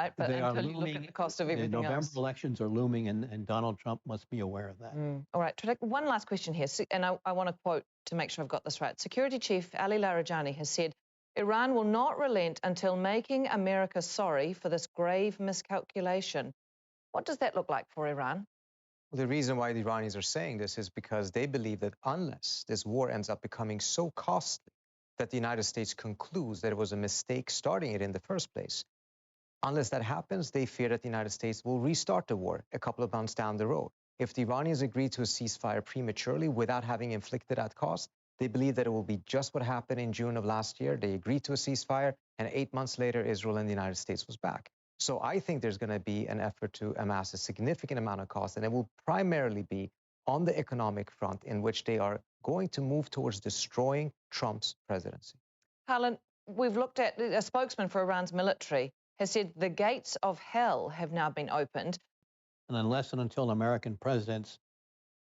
right? But until you look at the cost of everything November else. elections are looming, and Donald Trump must be aware of that. All right, one last question here, and I want to quote to make sure I've got this right. Security Chief Ali Larijani has said, Iran will not relent until making America sorry for this grave miscalculation. What does that look like for Iran? Well, the reason why the Iranians are saying this is because they believe that unless this war ends up becoming so costly that the United States concludes that it was a mistake starting it in the first place, unless that happens, they fear that the United States will restart the war a couple of months down the road. If the Iranians agree to a ceasefire prematurely without having inflicted that cost, they believe that it will be just what happened in June of last year. They agreed to a ceasefire, and 8 months later, Israel and the United States was back. So I think there's going to be an effort to amass a significant amount of cost, and it will primarily be on the economic front, in which they are going to move towards destroying Trump's presidency. Harlan, we've looked at a spokesman for Iran's military has said the gates of hell have now been opened. And unless and until American presidents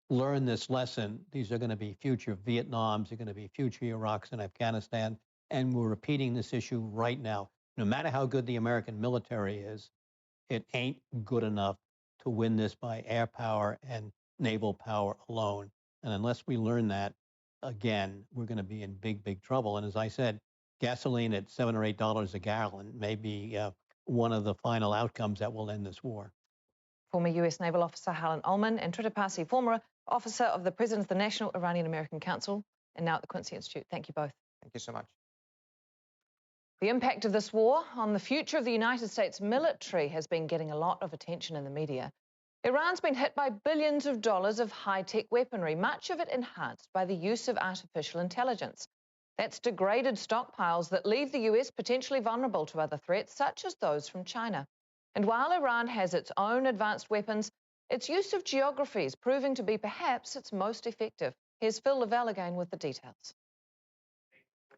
learn this lesson, these are going to be future Vietnams, they're going to be future Iraqs and Afghanistan, and we're repeating this issue right now. No matter how good the American military is, it ain't good enough to win this by air power and naval power alone. And unless we learn that, again, we're going to be in big, big trouble. And as I said, gasoline at $7 or $8 a gallon may be one of the final outcomes that will end this war. Former U.S. Naval Officer Harlan Ullman and Trita Parsi, former officer of the President of the National Iranian-American Council, and now at the Quincy Institute. Thank you both. Thank you so much. The impact of this war on the future of the United States military has been getting a lot of attention in the media. Iran's been hit by billions of dollars of high-tech weaponry, much of it enhanced by the use of artificial intelligence. That's degraded stockpiles that leave the US potentially vulnerable to other threats, such as those from China. And while Iran has its own advanced weapons, its use of geography is proving to be perhaps its most effective. Here's Phil Lavelle again with the details.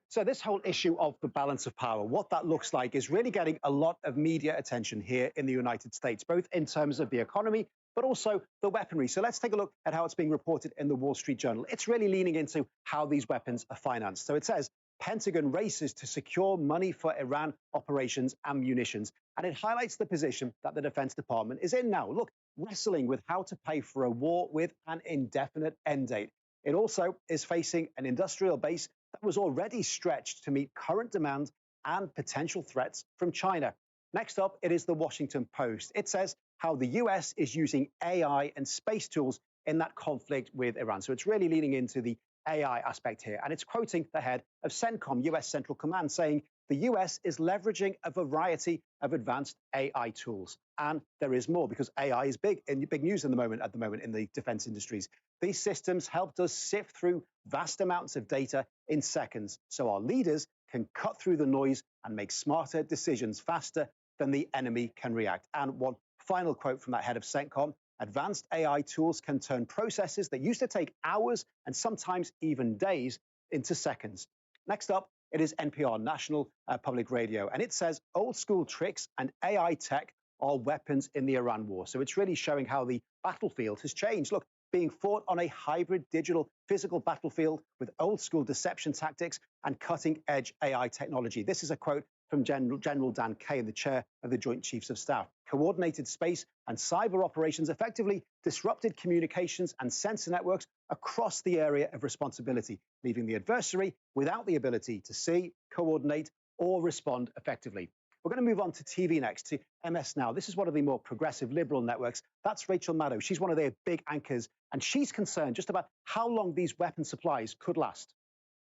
So this whole issue of the balance of power, what that looks like is really getting a lot of media attention here in the United States, both in terms of the economy, but also the weaponry. So let's take a look at how it's being reported in the Wall Street Journal. It's really leaning into how these weapons are financed. So it says, Pentagon races to secure money for Iran operations and munitions. And it highlights the position that the Defense Department is in now. Look, wrestling with how to pay for a war with an indefinite end date. It also is facing an industrial base that was already stretched to meet current demand and potential threats from China. Next up, it is the Washington Post. It says how the US is using AI and space tools in that conflict with Iran. So it's really leaning into the AI aspect here. And it's quoting the head of CENTCOM, US Central Command, saying the US is leveraging a variety of advanced AI tools. And there is more, because AI is big news at the moment in the defense industries. These systems helped us sift through vast amounts of data in seconds, so our leaders can cut through the noise and make smarter decisions faster than the enemy can react. And one final quote from that head of CENTCOM: advanced AI tools can turn processes that used to take hours and sometimes even days into seconds. Next up, it is NPR, National Public Radio, and it says old school tricks and AI tech are weapons in the Iran war. So it's really showing how the battlefield has changed. Look, being fought on a hybrid digital physical battlefield with old school deception tactics and cutting edge AI technology. This is a quote from General Dan Kay, the chair of the Joint Chiefs of Staff. Coordinated space and cyber operations effectively disrupted communications and sensor networks across the area of responsibility, leaving the adversary without the ability to see, coordinate, or respond effectively. We're going to move on to TV next, to MS Now. This is one of the more progressive liberal networks. That's Rachel Maddow. She's one of their big anchors, and she's concerned just about how long these weapon supplies could last.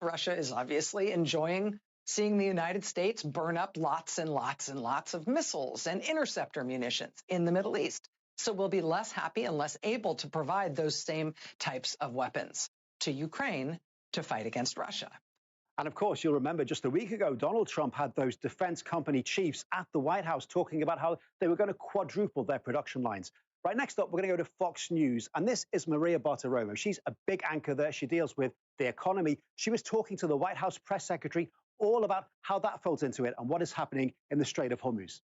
Russia is obviously enjoying seeing the United States burn up lots and lots and lots of missiles and interceptor munitions in the Middle East. So we'll be less happy and less able to provide those same types of weapons to Ukraine to fight against Russia. And of course, you'll remember just a week ago, Donald Trump had those defense company chiefs at the White House talking about how they were going to quadruple their production lines. Right, next up, we're going to go to Fox News. And this is Maria Bartiromo. She's a big anchor there. She deals with the economy. She was talking to the White House press secretary all about how that folds into it and what is happening in the Strait of Hormuz.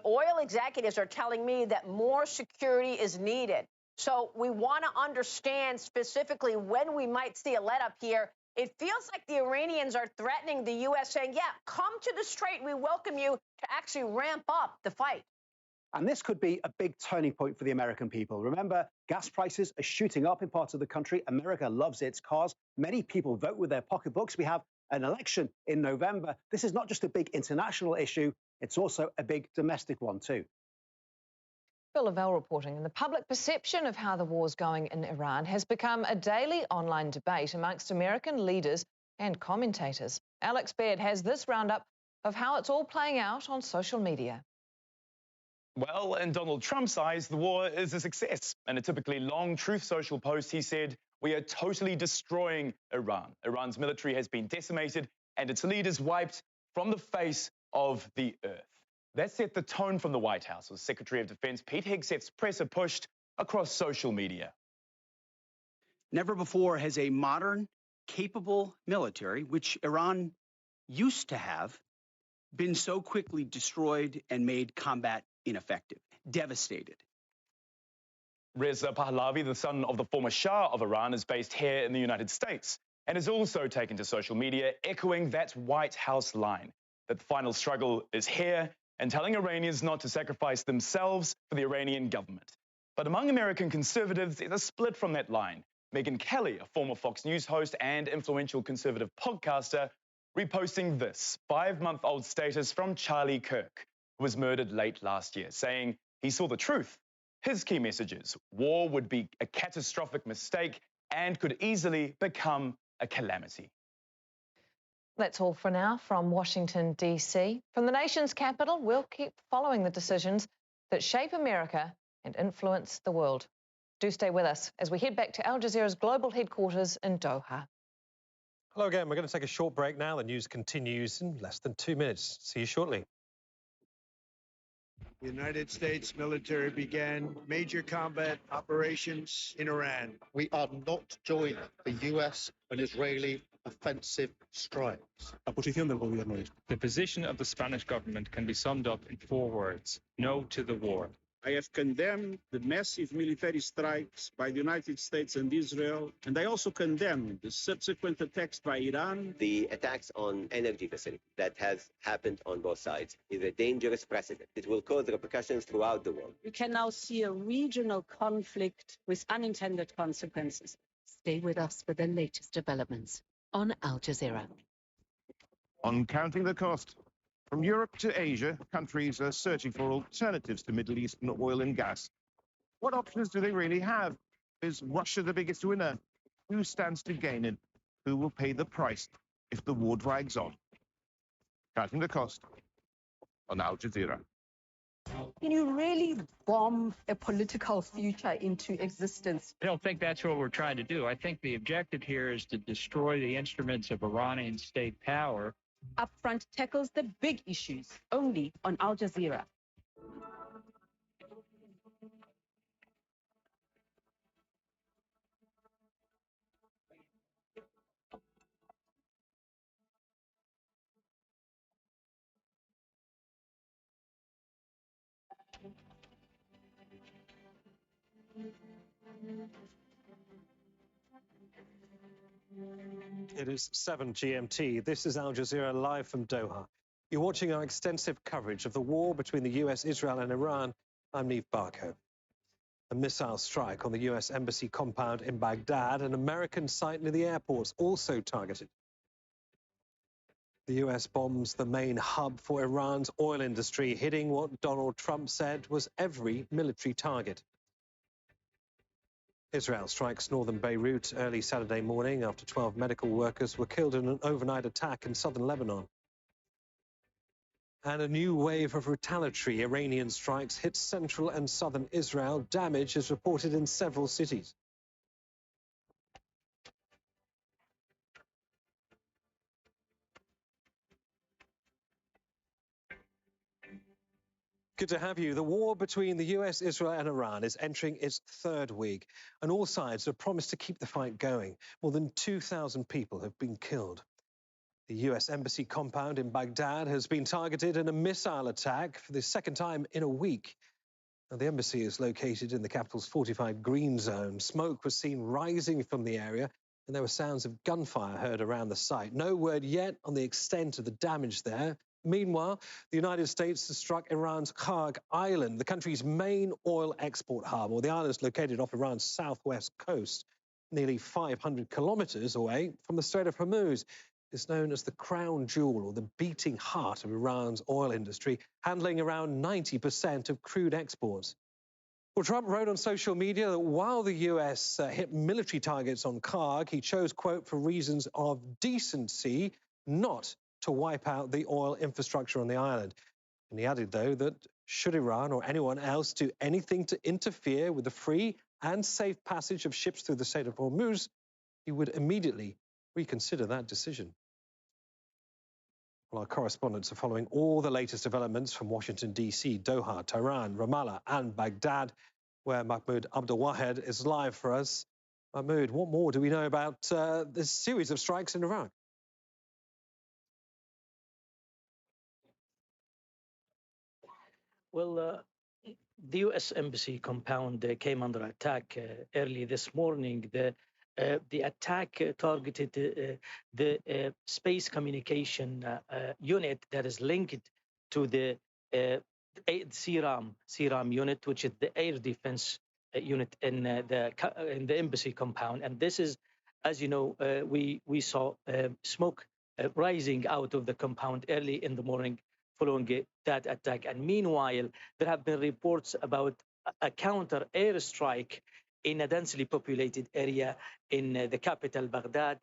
Oil executives are telling me that more security is needed. So we want to understand specifically when we might see a let up here. It feels like the Iranians are threatening the U.S., saying, yeah, come to the Strait. We welcome you to actually ramp up the fight. And this could be a big turning point for the American people. Remember, gas prices are shooting up in parts of the country. America loves its cars. Many people vote with their pocketbooks. We have an election in November. This is not just a big international issue, it's also a big domestic one too. Bill Lavelle reporting. And the public perception of how the war's going in Iran has become a daily online debate amongst American leaders and commentators. Alex Baird has this roundup of how it's all playing out on social media. Well, in Donald Trump's eyes, the war is a success. In a typically long Truth Social post, he said, "We are totally destroying Iran. Iran's military has been decimated and its leaders wiped from the face of the earth." That set the tone from the White House as Secretary of Defense Pete Hegseth's presser pushed across social media. Never before has a modern, capable military, which Iran used to have, been so quickly destroyed and made combat ineffective, devastated. Reza Pahlavi, the son of the former Shah of Iran, is based here in the United States and has also taken to social media, echoing that White House line that the final struggle is here and telling Iranians not to sacrifice themselves for the Iranian government. But among American conservatives, there's a split from that line. Megyn Kelly, a former Fox News host and influential conservative podcaster, reposting this 5-month-old status from Charlie Kirk, who was murdered late last year, saying he saw the truth. His key messages: war would be a catastrophic mistake and could easily become a calamity. That's all for now from Washington, D.C. From the nation's capital, we'll keep following the decisions that shape America and influence the world. Do stay with us as we head back to Al Jazeera's global headquarters in Doha. Hello again. We're going to take a short break now. The news continues in less than 2 minutes. See you shortly. The United States military began major combat operations in Iran. We are not joining the US and Israeli offensive strikes. The position of the Spanish government can be summed up in 4 words: no to the war. I have condemned the massive military strikes by the United States and Israel, and I also condemn the subsequent attacks by Iran. The attacks on energy facilities that has happened on both sides is a dangerous precedent. It will cause repercussions throughout the world. We can now see a regional conflict with unintended consequences. Stay with us for the latest developments on Al Jazeera. On counting the cost. From Europe to Asia, countries are searching for alternatives to Middle Eastern oil and gas. What options do they really have? Is Russia the biggest winner? Who stands to gain and who will pay the price if the war drags on? Counting the cost on Al Jazeera. Can you really bomb a political future into existence? I don't think that's what we're trying to do. I think the objective here is to destroy the instruments of Iranian state power. Upfront tackles the big issues only on Al Jazeera. It is 7 GMT. This is Al Jazeera live from Doha. You're watching our extensive coverage of the war between the US, Israel and Iran. I'm Neve Barco. A missile strike on the US embassy compound in Baghdad, an American site near the airports also targeted. The US bombs the main hub for Iran's oil industry, hitting what Donald Trump said was every military target. Israel strikes northern Beirut early Saturday morning after 12 medical workers were killed in an overnight attack in southern Lebanon. And a new wave of retaliatory Iranian strikes hits central and southern Israel. Damage is reported in several cities. Good to have you. The war between the US, Israel and Iran is entering its 3rd week, and all sides have promised to keep the fight going. More than 2,000 people have been killed. The US embassy compound in Baghdad has been targeted in a missile attack for the 2nd time in a week. Now, the embassy is located in the capital's fortified green zone. Smoke was seen rising from the area, and there were sounds of gunfire heard around the site. No word yet on the extent of the damage there. Meanwhile, the United States has struck Iran's KHARG island, the country's main oil export hub. Well, the island is located off Iran's southwest coast, nearly 500 kilometers away from the Strait of Hormuz. It's known as the crown jewel, or the beating heart of Iran's oil industry, handling around 90% of crude exports. Well, Trump wrote on social media that while the US hit military targets on KHARG, he chose, quote, for reasons of decency, not to wipe out the oil infrastructure on the island. And he added, though, that should Iran or anyone else do anything to interfere with the free and safe passage of ships through the Strait of Hormuz, he would immediately reconsider that decision. Well, our correspondents are following all the latest developments from Washington, D.C., Doha, Tehran, Ramallah and Baghdad, where Mahmoud Abdelwahed is live for us. Mahmoud, what more do we know about this series of strikes in Iraq? Well, the U.S. Embassy compound came under attack early this morning. The attack targeted the space communication unit that is linked to the CRAM unit, which is the air defense unit in the embassy compound. And this is, as you know, we saw smoke rising out of the compound early in the morning following that attack. And meanwhile, there have been reports about a counter airstrike in a densely populated area in the capital, Baghdad,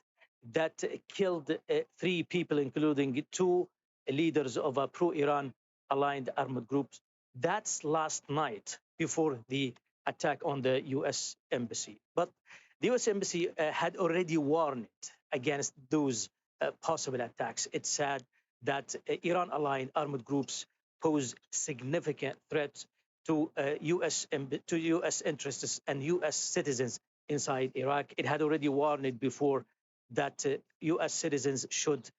that killed 3 people, including 2 leaders of a pro-Iran aligned armed groups. That's last night before the attack on the U.S. Embassy. But the U.S. Embassy had already warned against those possible attacks. It said that Iran-aligned armed groups pose significant threats to U.S. interests and U.S. citizens inside Iraq. It had already warned before that U.S. citizens should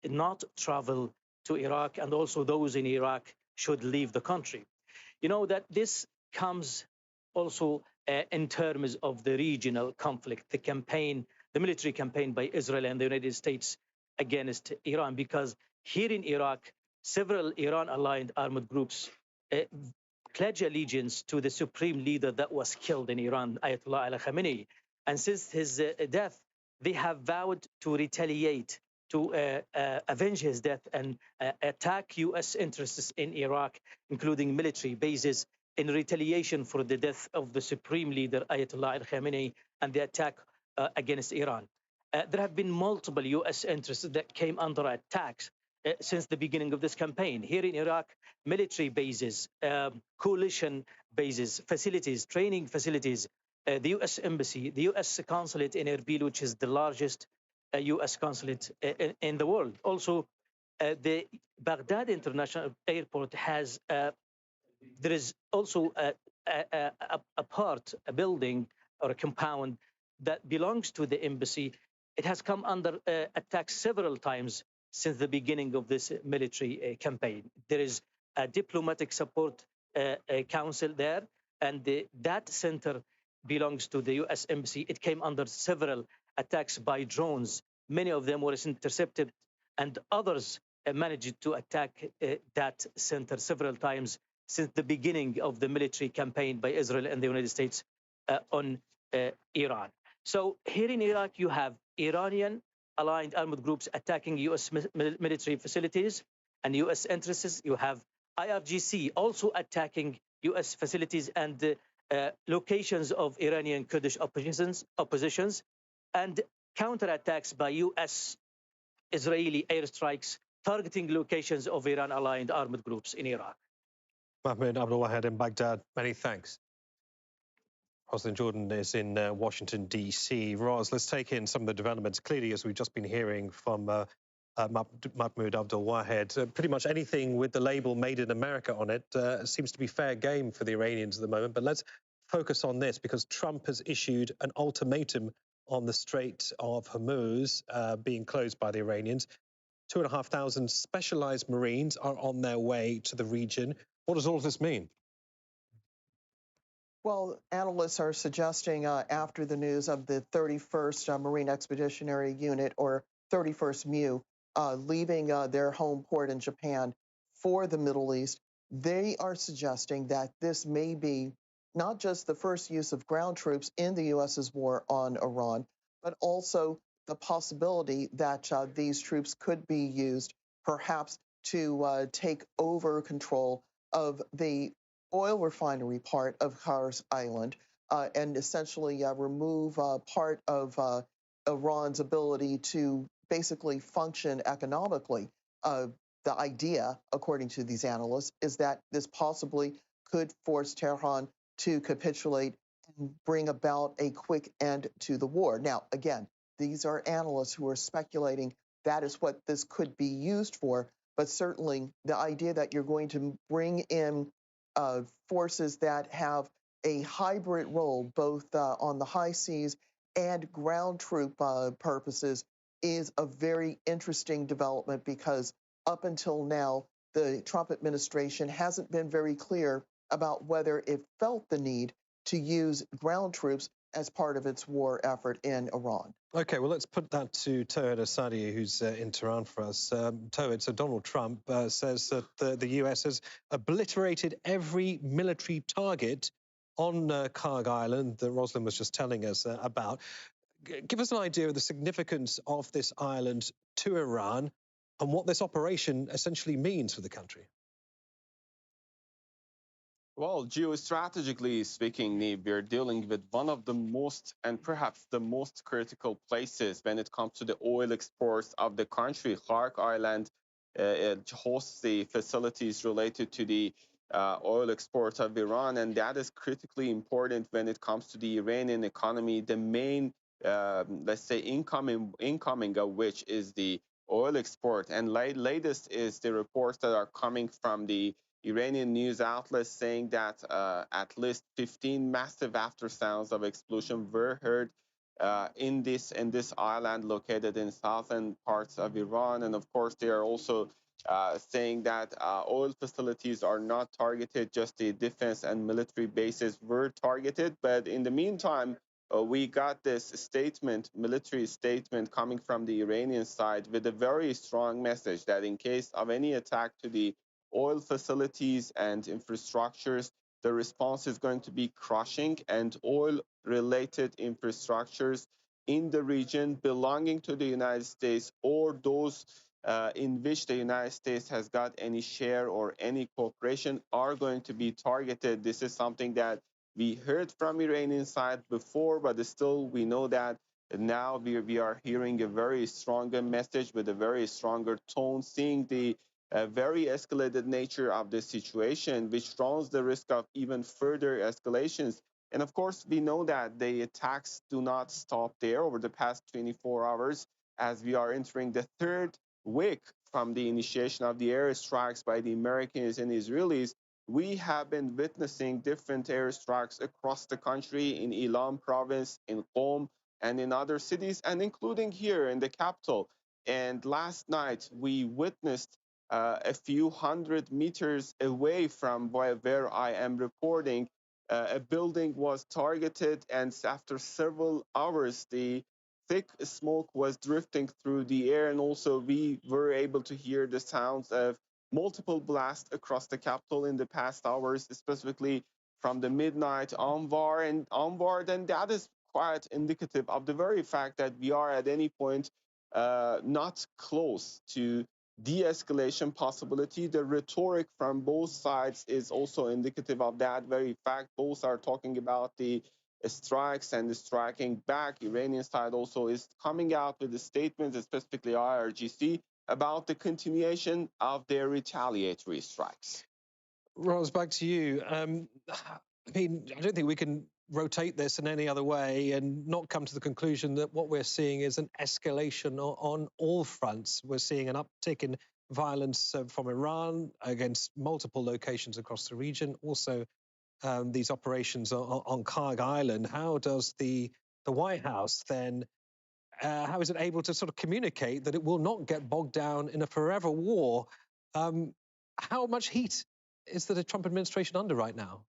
not travel to Iraq, and also those in Iraq should leave the country. You know that this comes also in terms of the regional conflict, the military campaign by Israel and the United States against Iran, because here in Iraq, several Iran-aligned armed groups pledge allegiance to the supreme leader that was killed in Iran, Ayatollah Khamenei. And since his death, they have vowed to retaliate, to avenge his death and attack U.S. interests in Iraq, including military bases, in retaliation for the death of the supreme leader, Ayatollah Khamenei, and the attack against Iran. There have been multiple U.S. interests that came under attacks since the beginning of this campaign. Here in Iraq, military bases, coalition bases, facilities, training facilities, the U.S. Embassy, the U.S. consulate in Erbil, which is the largest U.S. consulate in the world. Also, the Baghdad International Airport has, there is also a building or a compound that belongs to the embassy. It has come under attack several times since the beginning of this military campaign. There is a diplomatic support council there, and that center belongs to the U.S. Embassy. It came under several attacks by drones. Many of them were intercepted, and others managed to attack that center several times since the beginning of the military campaign by Israel and the United States on Iran. So here in Iraq, you have Iranian aligned armed groups attacking U.S. military facilities and U.S. interests. You have IRGC also attacking U.S. facilities and locations of Iranian Kurdish oppositions, and counterattacks by U.S. Israeli airstrikes targeting locations of Iran-aligned armed groups in Iraq. Mahmoud Abdelwahed in Baghdad, many thanks. Roslyn Jordan is in Washington, D.C. Ros, let's take in some of the developments. Clearly, as we've just been hearing from Mahmoud Abdelwahed, pretty much anything with the label Made in America on it seems to be fair game for the Iranians at the moment. But let's focus on this, because Trump has issued an ultimatum on the Strait of Hormuz being closed by the Iranians. 2,500 specialized Marines are on their way to the region. What does all of this mean? Well, analysts are suggesting after the news of the 31st Marine Expeditionary Unit, or 31st MU, leaving their home port in Japan for the Middle East. They are suggesting that this may be not just the first use of ground troops in the U.S.'s war on Iran, but also the possibility that these troops could be used perhaps to take over control of the oil refinery part of Kars Island and essentially remove part of Iran's ability to basically function economically. The idea, according to these analysts, is that this possibly could force Tehran to capitulate and bring about a quick end to the war. Now, again, these are analysts who are speculating that is what this could be used for, but certainly the idea that you're going to bring in forces that have a hybrid role, both on the high seas and ground troop purposes, is a very interesting development because up until now, the Trump administration hasn't been very clear about whether it felt the need to use ground troops as part of its war effort in Iran. Okay, well, let's put that to Towed Asadi, who's in Tehran for us. Towed, so Donald Trump says that the US has obliterated every military target on KHARG Island that Roslyn was just telling us about. Give us an idea of the significance of this island to Iran and what this operation essentially means for the country. Well, geostrategically speaking, Neve, we're dealing with one of the most and perhaps the most critical places when it comes to the oil exports of the country. KHARG Island hosts the facilities related to the oil exports of Iran, and that is critically important when it comes to the Iranian economy. The main, let's say, incoming of which is the oil export. And latest is the reports that are coming from the Iranian news outlets saying that at least 15 massive aftersounds of explosion were heard in this island located in southern parts of Iran. And of course, they are also saying that oil facilities are not targeted, just the defense and military bases were targeted. But in the meantime, we got this statement, military statement coming from the Iranian side with a very strong message that in case of any attack to the oil facilities and infrastructures, the response is going to be crushing, and oil-related infrastructures in the region belonging to the United States or those in which the United States has got any share or any cooperation are going to be targeted. This is something that we heard from Iranian side before, but still we know that now we are hearing a very stronger message with a very stronger tone, seeing the very escalated nature of the situation, which runs the risk of even further escalations. And of course, we know that the attacks do not stop there over the past 24 hours, as we are entering the third week from the initiation of the airstrikes by the Americans and Israelis. We have been witnessing different airstrikes across the country in Ilam province, in Qom, and in other cities, and including here in the capital. And last night, we witnessed a few hundred meters away from where I am reporting, a building was targeted, and after several hours, the thick smoke was drifting through the air, and also we were able to hear the sounds of multiple blasts across the capital in the past hours, specifically from the midnight onward, and that is quite indicative of the very fact that we are at any point not close to de-escalation possibility. The rhetoric from both sides is also indicative of that very fact. Both are talking about the strikes and the striking back. Iranian side also is coming out with the statements, specifically IRGC, about the continuation of their retaliatory strikes. Ros, back to you. I mean, I don't think we can rotate this in any other way and not come to the conclusion that what we're seeing is an escalation on all fronts. We're seeing an uptick in violence from Iran against multiple locations across the region. Also, these operations on KHARG Island. How does the White House then, how is it able to sort of communicate that it will not get bogged down in a forever war? How much heat is the Trump administration under right now?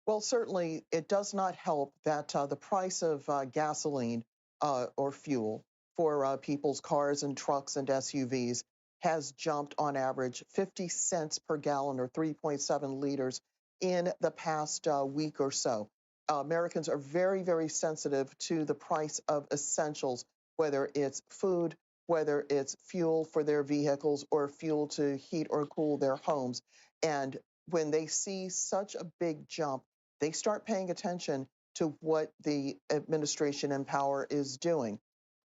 Well, certainly it does not help that the price of gasoline or fuel for people's cars and trucks and SUVs has jumped on average 50 cents per gallon or 3.7 liters in the past week or so. Americans are very, very sensitive to the price of essentials, whether it's food, whether it's fuel for their vehicles or fuel to heat or cool their homes. And when they see such a big jump, they start paying attention to what the administration in power is doing.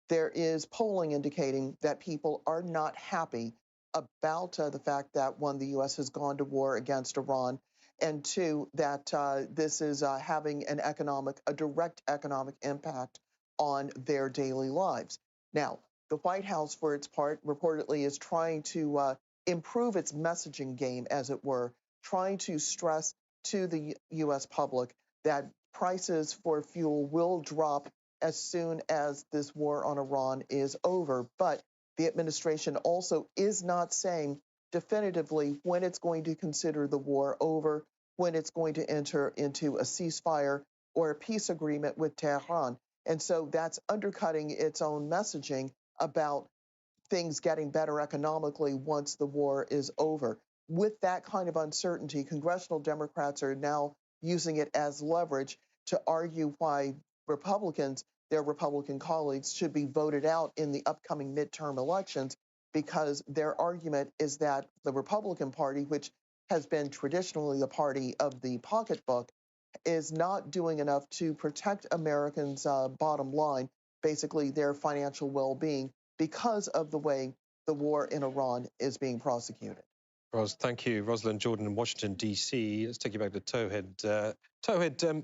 There is polling indicating that people are not happy about the fact that, one, the U.S. has gone to war against Iran, and two, that this is having a direct economic impact on their daily lives. Now, the White House, for its part, reportedly is trying to improve its messaging game, as it were, trying to stress to the U.S. public that prices for fuel will drop as soon as this war on Iran is over. But the administration also is not saying definitively when it's going to consider the war over, when it's going to enter into a ceasefire or a peace agreement with Tehran. And so that's undercutting its own messaging about things getting better economically once the war is over. With that kind of uncertainty, congressional Democrats are now using it as leverage to argue why their Republican colleagues, should be voted out in the upcoming midterm elections, because their argument is that the Republican Party, which has been traditionally the party of the pocketbook, is not doing enough to protect Americans' bottom line, basically their financial well-being, because of the way the war in Iran is being prosecuted. Ros, thank you. Rosalind Jordan in Washington, D.C. Let's take you back to Towhead. Towhead,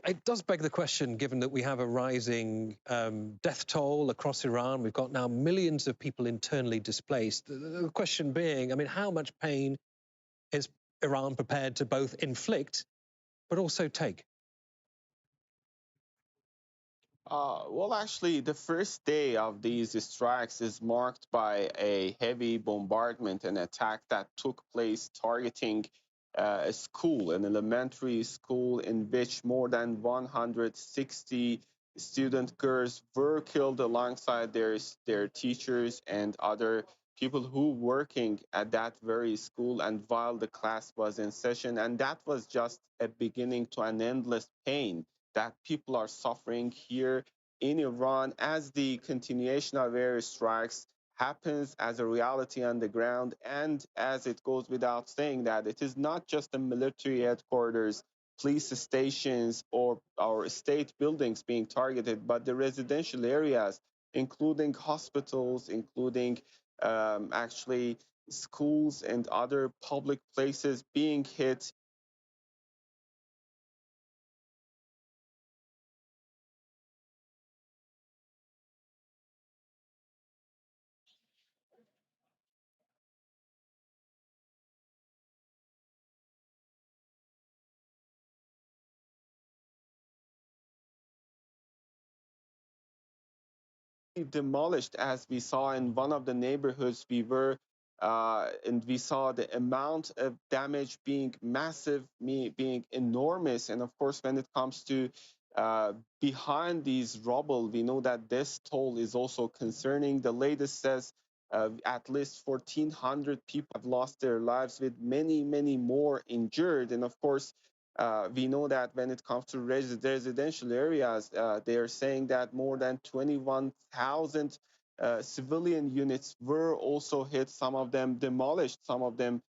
it does beg the question, given that we have a rising death toll across Iran, we've got now millions of people internally displaced. The question being, I mean, how much pain is Iran prepared to both inflict but also take? Well, actually, the first day of these strikes is marked by a heavy bombardment and attack that took place targeting a school, an elementary school, in which more than 160 student girls were killed alongside their teachers and other people who working at that very school, and while the class was in session. And that was just a beginning to an endless pain that people are suffering here in Iran, as the continuation of airstrikes happens as a reality on the ground. And as it goes without saying that it is not just the military headquarters, police stations, or our state buildings being targeted, but the residential areas, including hospitals, including actually schools and other public places being hit. Demolished, as we saw in one of the neighborhoods we were, and we saw the amount of damage being massive, being enormous. And of course, when it comes to behind these rubble, we know that this toll is also concerning. The latest says at least 1,400 people have lost their lives, with many, many more injured. And of course, we know that when it comes to residential areas, they are saying that more than 21,000 civilian units were also hit, some of them demolished, some of them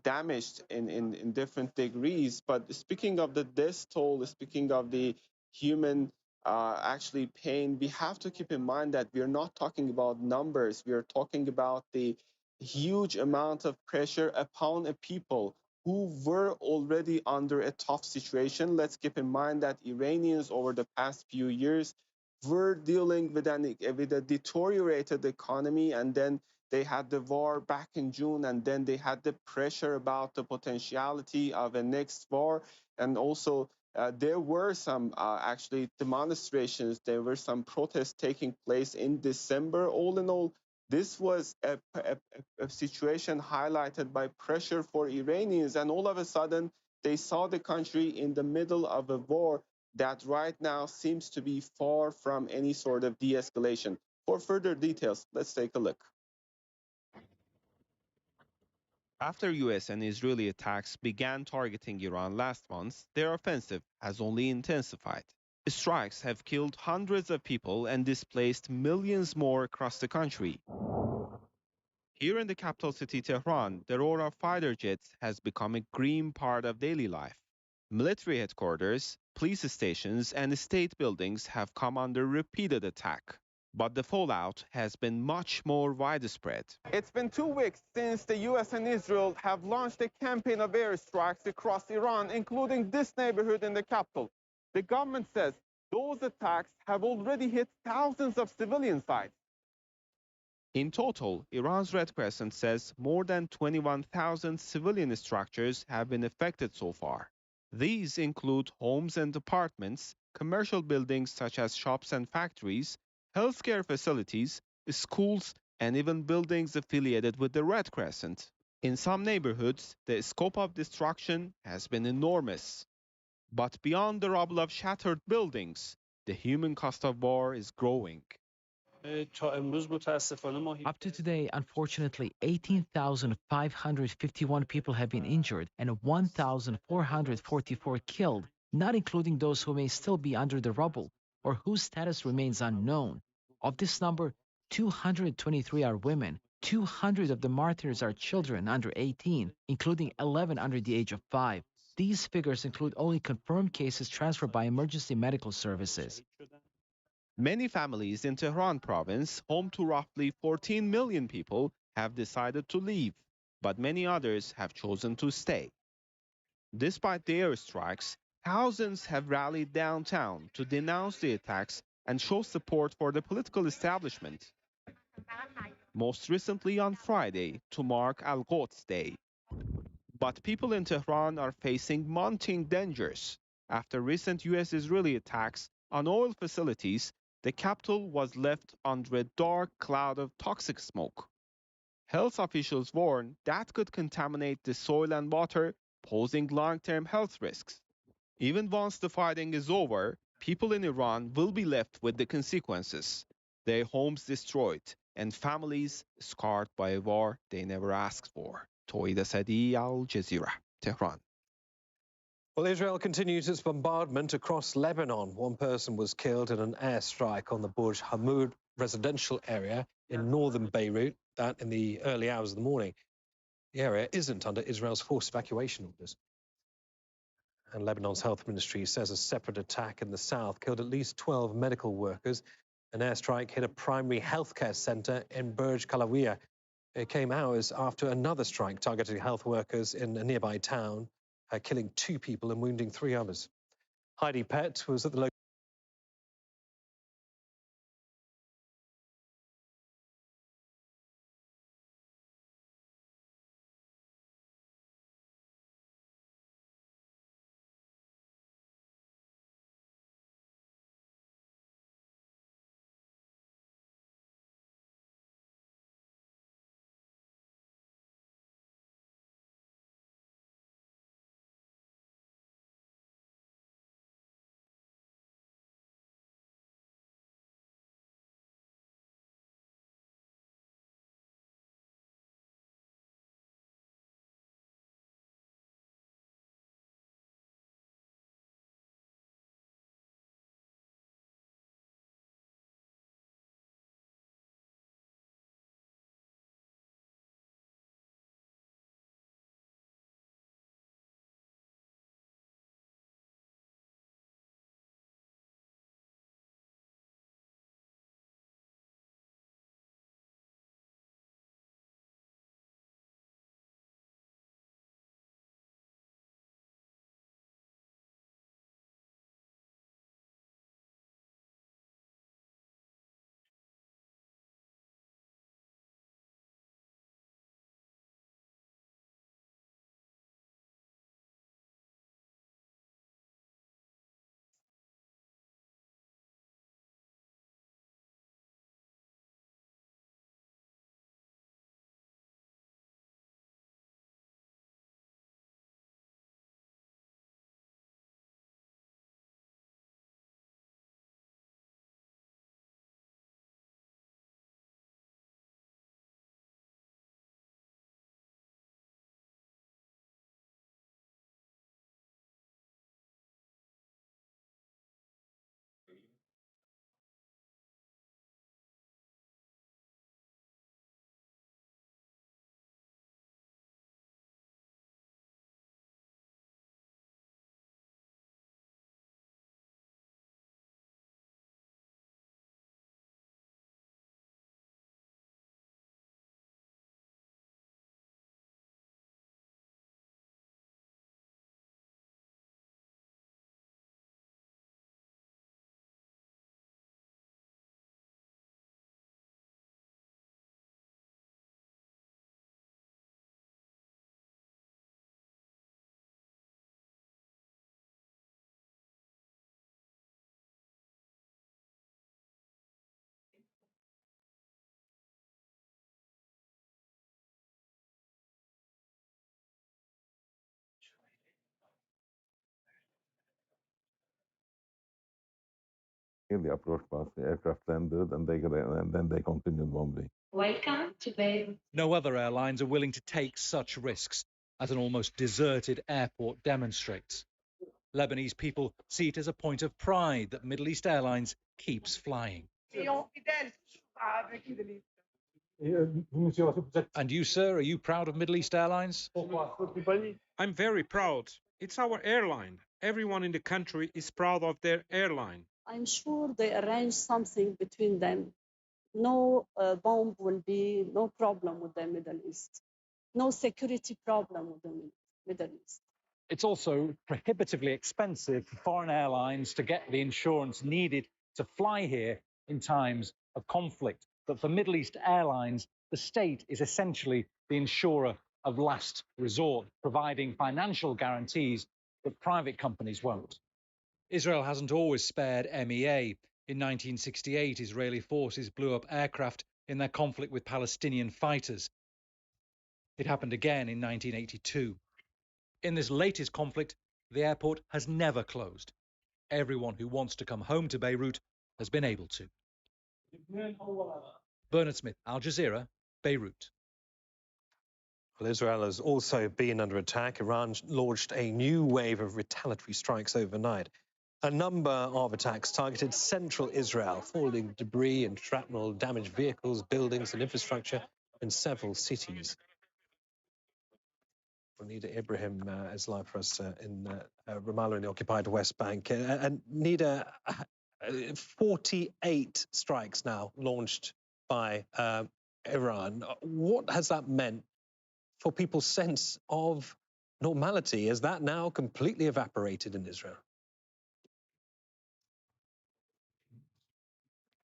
damaged in different degrees. But speaking of the death toll, speaking of the human actually pain, we have to keep in mind that we are not talking about numbers. We are talking about the huge amount of pressure upon a people who were already under a tough situation. Let's keep in mind that Iranians over the past few years were dealing with a deteriorated economy, and then they had the war back in June, and then they had the pressure about the potentiality of a next war. And also there were some actually demonstrations, there were some protests taking place in December. All in all, this was a situation highlighted by pressure for Iranians, and all of a sudden they saw the country in the middle of a war that right now seems to be far from any sort of de-escalation. For further details, let's take a look. After US and Israeli attacks began targeting Iran last month, their offensive has only intensified. Strikes have killed hundreds of people and displaced millions more across the country. Here in the capital city, Tehran, the roar of fighter jets has become a grim part of daily life. Military headquarters, police stations, and state buildings have come under repeated attack. But the fallout has been much more widespread. It's been 2 weeks since the US and Israel have launched a campaign of airstrikes across Iran, including this neighborhood in the capital. The government says those attacks have already hit thousands of civilian sites. In total, Iran's Red Crescent says more than 21,000 civilian structures have been affected so far. These include homes and apartments, commercial buildings such as shops and factories, healthcare facilities, schools, and even buildings affiliated with the Red Crescent. In some neighborhoods, the scope of destruction has been enormous. But beyond the rubble of shattered buildings, the human cost of war is growing. Up to today, unfortunately, 18,551 people have been injured and 1,444 killed, not including those who may still be under the rubble or whose status remains unknown. Of this number, 223 are women. 200 of the martyrs are children under 18, including 11 under the age of 5. These figures include only confirmed cases transferred by emergency medical services. Many families in Tehran province, home to roughly 14 million people, have decided to leave, but many others have chosen to stay. Despite the airstrikes, thousands have rallied downtown to denounce the attacks and show support for the political establishment. Most recently on Friday, to mark Al-Quds Day. But people in Tehran are facing mounting dangers. After recent US-Israeli attacks on oil facilities, the capital was left under a dark cloud of toxic smoke. Health officials warn that could contaminate the soil and water, posing long-term health risks. Even once the fighting is over, people in Iran will be left with the consequences. Their homes destroyed and families scarred by a war they never asked for. Toida Sadi, Al Jazeera, Tehran. Well, Israel continues its bombardment across Lebanon. One person was killed in an airstrike on the Burj Hammoud residential area in northern Beirut, that in the early hours of the morning. The area isn't under Israel's forced evacuation orders. And Lebanon's health ministry says a separate attack in the south killed at least 12 medical workers. An airstrike hit a primary healthcare center in Burj Kalawiya. It came hours after another strike targeted health workers in a nearby town, killing 2 people and wounding 3 others. Heidi Pett was at the local mistakenly approached us. The aircraft landed, and then they continued bombing. Welcome to Beirut. No other airlines are willing to take such risks, as an almost deserted airport demonstrates. Lebanese people see it as a point of pride that Middle East Airlines keeps flying. And you, sir, are you proud of Middle East Airlines? I'm very proud. It's our airline. Everyone in the country is proud of their airline. I'm sure they arrange something between them. No bomb will be, no problem with the Middle East. No security problem with the Middle East. It's also prohibitively expensive for foreign airlines to get the insurance needed to fly here in times of conflict. But for Middle East Airlines, the state is essentially the insurer of last resort, providing financial guarantees that private companies won't. Israel hasn't always spared MEA. In 1968, Israeli forces blew up aircraft in their conflict with Palestinian fighters. It happened again in 1982. In this latest conflict, the airport has never closed. Everyone who wants to come home to Beirut has been able to. Bernard Smith, Al Jazeera, Beirut. Well, Israel has also been under attack. Iran launched a new wave of retaliatory strikes overnight. A number of attacks targeted central Israel, falling debris and shrapnel damaged vehicles, buildings and infrastructure in several cities. Nida Ibrahim is live for us in Ramallah in the occupied West Bank. And Nida, 48 strikes now launched by Iran. What has that meant for people's sense of normality? Is that now completely evaporated in Israel?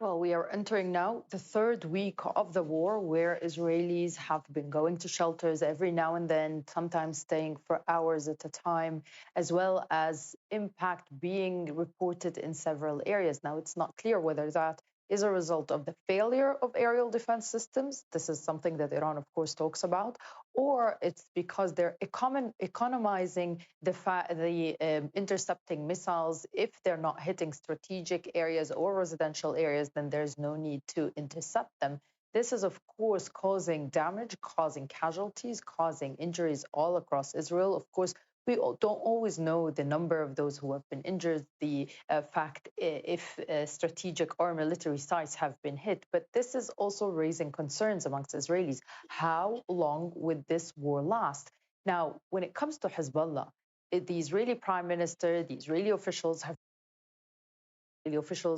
Well, we are entering now the third week of the war, where Israelis have been going to shelters every now and then, sometimes staying for hours at a time, as well as impact being reported in several areas. Now, it's not clear whether that is a result of the failure of aerial defense systems. This is something that Iran, of course, talks about, or it's because they're economizing the intercepting missiles. If they're not hitting strategic areas or residential areas, then there's no need to intercept them. This is, of course, causing damage, causing casualties, causing injuries all across Israel. Of course, we don't always know the number of those who have been injured, the fact if strategic or military sites have been hit. But this is also raising concerns amongst Israelis. How long would this war last? Now, when it comes to Hezbollah, the Israeli prime minister, the Israeli officials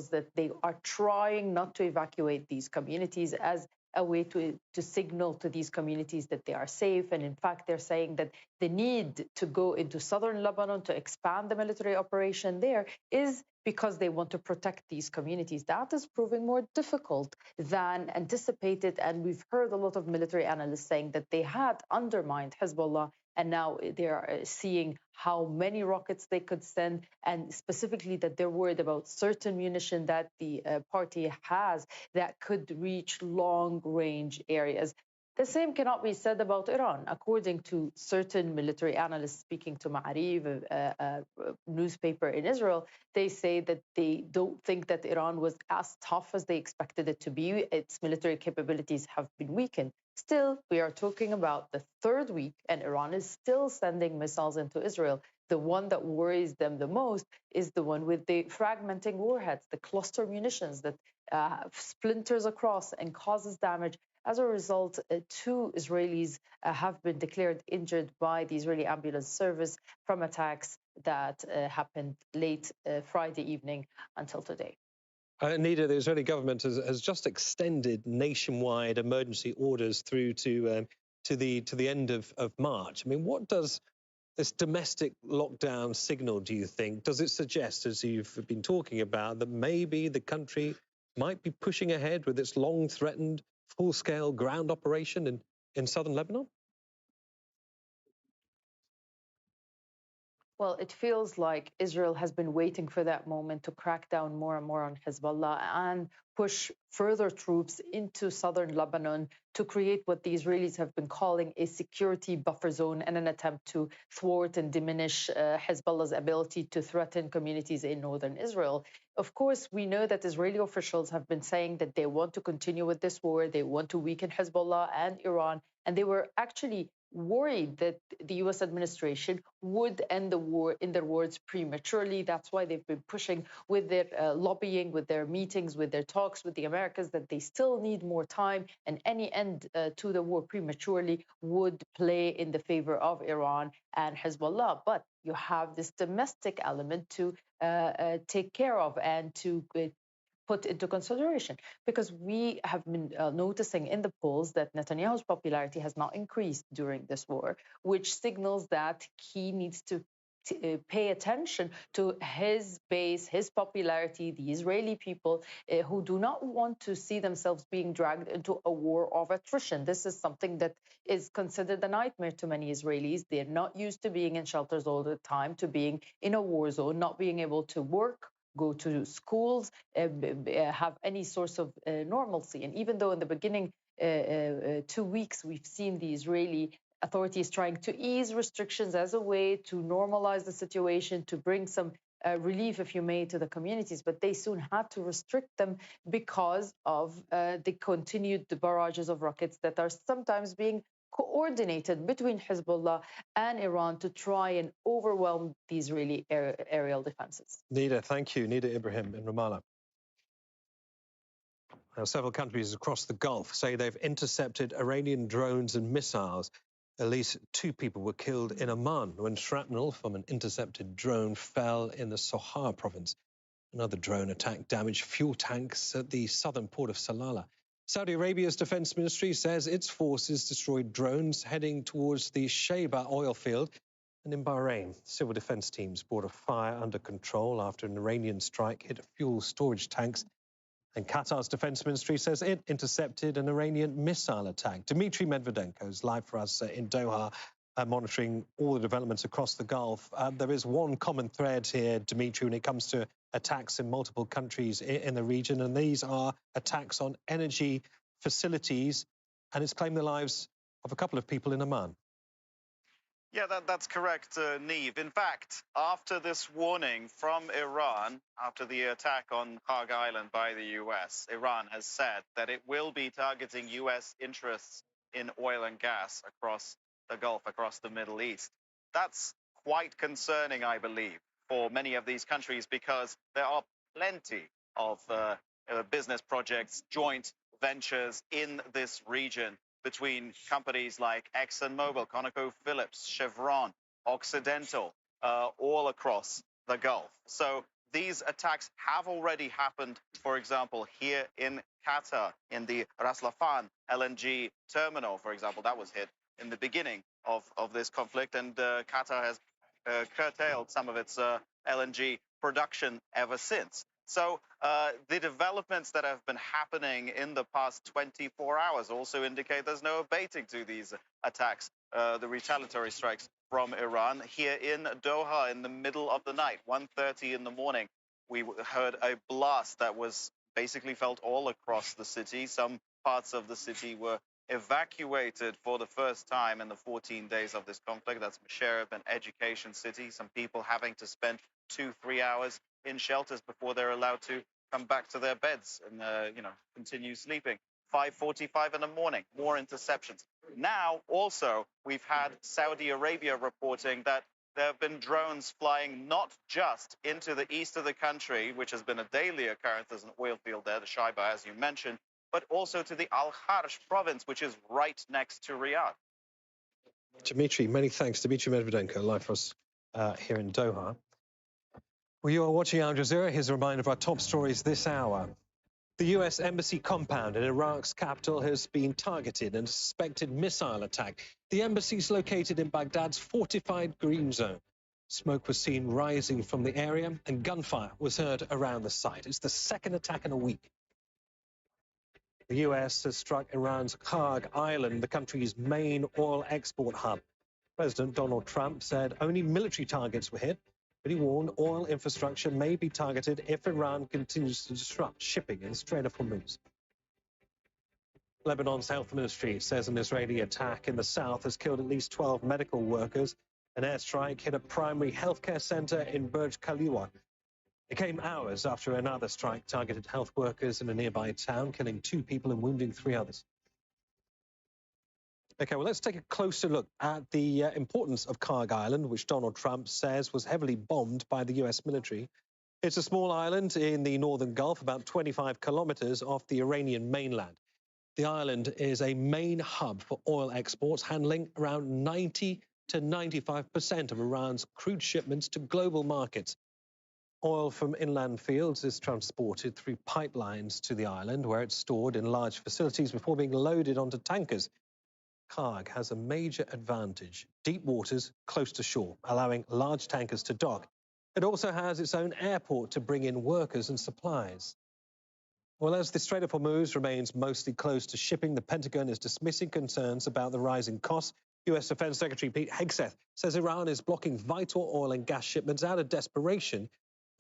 that they are trying not to evacuate these communities as a way to signal to these communities that they are safe. And in fact, they're saying that the need to go into southern Lebanon to expand the military operation there is because they want to protect these communities. That is proving more difficult than anticipated. And we've heard a lot of military analysts saying that they had undermined Hezbollah, and now they are seeing how many rockets they could send, and specifically that they're worried about certain munition that the party has that could reach long-range areas. The same cannot be said about Iran. According to certain military analysts speaking to Ma'arif, a newspaper in Israel, they say that they don't think that Iran was as tough as they expected it to be. Its military capabilities have been weakened. Still, we are talking about the third week, and Iran is still sending missiles into Israel. The one that worries them the most is the one with the fragmenting warheads, the cluster munitions that splinters across and causes damage. As a result, 2 Israelis have been declared injured by the Israeli ambulance service from attacks that happened late Friday evening until today. Nida, the Israeli government has just extended nationwide emergency orders through to the end of March. I mean, what does this domestic lockdown signal, do you think? Does it suggest, as you've been talking about, that maybe the country might be pushing ahead with its long-threatened full-scale ground operation in southern Lebanon? Well, it feels like Israel has been waiting for that moment to crack down more and more on Hezbollah and push further troops into southern Lebanon to create what the Israelis have been calling a security buffer zone in an attempt to thwart and diminish Hezbollah's ability to threaten communities in northern Israel. Of course, we know that Israeli officials have been saying that they want to continue with this war, they want to weaken Hezbollah and Iran, and they were actually worried that the US administration would end the war, in their words, prematurely. That's why they've been pushing with their lobbying, with their meetings, with their talks with the Americans, that they still need more time, and any end to the war prematurely would play in the favor of Iran and Hezbollah. But you have this domestic element to take care of and to put into consideration, because we have been noticing in the polls that Netanyahu's popularity has not increased during this war, which signals that he needs to pay attention to his base, his popularity, the Israeli people who do not want to see themselves being dragged into a war of attrition. This is something that is considered a nightmare to many Israelis. They're not used to being in shelters all the time, to being in a war zone, not being able to work, go to schools, have any source of normalcy. And even though in the beginning 2 weeks we've seen the Israeli authorities trying to ease restrictions as a way to normalize the situation, to bring some relief, if you may, to the communities, but they soon had to restrict them because of the continued barrages of rockets that are sometimes being coordinated between Hezbollah and Iran to try and overwhelm the Israeli aerial defenses. Nida, thank you. Nida Ibrahim in Ramallah. Now, several countries across the Gulf say they've intercepted Iranian drones and missiles. At least 2 people were killed in Oman when shrapnel from an intercepted drone fell in the Sohar province. Another drone attack damaged fuel tanks at the southern port of Salalah. Saudi Arabia's defense ministry says its forces destroyed drones heading towards the Sheba oil field. And in Bahrain, civil defense teams brought a fire under control after an Iranian strike hit fuel storage tanks. And Qatar's defense ministry says it intercepted an Iranian missile attack. Dmitry Medvedenko is live for us in Doha, monitoring all the developments across the Gulf. There is one common thread here, Dmitry, when it comes to attacks in multiple countries in the region, and these are attacks on energy facilities, and it's claimed the lives of a couple of people in Oman. Yeah, that's correct, Neve. In fact, after this warning from Iran, after the attack on KHARG Island by the US, Iran has said that it will be targeting US interests in oil and gas across the Gulf, across the Middle East. That's quite concerning, I believe, for many of these countries, because there are plenty of business projects, joint ventures in this region between companies like ExxonMobil, ConocoPhillips, Chevron, Occidental, all across the Gulf. So these attacks have already happened, for example, here in Qatar, in the Ras Laffan LNG terminal, for example. That was hit in the beginning of this conflict, and Qatar has curtailed some of its LNG production ever since. So the developments that have been happening in the past 24 hours also indicate there's no abating to these attacks, the retaliatory strikes from Iran. Here in Doha, in the middle of the night, 1:30 in the morning, we heard a blast that was basically felt all across the city. Some parts of the city were evacuated for the first time in the 14 days of this conflict. That's Musharraf, an education city. Some people having to spend 2-3 hours in shelters before they're allowed to come back to their beds and continue sleeping. 5:45 in the morning, more interceptions. Now also we've had Saudi Arabia reporting that there have been drones flying not just into the east of the country, which has been a daily occurrence. There's an oil field there, the Shaiba, as you mentioned, but also to the Al-Kharj province, which is right next to Riyadh. Dmitry, many thanks. Dmitry Medvedenko, live for us here in Doha. Well, you are watching Al Jazeera. Here's a reminder of our top stories this hour. The US Embassy compound in Iraq's capital has been targeted in a suspected missile attack. The embassy is located in Baghdad's fortified green zone. Smoke was seen rising from the area and gunfire was heard around the site. It's the second attack in a week. The US has struck Iran's KHARG Island, the country's main oil export hub. President Donald Trump said only military targets were hit, but he warned oil infrastructure may be targeted if Iran continues to disrupt shipping in the Strait of Hormuz. Lebanon's health ministry says an Israeli attack in the south has killed at least 12 medical workers. An airstrike hit a primary healthcare center in Burj Khalifa. It came hours after another strike targeted health workers in a nearby town, killing 2 people and wounding 3 others. Okay, well, let's take a closer look at the importance of KHARG Island, which Donald Trump says was heavily bombed by the US military. It's a small island in the northern Gulf, about 25 kilometers off the Iranian mainland. The island is a main hub for oil exports, handling around 90 to 95% of Iran's crude shipments to global markets. Oil from inland fields is transported through pipelines to the island, where it's stored in large facilities before being loaded onto tankers. KHARG has a major advantage: deep waters close to shore, allowing large tankers to dock. It also has its own airport to bring in workers and supplies. Well, as the Strait of Hormuz remains mostly closed to shipping, the Pentagon is dismissing concerns about the rising costs. US Defense Secretary Pete Hegseth says Iran is blocking vital oil and gas shipments out of desperation.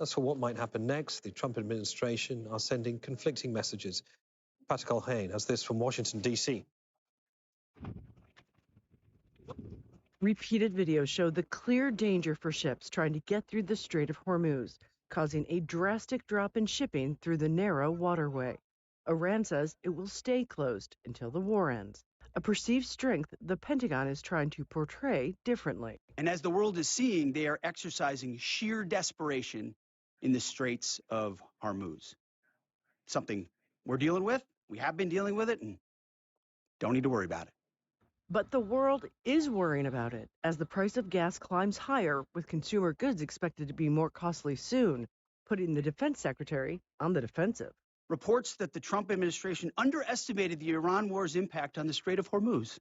As for what might happen next, the Trump administration are sending conflicting messages. Patrick Culhane has this from Washington, D.C. Repeated videos show the clear danger for ships trying to get through the Strait of Hormuz, causing a drastic drop in shipping through the narrow waterway. Iran says it will stay closed until the war ends, a perceived strength the Pentagon is trying to portray differently. And as the world is seeing, they are exercising sheer desperation in the Straits of Hormuz. Something we're dealing with, we have been dealing with it, and don't need to worry about it. But the world is worrying about it as the price of gas climbs higher, with consumer goods expected to be more costly soon, putting the defense secretary on the defensive. Reports that the Trump administration underestimated the Iran war's impact on the Strait of Hormuz.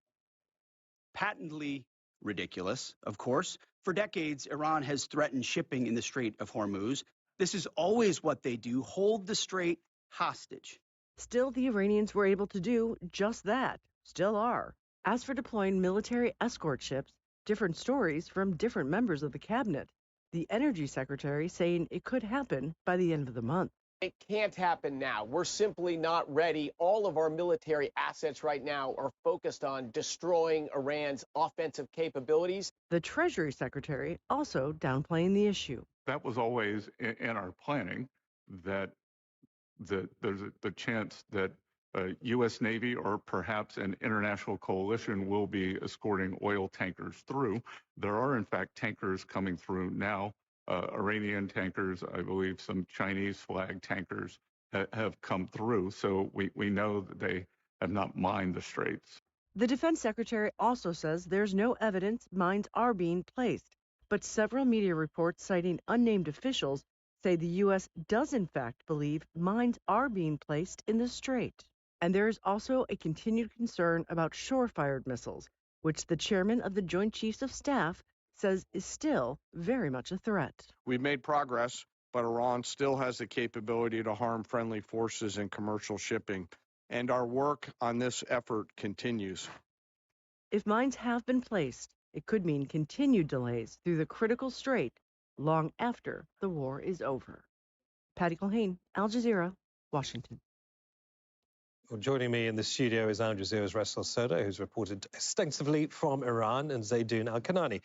Patently ridiculous, of course. For decades, Iran has threatened shipping in the Strait of Hormuz. This is always what they do: hold the strait hostage. Still, the Iranians were able to do just that, still are. As for deploying military escort ships, different stories from different members of the cabinet. The energy secretary saying it could happen by the end of the month. It can't happen now. We're simply not ready. All of our military assets right now are focused on destroying Iran's offensive capabilities. The Treasury Secretary also downplaying the issue. That was always in our planning, that there's the chance that U.S. Navy or perhaps an international coalition will be escorting oil tankers through. There are, in fact, tankers coming through now. Iranian tankers, I believe some Chinese flag tankers have come through. So we know that they have not mined the straits. The defense secretary also says there's no evidence mines are being placed, but several media reports citing unnamed officials say the U.S. does in fact believe mines are being placed in the strait. And there is also a continued concern about shore-fired missiles, which the chairman of the Joint Chiefs of Staff says is still very much a threat. We've made progress, but Iran still has the capability to harm friendly forces in commercial shipping, and our work on this effort continues. If mines have been placed, it could mean continued delays through the critical strait long after the war is over. Patty Culhane, Al Jazeera, Washington. Well, joining me in the studio is Al Jazeera's Rasul Soda, who's reported extensively from Iran, and Zaydoun Al-Kanani,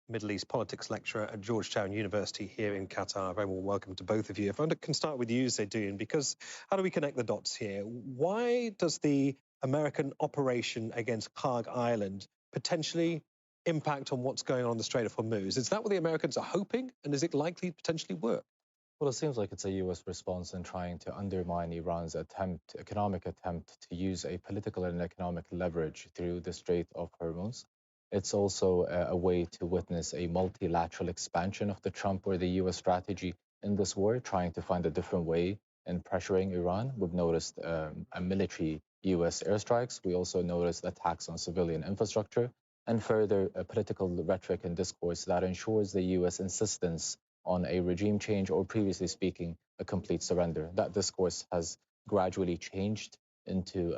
Middle East politics lecturer at Georgetown University here in Qatar. Very warm welcome to both of you. If I can start with you, Zaydoun, because how do we connect the dots here? Why does the American operation against KHARG Island potentially impact on what's going on in the Strait of Hormuz? Is that what the Americans are hoping, and is it likely to potentially work? Well, it seems like it's a U.S. response in trying to undermine Iran's economic attempt to use a political and economic leverage through the Strait of Hormuz. It's also a way to witness a multilateral expansion of the Trump or the U.S. strategy in this war, trying to find a different way in pressuring Iran. We've noticed a military U.S. airstrikes. We also noticed attacks on civilian infrastructure, and further political rhetoric and discourse that ensures the U.S. insistence on a regime change, or previously speaking, a complete surrender. That discourse has gradually changed into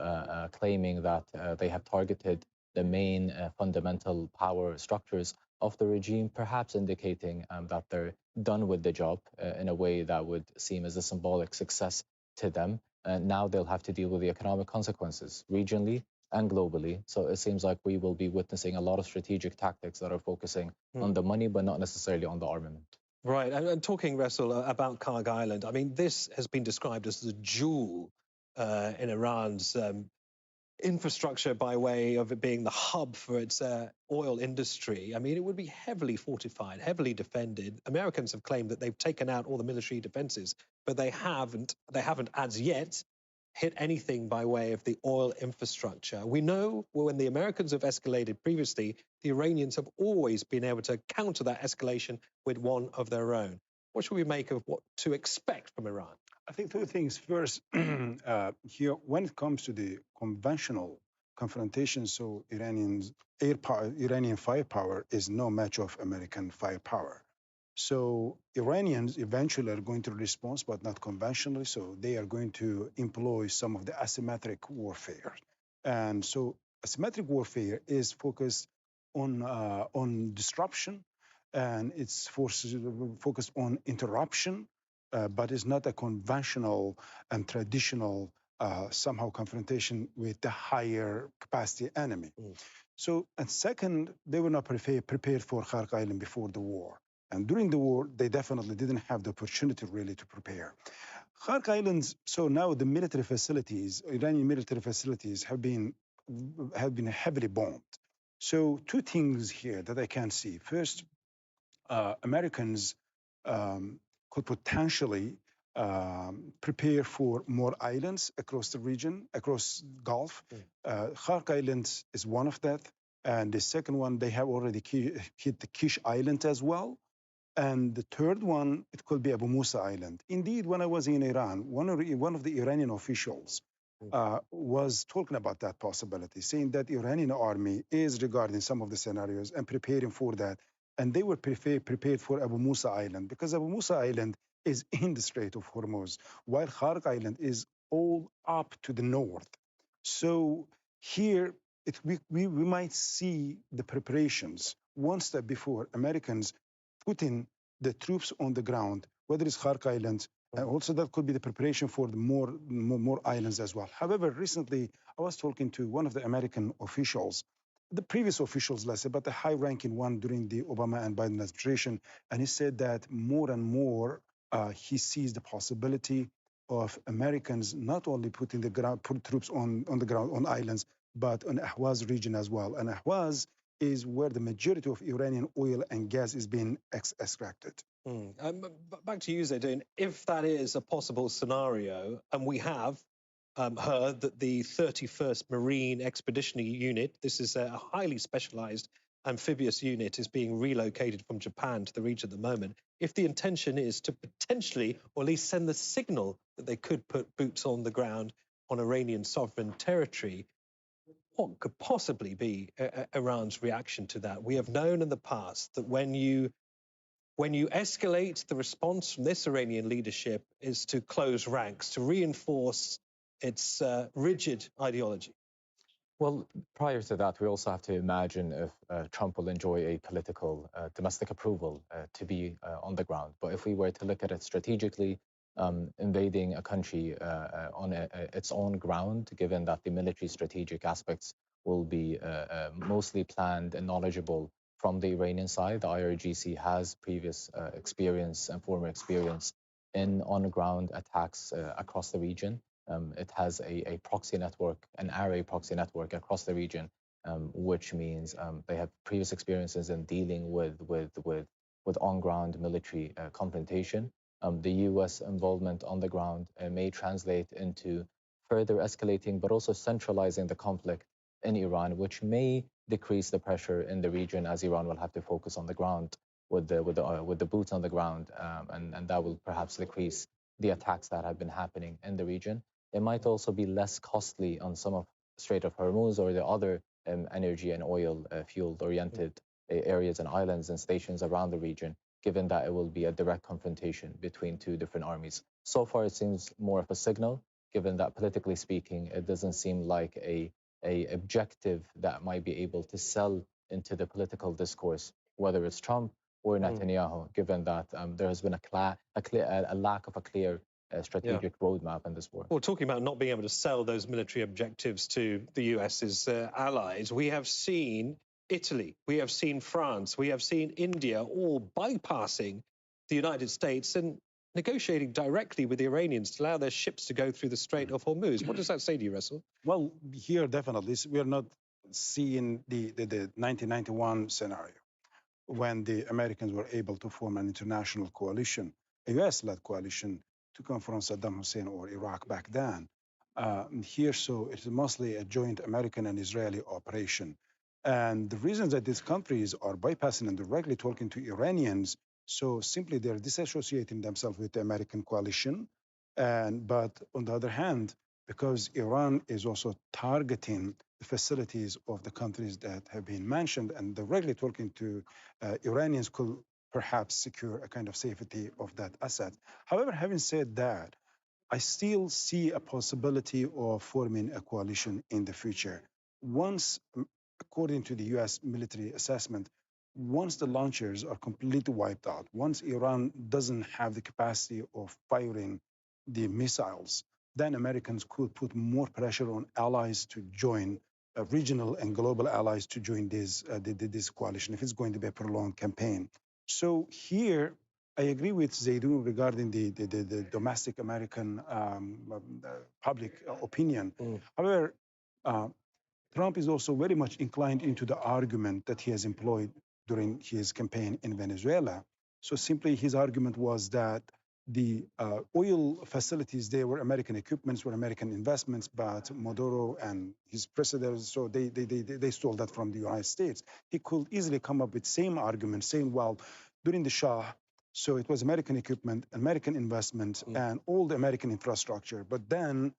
claiming that they have targeted the main fundamental power structures of the regime, perhaps indicating that they're done with the job in a way that would seem as a symbolic success to them. And now they'll have to deal with the economic consequences regionally and globally. So it seems like we will be witnessing a lot of strategic tactics that are focusing on the money, but not necessarily on the armament. Right. And talking, Russell, about KHARG Island, I mean, this has been described as the jewel in Iran's infrastructure by way of it being the hub for its oil industry. I mean, it would be heavily fortified, heavily defended. Americans have claimed that they've taken out all the military defenses, but they haven't as yet hit anything by way of the oil infrastructure. We know when the Americans have escalated previously, the Iranians have always been able to counter that escalation with one of their own. What should we make of what to expect from Iran? I think two things. First, here, when it comes to the conventional confrontation, so Iranian firepower is no match of American firepower. So Iranians eventually are going to respond, but not conventionally. So they are going to employ some of the asymmetric warfare. And so asymmetric warfare is focused on disruption, and it's focused on interruption, but it's not a conventional and traditional somehow confrontation with the higher capacity enemy. So, and second, they were not prepared for KHARG Island before the war. And during the war, they definitely didn't have the opportunity really to prepare. KHARG Islands, so now the military facilities, Iranian military facilities have been heavily bombed. So two things here that I can see. First, Americans could potentially prepare for more islands across the region, across Gulf. KHARG Island is one of that. And the second one, they have already hit the Kish Island as well. And the third one, it could be Abu Musa Island. Indeed, when I was in Iran, one of the Iranian officials was talking about that possibility, saying that the Iranian army is regarding some of the scenarios and preparing for that. And they were prepared for Abu Musa Island, because Abu Musa Island is in the Strait of Hormuz, while KHARG Island is all up to the north. So here, we might see the preparations one step before Americans putting the troops on the ground, whether it's KHARG Island, and also that could be the preparation for the more islands as well. However, recently I was talking to one of the American officials, the previous officials, let's say, but the high-ranking one during the Obama and Biden administration, and he said that more and more he sees the possibility of Americans not only put troops on the ground on islands, but on Ahwaz region as well. And Ahwaz is where the majority of Iranian oil and gas is being extracted. Back to you, Zaidun. If that is a possible scenario, and we have heard that the 31st Marine Expeditionary Unit, this is a highly specialized amphibious unit, is being relocated from Japan to the region at the moment. If the intention is to potentially, or at least send the signal that they could put boots on the ground on Iranian sovereign territory, what could possibly be Iran's reaction to that? We have known in the past that when you escalate, the response from this Iranian leadership is to close ranks, to reinforce its rigid ideology. Well, prior to that, we also have to imagine if Trump will enjoy a political domestic approval to be on the ground. But if we were to look at it strategically, invading a country on its own ground, given that the military strategic aspects will be mostly planned and knowledgeable from the Iranian side. The IRGC has previous experience and former experience in on-ground attacks across the region. It has a proxy network, an array proxy network across the region, which means they have previous experiences in dealing with on-ground military confrontation. The U.S. involvement on the ground may translate into further escalating, but also centralizing the conflict in Iran, which may decrease the pressure in the region, as Iran will have to focus on the ground with the boots on the ground, and that will perhaps decrease the attacks that have been happening in the region. It might also be less costly on some of Strait of Hormuz or the other energy and oil fuel-oriented areas and islands and stations around the region, given that it will be a direct confrontation between two different armies. So far, it seems more of a signal, given that politically speaking, it doesn't seem like a a objective that might be able to sell into the political discourse, whether it's Trump or Netanyahu, given that there has been a lack of a clear strategic roadmap in this war. Well, talking about not being able to sell those military objectives to the US's allies, we have seen Italy, we have seen France, we have seen India all bypassing the United States and negotiating directly with the Iranians to allow their ships to go through the Strait of Hormuz. What does that say to you, Russell? Well, here definitely we are not seeing the 1991 scenario when the Americans were able to form an international coalition, a US-led coalition, to confront Saddam Hussein or Iraq back then. Here, so it's mostly a joint American and Israeli operation. And the reasons that these countries are bypassing and directly talking to Iranians, so simply they're disassociating themselves with the American coalition. But on the other hand, because Iran is also targeting the facilities of the countries that have been mentioned, and directly talking to Iranians could perhaps secure a kind of safety of that asset. However, having said that, I still see a possibility of forming a coalition in the future. Once, according to the US military assessment, once the launchers are completely wiped out, once Iran doesn't have the capacity of firing the missiles, then Americans could put more pressure on allies to join, regional and global allies to join this coalition if it's going to be a prolonged campaign. So here, I agree with Zaidun regarding the domestic American public opinion. However, Trump is also very much inclined into the argument that he has employed during his campaign in Venezuela. So simply his argument was that the oil facilities, they were American equipments, were American investments, but Maduro and his predecessors, so they stole that from the United States. He could easily come up with same argument, saying, well, during the Shah, so it was American equipment, American investment, and all the American infrastructure. But then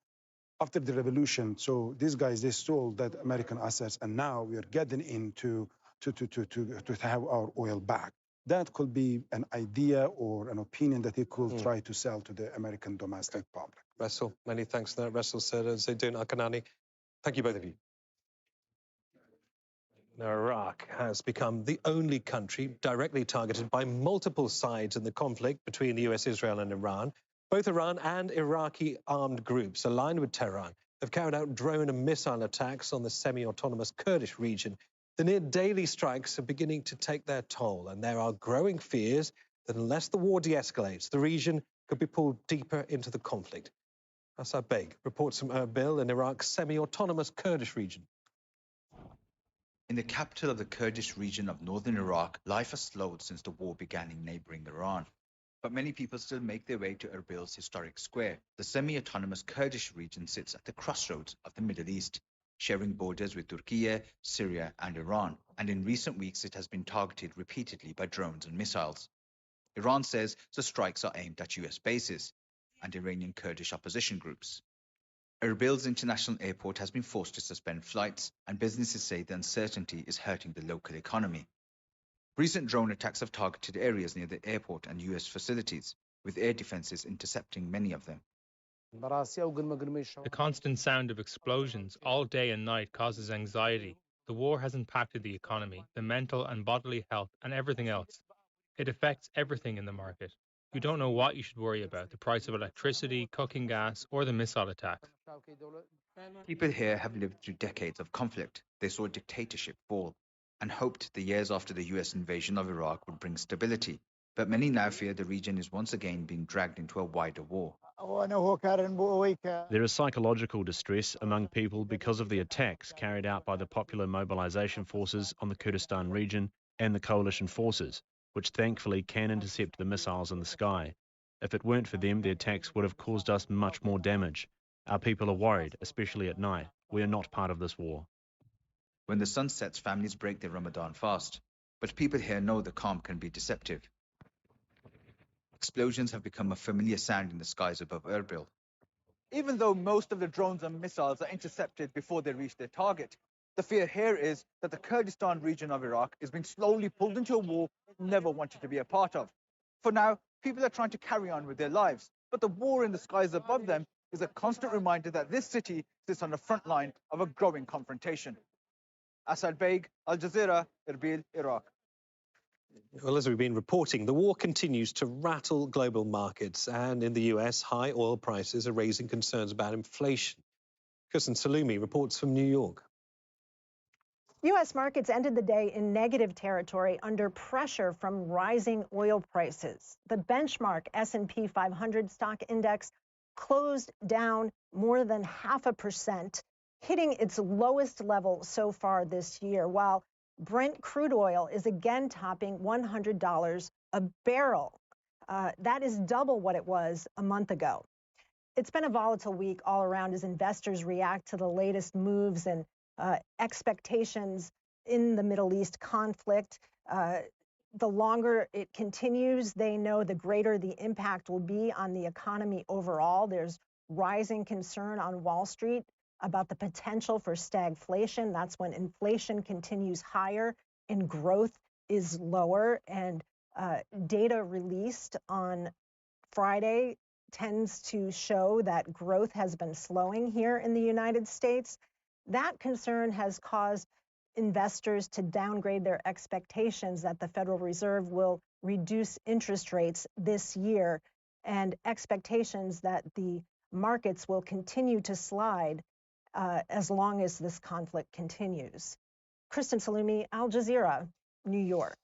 after the revolution, so these guys, they stole that American assets, and now we are getting into to have our oil back. That could be an idea or an opinion that he could try to sell to the American domestic public. Russell, many thanks for that. Russell Zaidun Al-Kanani. Thank you, both of you. Now, Iraq has become the only country directly targeted by multiple sides in the conflict between the US, Israel, and Iran. Both Iran and Iraqi armed groups aligned with Tehran have carried out drone and missile attacks on the semi-autonomous Kurdish region. The near-daily strikes are beginning to take their toll, and there are growing fears that unless the war de-escalates, the region could be pulled deeper into the conflict. Asad Beg reports from Erbil in Iraq's semi-autonomous Kurdish region. In the capital of the Kurdish region of northern Iraq, life has slowed since the war began in neighboring Iran. But many people still make their way to Erbil's historic square. The semi-autonomous Kurdish region sits at the crossroads of the Middle East, sharing borders with Turkey, Syria, and Iran. And in recent weeks, it has been targeted repeatedly by drones and missiles. Iran says the strikes are aimed at US bases and Iranian Kurdish opposition groups. Erbil's international airport has been forced to suspend flights, and businesses say the uncertainty is hurting the local economy. Recent drone attacks have targeted areas near the airport and US facilities, with air defenses intercepting many of them. The constant sound of explosions all day and night causes anxiety. The war has impacted the economy, the mental and bodily health, and everything else. It affects everything in the market. You don't know what you should worry about, the price of electricity, cooking gas, or the missile attacks. People here have lived through decades of conflict. They saw dictatorship fall and hoped the years after the US invasion of Iraq would bring stability. But many now fear the region is once again being dragged into a wider war. There is psychological distress among people because of the attacks carried out by the Popular Mobilization Forces on the Kurdistan region and the coalition forces, which thankfully can intercept the missiles in the sky. If it weren't for them, the attacks would have caused us much more damage. Our people are worried, especially at night. We are not part of this war. When the sun sets, families break their Ramadan fast. But people here know the calm can be deceptive. Explosions have become a familiar sound in the skies above Erbil. Even though most of the drones and missiles are intercepted before they reach their target, the fear here is that the Kurdistan region of Iraq is being slowly pulled into a war it never wanted to be a part of. For now, people are trying to carry on with their lives, but the war in the skies above them is a constant reminder that this city sits on the front line of a growing confrontation. Asad Beg, Al Jazeera, Erbil, Iraq. Well, as we've been reporting, the war continues to rattle global markets, and in the US, high oil prices are raising concerns about inflation. Kirsten Salumi reports from New York. U.S. markets ended the day in negative territory under pressure from rising oil prices. The benchmark S&P 500 stock index closed down more than 0.5%, hitting its lowest level so far this year, while Brent crude oil is again topping $100 a barrel. That is double what it was a month ago. It's been a volatile week all around as investors react to the latest moves and expectations in the Middle East conflict. The longer it continues, they know the greater the impact will be on the economy overall. There's rising concern on Wall Street about the potential for stagflation. That's when inflation continues higher and growth is lower. And data released on Friday tends to show that growth has been slowing here in the United States. That concern has caused investors to downgrade their expectations that the Federal Reserve will reduce interest rates this year, and expectations that the markets will continue to slide as long as this conflict continues. Kristen Salumi, Al Jazeera, New York.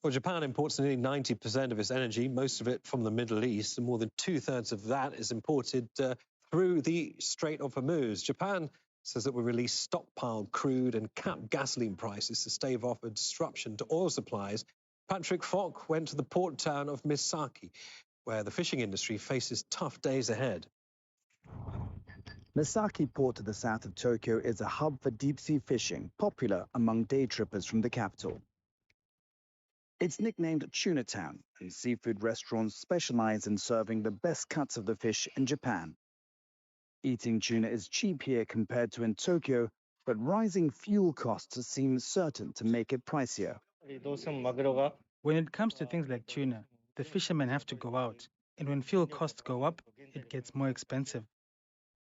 Well, Japan imports nearly 90% of its energy, most of it from the Middle East, and more than 2/3 of that is imported through the Strait of Hormuz. Japan says it will release stockpiled crude and cap gasoline prices to stave off a disruption to oil supplies. Patrick Falk went to the port town of Misaki, where the fishing industry faces tough days ahead. Misaki Port to the south of Tokyo is a hub for deep-sea fishing, popular among day trippers from the capital. It's nicknamed Tuna Town, and seafood restaurants specialize in serving the best cuts of the fish in Japan. Eating tuna is cheap here compared to in Tokyo, but rising fuel costs seem certain to make it pricier. When it comes to things like tuna, the fishermen have to go out, and when fuel costs go up, it gets more expensive.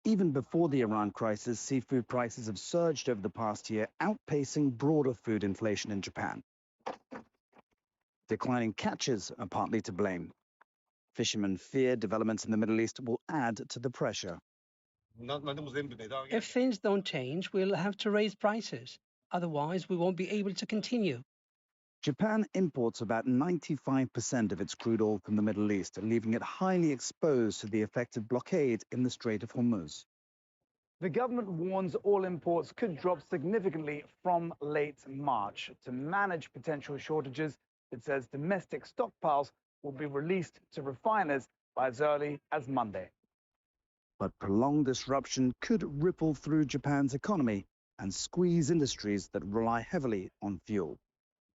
Even before the Iran crisis, seafood prices have surged over the past year, outpacing broader food inflation in Japan. Declining catches are partly to blame. Fishermen fear developments in the Middle East will add to the pressure. If things don't change, we'll have to raise prices. Otherwise, we won't be able to continue. Japan imports about 95% of its crude oil from the Middle East, leaving it highly exposed to the effective blockade in the Strait of Hormuz. The government warns oil imports could drop significantly from late March. To manage potential shortages, it says domestic stockpiles will be released to refiners by as early as Monday. But prolonged disruption could ripple through Japan's economy and squeeze industries that rely heavily on fuel.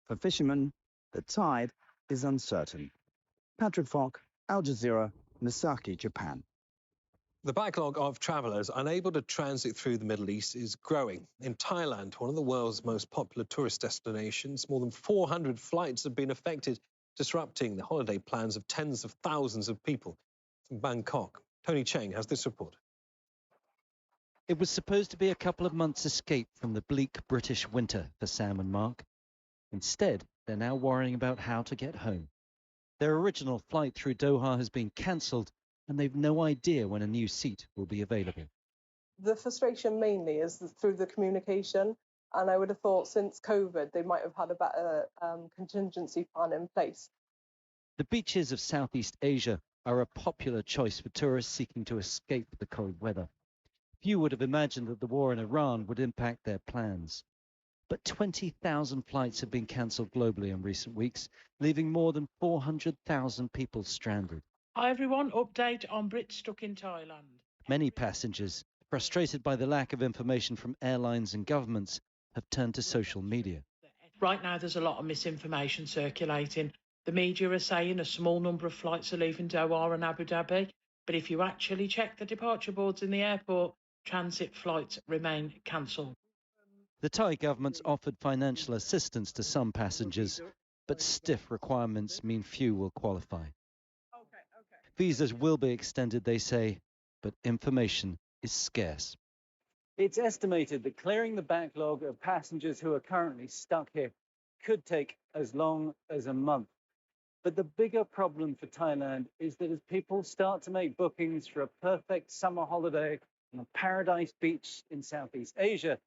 For fishermen, the tide is uncertain. Patrick Falk, Al Jazeera, Misaki, Japan. The backlog of travellers unable to transit through the Middle East is growing. In Thailand, one of the world's most popular tourist destinations, more than 400 flights have been affected, disrupting the holiday plans of tens of thousands of people. From Bangkok, Tony Cheng has this report. It was supposed to be a couple of months' escape from the bleak British winter for Sam and Mark. Instead, they're now worrying about how to get home. Their original flight through Doha has been cancelled, and they've no idea when a new seat will be available. The frustration mainly is through the communication, and I would have thought since COVID they might have had a better contingency plan in place. The beaches of Southeast Asia are a popular choice for tourists seeking to escape the cold weather. Few would have imagined that the war in Iran would impact their plans. But 20,000 flights have been cancelled globally in recent weeks, leaving more than 400,000 people stranded. Hi everyone, update on Brits stuck in Thailand. Many passengers, frustrated by the lack of information from airlines and governments, have turned to social media. Right now there's a lot of misinformation circulating. The media are saying a small number of flights are leaving Doha and Abu Dhabi, but if you actually check the departure boards in the airport, transit flights remain cancelled. The Thai government's offered financial assistance to some passengers, but stiff requirements mean few will qualify. Visas will be extended, they say, but information is scarce. It's estimated that clearing the backlog of passengers who are currently stuck here could take as long as a month. But the bigger problem for Thailand is that as people start to make bookings for a perfect summer holiday on a paradise beach in Southeast Asia,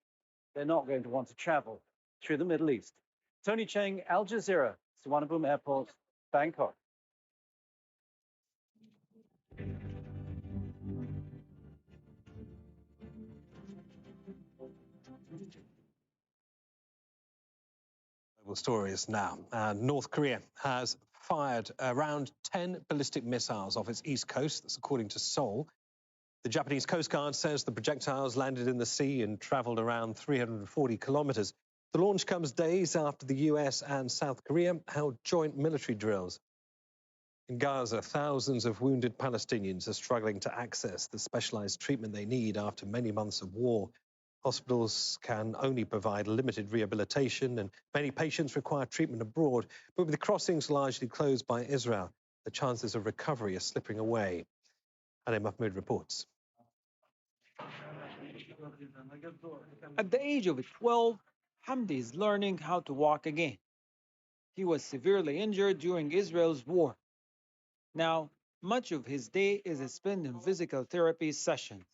they're not going to want to travel through the Middle East. Tony Cheng, Al Jazeera, Suvarnabhumi Airport, Bangkok. Global stories now. North Korea has fired around 10 ballistic missiles off its east coast. That's according to Seoul. The Japanese Coast Guard says the projectiles landed in the sea and traveled around 340 kilometers. The launch comes days after the US and South Korea held joint military drills. In Gaza, thousands of wounded Palestinians are struggling to access the specialized treatment they need after many months of war. Hospitals can only provide limited rehabilitation, and many patients require treatment abroad. But with the crossings largely closed by Israel, the chances of recovery are slipping away. Ali Mahmoud reports. At the age of 12, Hamdi is learning how to walk again. He was severely injured during Israel's war. Now, much of his day is spent in physical therapy sessions.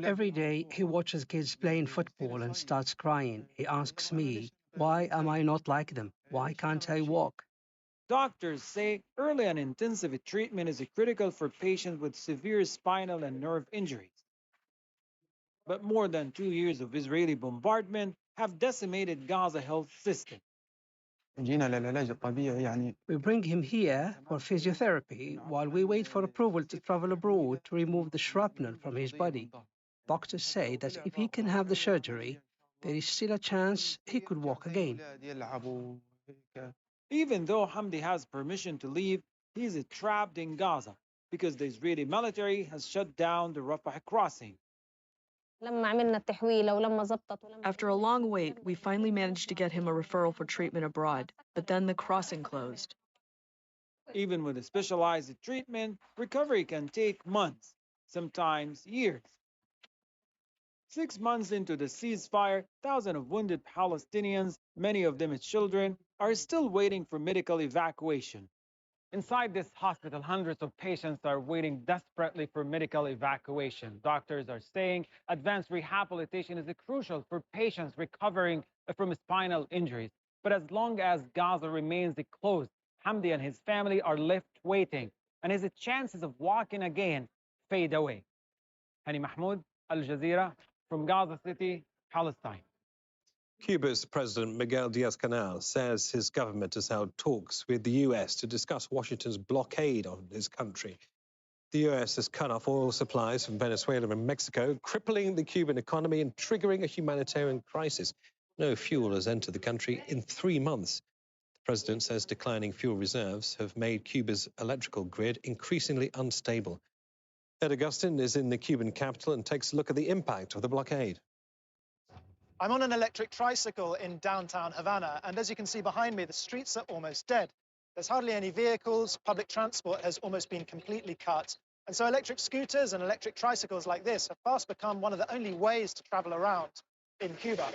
Every day, he watches kids playing football and starts crying. He asks me, why am I not like them? Why can't I walk? Doctors say early and intensive treatment is critical for patients with severe spinal and nerve injuries. But more than 2 years of Israeli bombardment have decimated Gaza health system. We bring him here for physiotherapy while we wait for approval to travel abroad to remove the shrapnel from his body. Doctors say that if he can have the surgery, there is still a chance he could walk again. Even though Hamdi has permission to leave, he is trapped in Gaza because the Israeli military has shut down the Rafah crossing. After a long wait, we finally managed to get him a referral for treatment abroad, but then the crossing closed. Even with a specialized treatment, recovery can take months, sometimes years. 6 months into the ceasefire, thousands of wounded Palestinians, many of them as children, are still waiting for medical evacuation. Inside this hospital, hundreds of patients are waiting desperately for medical evacuation. Doctors are saying advanced rehabilitation is crucial for patients recovering from spinal injuries. But as long as Gaza remains closed, Hamdi and his family are left waiting, and his chances of walking again fade away. Hani Mahmoud, Al Jazeera, from Gaza City, Palestine. Cuba's President Miguel Diaz-Canel says his government has held talks with the US to discuss Washington's blockade on his country. The US has cut off oil supplies from Venezuela and Mexico, crippling the Cuban economy and triggering a humanitarian crisis. No fuel has entered the country in 3 months. The president says declining fuel reserves have made Cuba's electrical grid increasingly unstable. Ed Augustin is in the Cuban capital and takes a look at the impact of the blockade. I'm on an electric tricycle in downtown Havana, and as you can see behind me, the streets are almost dead. There's hardly any vehicles, public transport has almost been completely cut. And so electric scooters and electric tricycles like this have fast become one of the only ways to travel around in Cuba.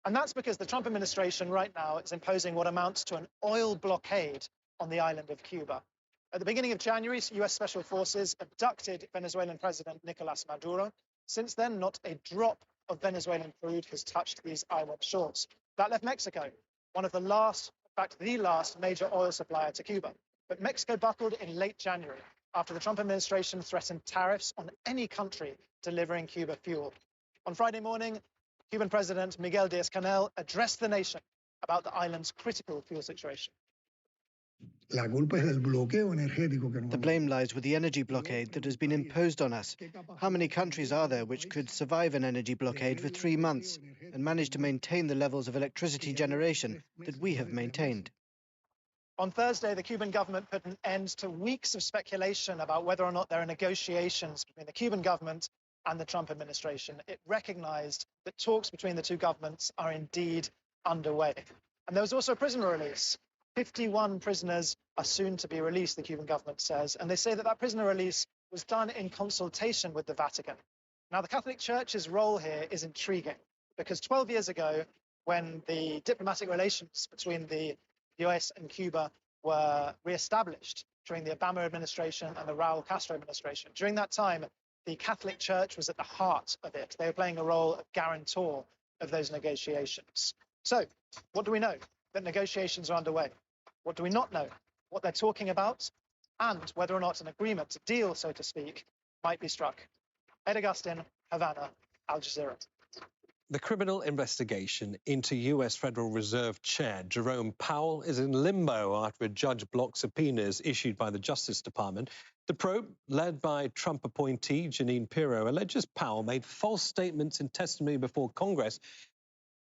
And that's because the Trump administration right now is imposing what amounts to an oil blockade on the island of Cuba. At the beginning of January, US Special Forces abducted Venezuelan President Nicolas Maduro. Since then, not a drop of Venezuelan crude has touched these island shores. That left Mexico, one of the last, in fact, the last major oil supplier to Cuba. But Mexico buckled in late January after the Trump administration threatened tariffs on any country delivering Cuba fuel. On Friday morning, Cuban President Miguel Diaz-Canel addressed the nation about the island's critical fuel situation. The blame lies with the energy blockade that has been imposed on us. How many countries are there which could survive an energy blockade for 3 months and manage to maintain the levels of electricity generation that we have maintained? On Thursday, the Cuban government put an end to weeks of speculation about whether or not there are negotiations between the Cuban government and the Trump administration. It recognized that talks between the two governments are indeed underway. And there was also a prisoner release. 51 prisoners are soon to be released, the Cuban government says, and they say that that prisoner release was done in consultation with the Vatican. Now, the Catholic Church's role here is intriguing because 12 years ago, when the diplomatic relations between the US and Cuba were re-established during the Obama administration and the Raul Castro administration, during that time, the Catholic Church was at the heart of it. They were playing a role of guarantor of those negotiations. So, what do we know? That negotiations are underway. What do we not know? What they're talking about, and whether or not an agreement, a deal, so to speak, might be struck. Ed Augustin, Havana, Al Jazeera. The criminal investigation into US Federal Reserve Chair Jerome Powell is in limbo after a judge blocked subpoenas issued by the Justice Department. The probe, led by Trump appointee Jeanine Pirro, alleges Powell made false statements in testimony before Congress.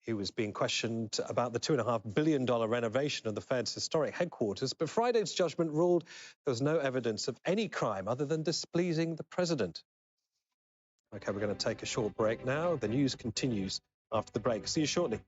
He was being questioned about the $2.5 billion renovation of the Fed's historic headquarters, but Friday's judgment ruled there was no evidence of any crime other than displeasing the president. OK, we're going to take a short break now. The news continues after the break. See you shortly.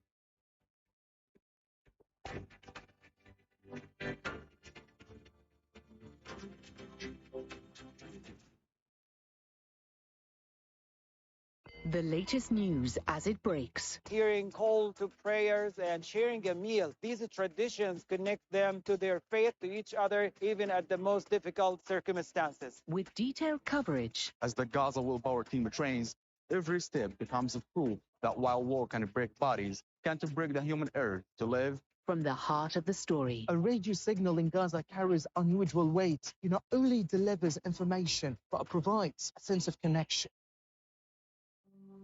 The latest news as it breaks. Hearing call to prayers and sharing a meal. These traditions connect them to their faith, to each other, even at the most difficult circumstances. With detailed coverage. As the Gaza Willpower team trains, every step becomes a proof that while war can break bodies, can't break the human urge to live. From the heart of the story. A radio signal in Gaza carries unusual weight. It not only delivers information, but it provides a sense of connection.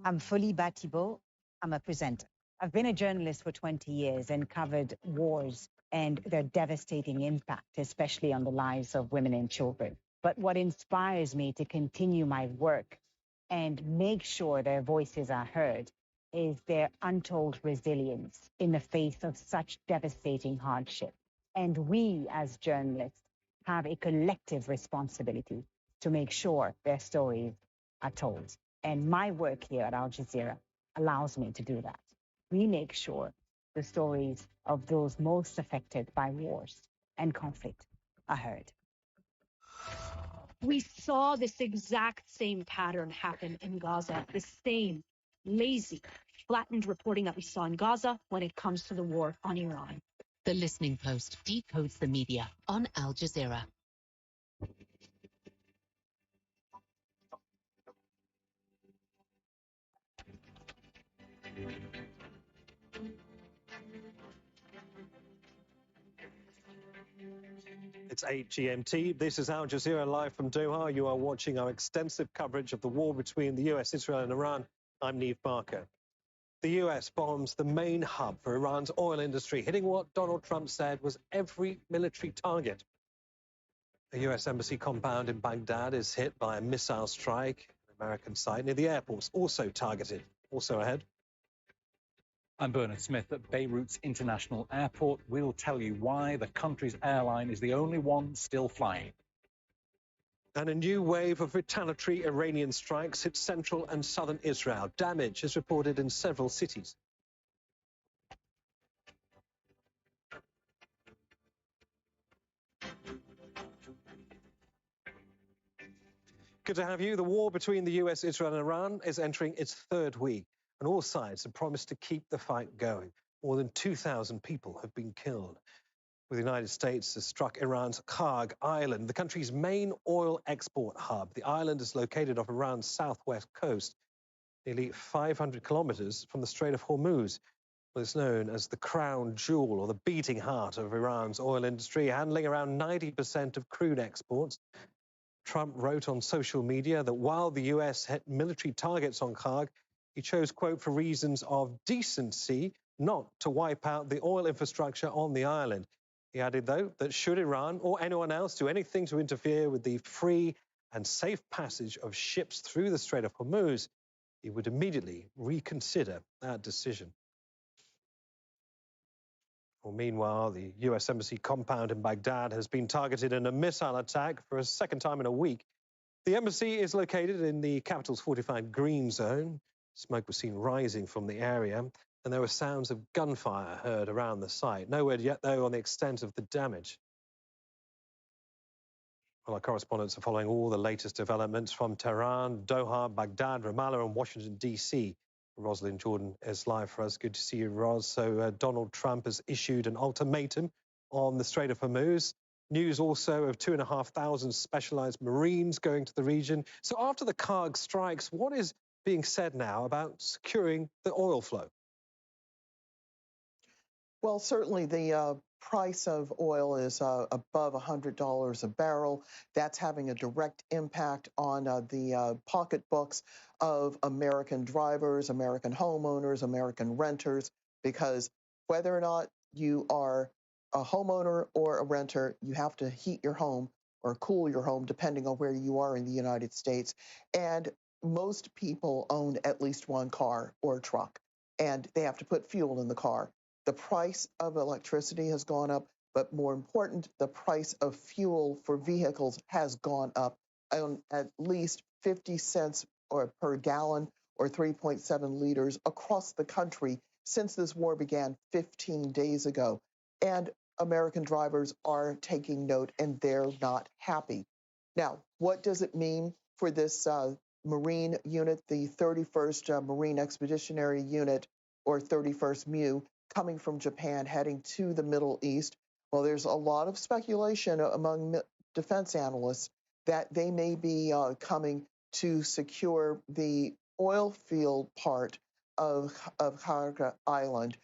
I'm Folie Batibo. I'm a presenter. I've been a journalist for 20 years and covered wars and their devastating impact, especially on the lives of women and children. But what inspires me to continue my work and make sure their voices are heard is their untold resilience in the face of such devastating hardship. And we, as journalists, have a collective responsibility to make sure their stories are told. And my work here at Al Jazeera allows me to do that. We make sure the stories of those most affected by wars and conflict are heard. We saw this exact same pattern happen in Gaza, the same lazy, flattened reporting that we saw in Gaza when it comes to the war on Iran. The Listening Post decodes the media on Al Jazeera. It's 8 GMT. This is Al Jazeera live from Doha. You are watching our extensive coverage of the war between the US, Israel and Iran. I'm Neve Barker. The US bombs the main hub for Iran's oil industry, hitting what Donald Trump said was every military target. The US embassy compound in Baghdad is hit by a missile strike. An American site near the airport's also targeted. Also ahead. I'm Bernard Smith at Beirut's International Airport. We'll tell you why the country's airline is the only one still flying. And a new wave of retaliatory Iranian strikes hit central and southern Israel. Damage is reported in several cities. Good to have you. The war between the US, Israel and Iran is entering its third week, and all sides have promised to keep the fight going. More than 2,000 people have been killed. With the United States has struck Iran's KHARG island, the country's main oil export hub. The island is located off Iran's southwest coast, nearly 500 kilometers from the Strait of Hormuz. Well, it's known as the crown jewel, or the beating heart of Iran's oil industry, handling around 90% of crude exports. Trump wrote on social media that while the US hit military targets on KHARG, he chose, quote, for reasons of decency, not to wipe out the oil infrastructure on the island. He added, though, that should Iran or anyone else do anything to interfere with the free and safe passage of ships through the Strait of Hormuz, he would immediately reconsider that decision. Well, meanwhile, the US Embassy compound in Baghdad has been targeted in a missile attack for a second time in a week. The embassy is located in the capital's fortified green zone. Smoke was seen rising from the area, and there were sounds of gunfire heard around the site. No word yet, though, on the extent of the damage. Well, our correspondents are following all the latest developments from Tehran, Doha, Baghdad, Ramallah and Washington, D.C. Rosalind Jordan is live for us. Good to see you, Ros. So Donald Trump has issued an ultimatum on the Strait of Hormuz. News also of 2,500 specialized Marines going to the region. So after the KHARG strikes, what is being said now about securing the oil flow? Well, certainly the price of oil is above $100 a barrel. That's having a direct impact on the pocketbooks of American drivers, American homeowners, American renters, because whether or not you are a homeowner or a renter, you have to heat your home or cool your home, depending on where you are in the United States. And most people own at least one car or truck, and they have to put fuel in the car. The price of electricity has gone up, but more important, the price of fuel for vehicles has gone up at least 50 cents per gallon or 3.7 liters across the country since this war began 15 days ago. And American drivers are taking note, and they're not happy. Now, what does it mean for this Marine unit, the 31st Marine Expeditionary Unit, or 31st MU, coming from Japan, heading to the Middle East? Well, there's a lot of speculation among defense analysts that they may be coming to secure the oil field part of KHARG Island,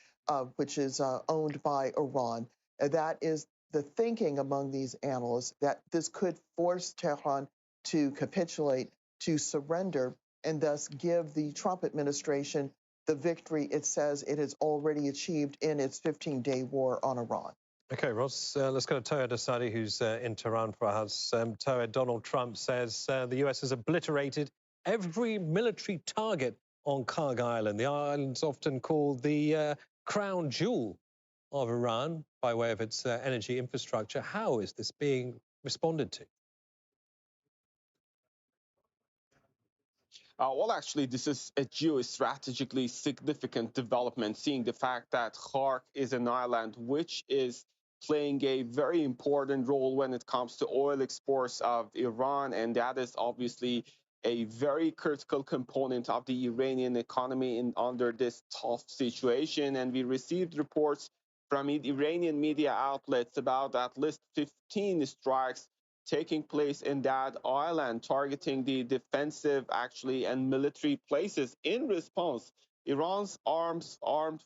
which is owned by Iran. That is the thinking among these analysts, that this could force Tehran to capitulate, to surrender, and thus give the Trump administration the victory it says it has already achieved in its 15-day war on Iran. OK, Ross, let's go to Toa Desadi, who's in Tehran for us. Toa, Donald Trump says the US has obliterated every military target on KHARG Island. The island's often called the crown jewel of Iran by way of its energy infrastructure. How is this being responded to? Well, actually, this is a geostrategically significant development, seeing the fact that KHARG is an island which is playing a very important role when it comes to oil exports of Iran, and that is obviously a very critical component of the Iranian economy under this tough situation. And we received reports from Iranian media outlets about at least 15 strikes taking place in that island, targeting the defensive, and military places. In response, Iran's armed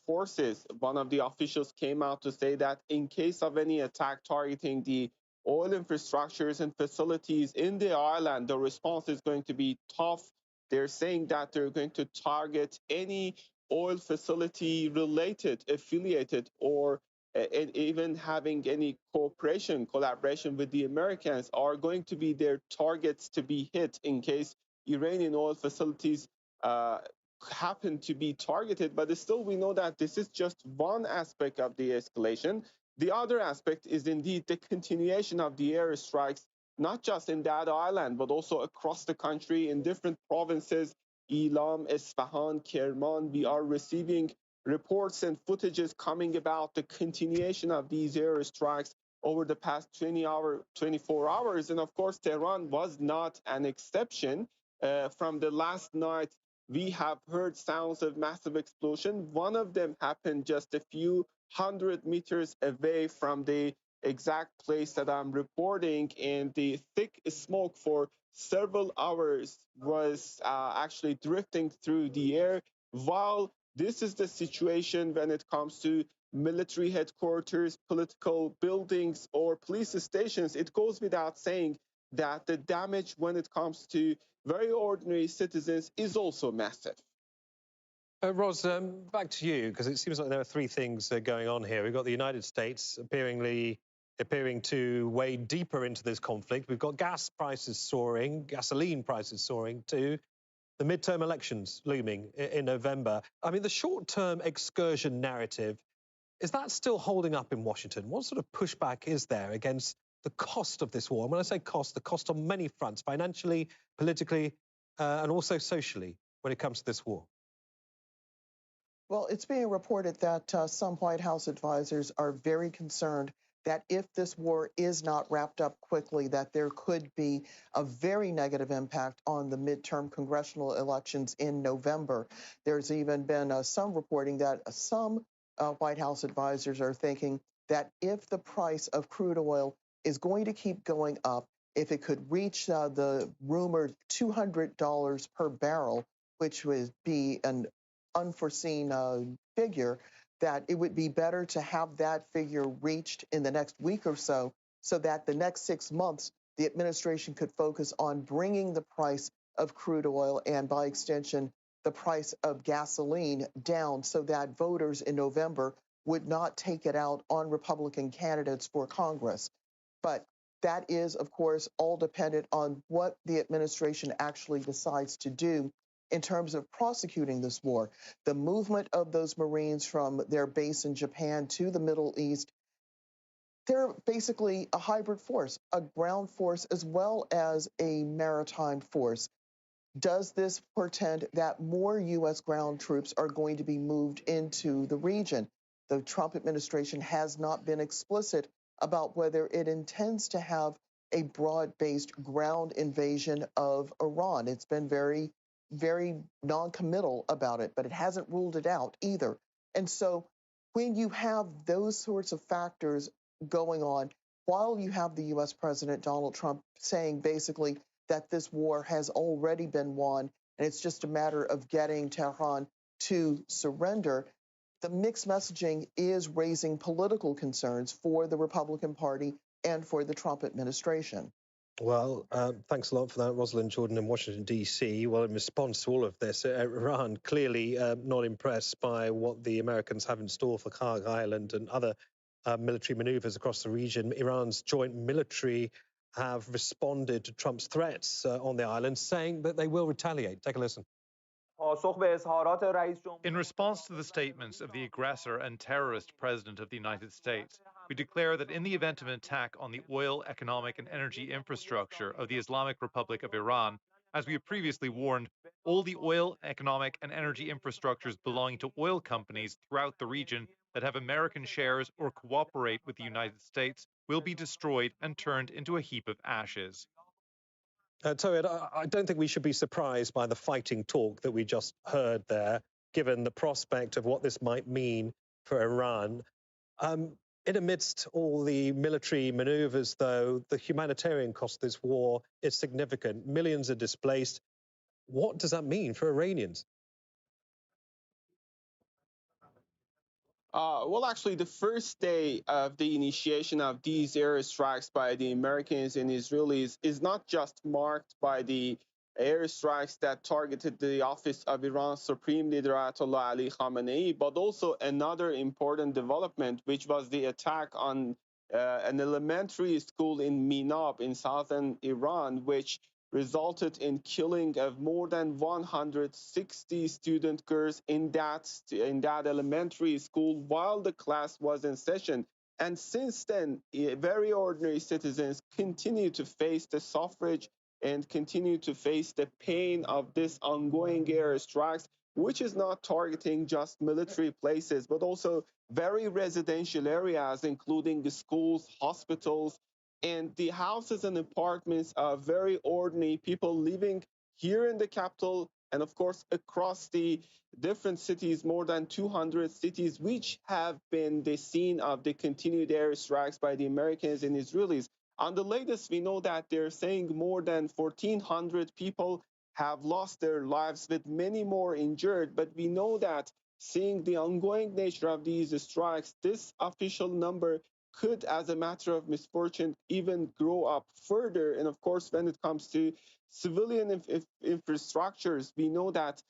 forces, one of the officials came out to say that in case of any attack targeting the oil infrastructures and facilities in the island, the response is going to be tough. They're saying that they're going to target any oil facility related, affiliated, or and even having any collaboration with the Americans are going to be their targets to be hit in case Iranian oil facilities happen to be targeted. But still, we know that this is just one aspect of the escalation. The other aspect is indeed the continuation of the airstrikes, not just in that island, but also across the country in different provinces, Elam, Isfahan, Kermanshah. We are receiving reports and footages coming about the continuation of these airstrikes over the past 24 hours. And of course, Tehran was not an exception. From the last night, we have heard sounds of massive explosion. One of them happened just a few 100 meters away from the exact place that I'm reporting, and the thick smoke for several hours was actually drifting through the air. While this is the situation when it comes to military headquarters, political buildings, or police stations, it goes without saying that the damage when it comes to very ordinary citizens is also massive. Ros, back to you, because it seems like there are three things going on here. We've got the United States appearing to wade deeper into this conflict. We've got gas prices soaring, gasoline prices soaring too. The midterm elections looming in November. I mean, the short-term excursion narrative, is that still holding up in Washington? What sort of pushback is there against the cost of this war? And when I say cost, the cost on many fronts, financially, politically, and also socially, when it comes to this war. Well, it's being reported that some White House advisors are very concerned that if this war is not wrapped up quickly, that there could be a very negative impact on the midterm congressional elections in November. There's even been some reporting that some White House advisors are thinking that if the price of crude oil is going to keep going up, if it could reach the rumored $200 per barrel, which would be an unforeseen figure, that it would be better to have that figure reached in the next week or so that the next 6 months, the administration could focus on bringing the price of crude oil and, by extension, the price of gasoline down so that voters in November would not take it out on Republican candidates for Congress. But that is, of course, all dependent on what the administration actually decides to do in terms of prosecuting this war. The movement of those Marines from their base in Japan to the Middle East, they're basically a hybrid force, a ground force as well as a maritime force. Does this portend that more U.S. ground troops are going to be moved into the region? The Trump administration has not been explicit about whether it intends to have a broad-based ground invasion of Iran. It's been very non-committal about it, but it hasn't ruled it out either. And so when you have those sorts of factors going on, while you have the U.S. President Donald Trump saying basically that this war has already been won and it's just a matter of getting Tehran to surrender, the mixed messaging is raising political concerns for the Republican Party and for the Trump administration. Well, thanks a lot for that, Rosalind Jordan in Washington, D.C. Well, in response to all of this, Iran clearly not impressed by what the Americans have in store for KHARG Island and other military maneuvers across the region. Iran's joint military have responded to Trump's threats on the island, saying that they will retaliate. Take a listen. In response to the statements of the aggressor and terrorist president of the United States, we declare that in the event of an attack on the oil, economic, and energy infrastructure of the Islamic Republic of Iran, as we have previously warned, all the oil, economic, and energy infrastructures belonging to oil companies throughout the region that have American shares or cooperate with the United States will be destroyed and turned into a heap of ashes. Toad, I don't think we should be surprised by the fighting talk that we just heard there, given the prospect of what this might mean for Iran. In amidst all the military maneuvers, though, the humanitarian cost of this war is significant. Millions are displaced. What does that mean for Iranians? Well, actually, the first day of the initiation of these airstrikes by the Americans and Israelis is not just marked by the airstrikes that targeted the office of Iran's Supreme Leader Ayatollah Ali Khamenei, but also another important development, which was the attack on an elementary school in Minab in southern Iran, which resulted in killing of more than 160 student girls in that elementary school while the class was in session. And since then, very ordinary citizens continue to face the suffrage and continue to face the pain of this ongoing airstrikes, which is not targeting just military places, but also very residential areas, including the schools, hospitals, and the houses and apartments of very ordinary people living here in the capital and, of course, across the different cities, more than 200 cities, which have been the scene of the continued airstrikes by the Americans and Israelis. On the latest, we know that they're saying more than 1,400 people have lost their lives, with many more injured. But we know that seeing the ongoing nature of these strikes, this official number could, as a matter of misfortune, even grow up further. And of course, when it comes to civilian infrastructures, we know that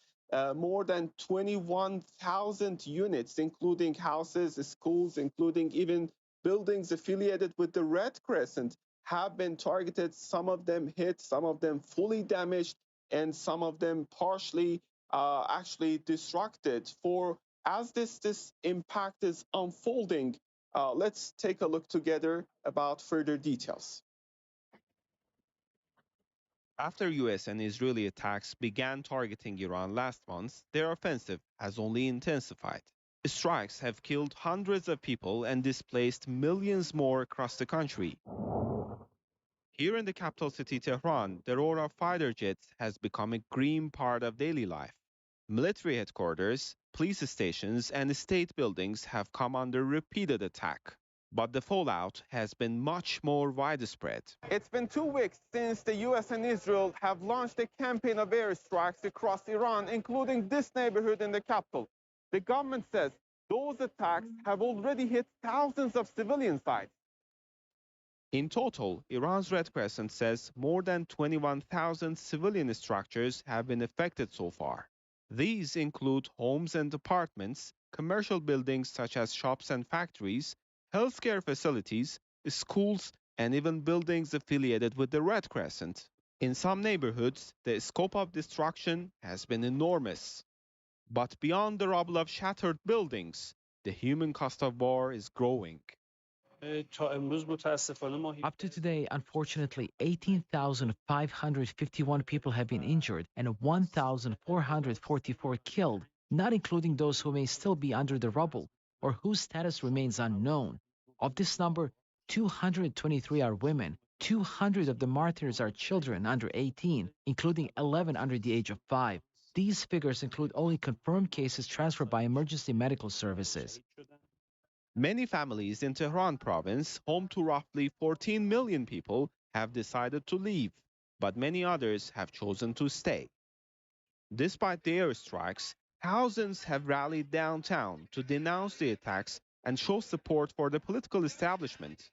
more than 21,000 units, including houses, schools, including even buildings affiliated with the Red Crescent, have been targeted. Some of them hit, some of them fully damaged, and some of them partially actually disrupted. As this impact is unfolding, let's take a look together about further details. After US and Israeli attacks began targeting Iran last month, their offensive has only intensified. Strikes have killed hundreds of people and displaced millions more across the country. Here in the capital city, Tehran, the roar of fighter jets has become a grim part of daily life. Military headquarters, police stations, and state buildings have come under repeated attack. But the fallout has been much more widespread. It's been 2 weeks since the US and Israel have launched a campaign of airstrikes across Iran, including this neighborhood in the capital. The government says those attacks have already hit thousands of civilian sites. In total, Iran's Red Crescent says more than 21,000 civilian structures have been affected so far. These include homes and apartments, commercial buildings such as shops and factories, healthcare facilities, schools, and even buildings affiliated with the Red Crescent. In some neighborhoods, the scope of destruction has been enormous. But beyond the rubble of shattered buildings, the human cost of war is growing. Up to today, unfortunately, 18,551 people have been injured and 1,444 killed, not including those who may still be under the rubble or whose status remains unknown. Of this number, 223 are women. 200 of the martyrs are children under 18, including 11 under the age of 5. These figures include only confirmed cases transferred by emergency medical services. Many families in Tehran province, home to roughly 14 million people, have decided to leave, but many others have chosen to stay. Despite the airstrikes, thousands have rallied downtown to denounce the attacks and show support for the political establishment.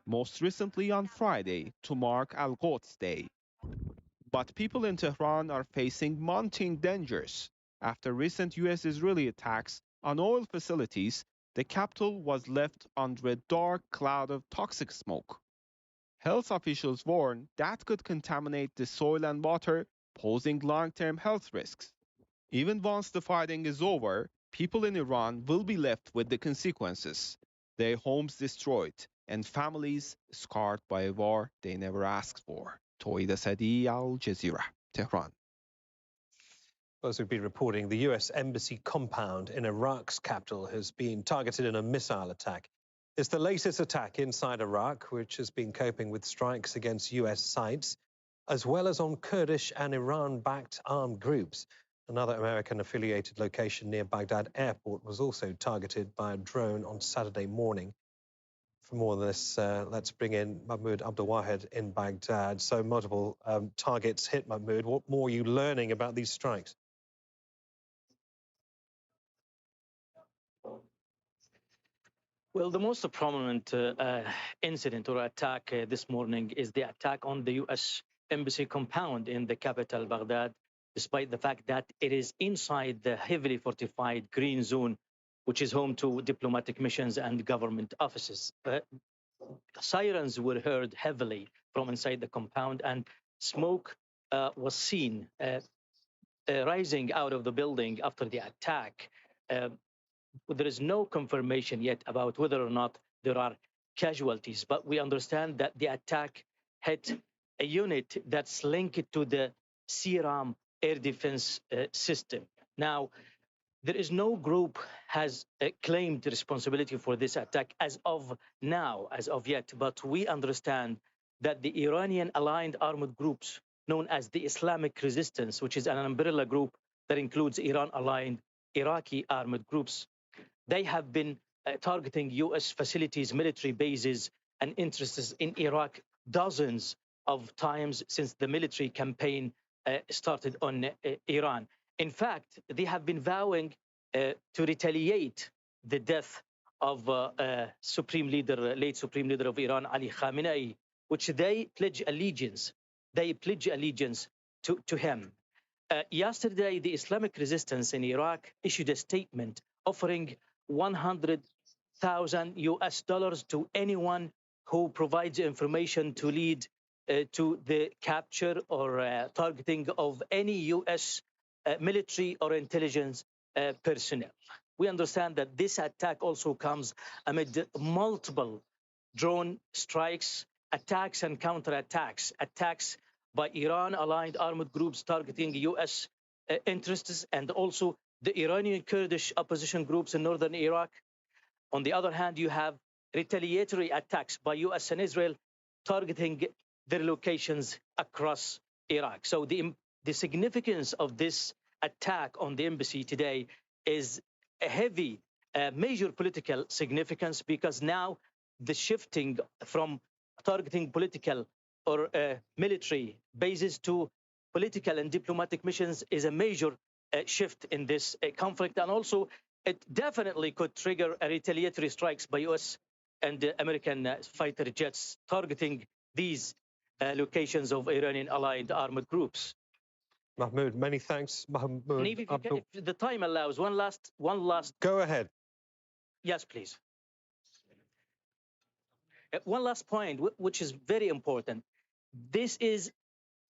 Most recently on Friday, to mark Al-Quds Day. But people in Tehran are facing mounting dangers. After recent US-Israeli attacks on oil facilities, the capital was left under a dark cloud of toxic smoke. Health officials warn that could contaminate the soil and water, posing long-term health risks. Even once the fighting is over, people in Iran will be left with the consequences. Their homes destroyed and families scarred by a war they never asked for. Toid Asadi, Al Jazeera, Tehran. As we've been reporting, the US Embassy compound in Iraq's capital has been targeted in a missile attack. It's the latest attack inside Iraq, which has been coping with strikes against US sites, as well as on Kurdish and Iran-backed armed groups. Another American-affiliated location near Baghdad airport was also targeted by a drone on Saturday morning. For more on this, let's bring in Mahmoud Abdelwahed in Baghdad. So multiple targets hit, Mahmoud. What more are you learning about these strikes? Well, the most prominent incident or attack this morning is the attack on the U.S. Embassy compound in the capital, Baghdad, despite the fact that it is inside the heavily fortified green zone, which is home to diplomatic missions and government offices. Sirens were heard heavily from inside the compound, and smoke was seen rising out of the building after the attack. There is no confirmation yet about whether or not there are casualties, but we understand that the attack hit a unit that's linked to the Searam air defense system. Now, there is no group has claimed responsibility for this attack as of now, as of yet, but we understand that the Iranian aligned armed groups known as the Islamic Resistance, which is an umbrella group that includes Iran-aligned Iraqi armed groups, they have been targeting U.S. facilities, military bases, and interests in Iraq dozens of times since the military campaign started on Iran. In fact, they have been vowing to retaliate the death of late Supreme Leader of Iran, Ali Khamenei, which they pledge allegiance. They pledge allegiance to him. Yesterday, the Islamic Resistance in Iraq issued a statement offering $100,000 US to anyone who provides information to lead to the capture or targeting of any US military or intelligence personnel. We understand that this attack also comes amid multiple drone strikes, attacks and counterattacks, attacks by Iran-aligned armed groups targeting US interests, and also the Iranian Kurdish opposition groups in northern Iraq. On the other hand, you have retaliatory attacks by US and Israel targeting their locations across Iraq. So the significance of this attack on the embassy today is a heavy, major political significance, because now the shifting from targeting political or military bases to political and diplomatic missions is a major shift in this conflict. And also, it definitely could trigger a retaliatory strikes by US and American fighter jets targeting these locations of Iranian allied armed groups. Mahmoud, many thanks. Mahmoud, if the time allows, one last. Go ahead. Yes, please. One last point, which is very important. This is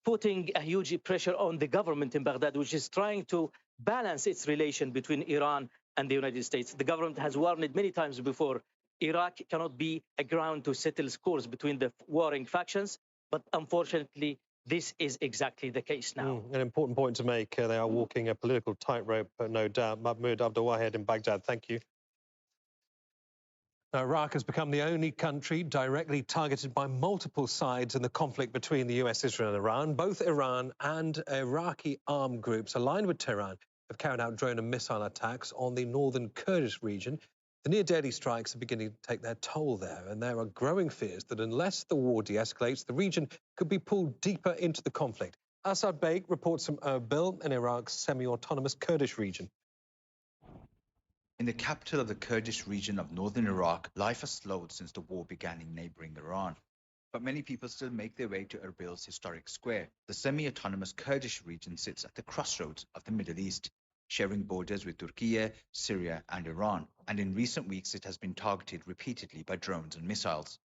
putting a huge pressure on the government in Baghdad, which is trying to balance its relation between Iran and the United States. The government has warned many times before, Iraq cannot be a ground to settle scores between the warring factions, but unfortunately, this is exactly the case now. An important point to make. They are walking a political tightrope, no doubt. Mahmoud Abdelwahed in Baghdad, thank you. Now, Iraq has become the only country directly targeted by multiple sides in the conflict between the US, Israel and Iran. Both Iran and Iraqi armed groups aligned with Tehran have carried out drone and missile attacks on the northern Kurdish region. The near-daily strikes are beginning to take their toll there, and there are growing fears that unless the war de-escalates, the region could be pulled deeper into the conflict. Asad Baig reports from Erbil in Iraq's semi-autonomous Kurdish region. In the capital of the Kurdish region of northern Iraq, life has slowed since the war began in neighboring Iran. But many people still make their way to Erbil's historic square. The semi-autonomous Kurdish region sits at the crossroads of the Middle East, sharing borders with Turkey, Syria and Iran, and in recent weeks it has been targeted repeatedly by drones and missiles.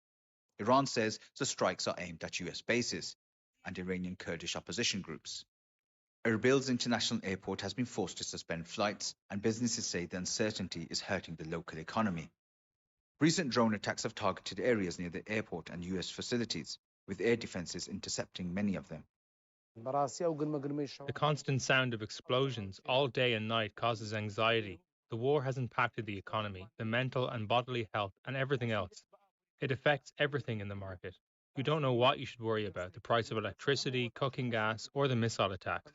Iran says the strikes are aimed at US bases and Iranian Kurdish opposition groups. Erbil's international airport has been forced to suspend flights, and businesses say the uncertainty is hurting the local economy. Recent drone attacks have targeted areas near the airport and US facilities, with air defenses intercepting many of them. The constant sound of explosions all day and night causes anxiety. The war has impacted the economy, the mental and bodily health, and everything else. It affects everything in the market. You don't know what you should worry about, the price of electricity, cooking gas, or the missile attacks.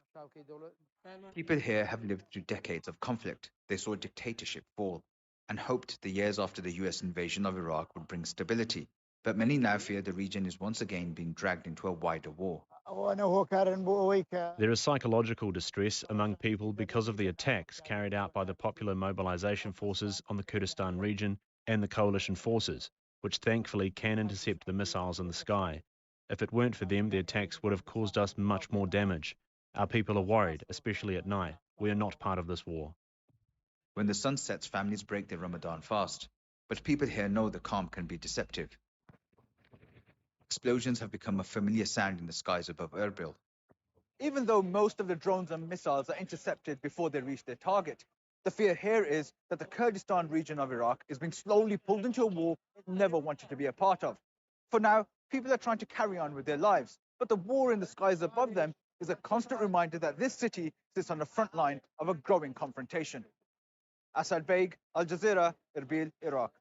People here have lived through decades of conflict. They saw dictatorship fall and hoped the years after the US invasion of Iraq would bring stability. But many now fear the region is once again being dragged into a wider war. There is psychological distress among people because of the attacks carried out by the Popular Mobilization Forces on the Kurdistan region and the coalition forces, which thankfully can intercept the missiles in the sky. If it weren't for them, the attacks would have caused us much more damage. Our people are worried, especially at night. We are not part of this war. When the sun sets, families break their Ramadan fast. But people here know the calm can be deceptive. Explosions have become a familiar sound in the skies above Erbil. Even though most of the drones and missiles are intercepted before they reach their target, the fear here is that the Kurdistan region of Iraq is being slowly pulled into a war it never wanted to be a part of. For now, people are trying to carry on with their lives, but the war in the skies above them is a constant reminder that this city sits on the front line of a growing confrontation. Asad Baig, Al Jazeera, Erbil, Iraq.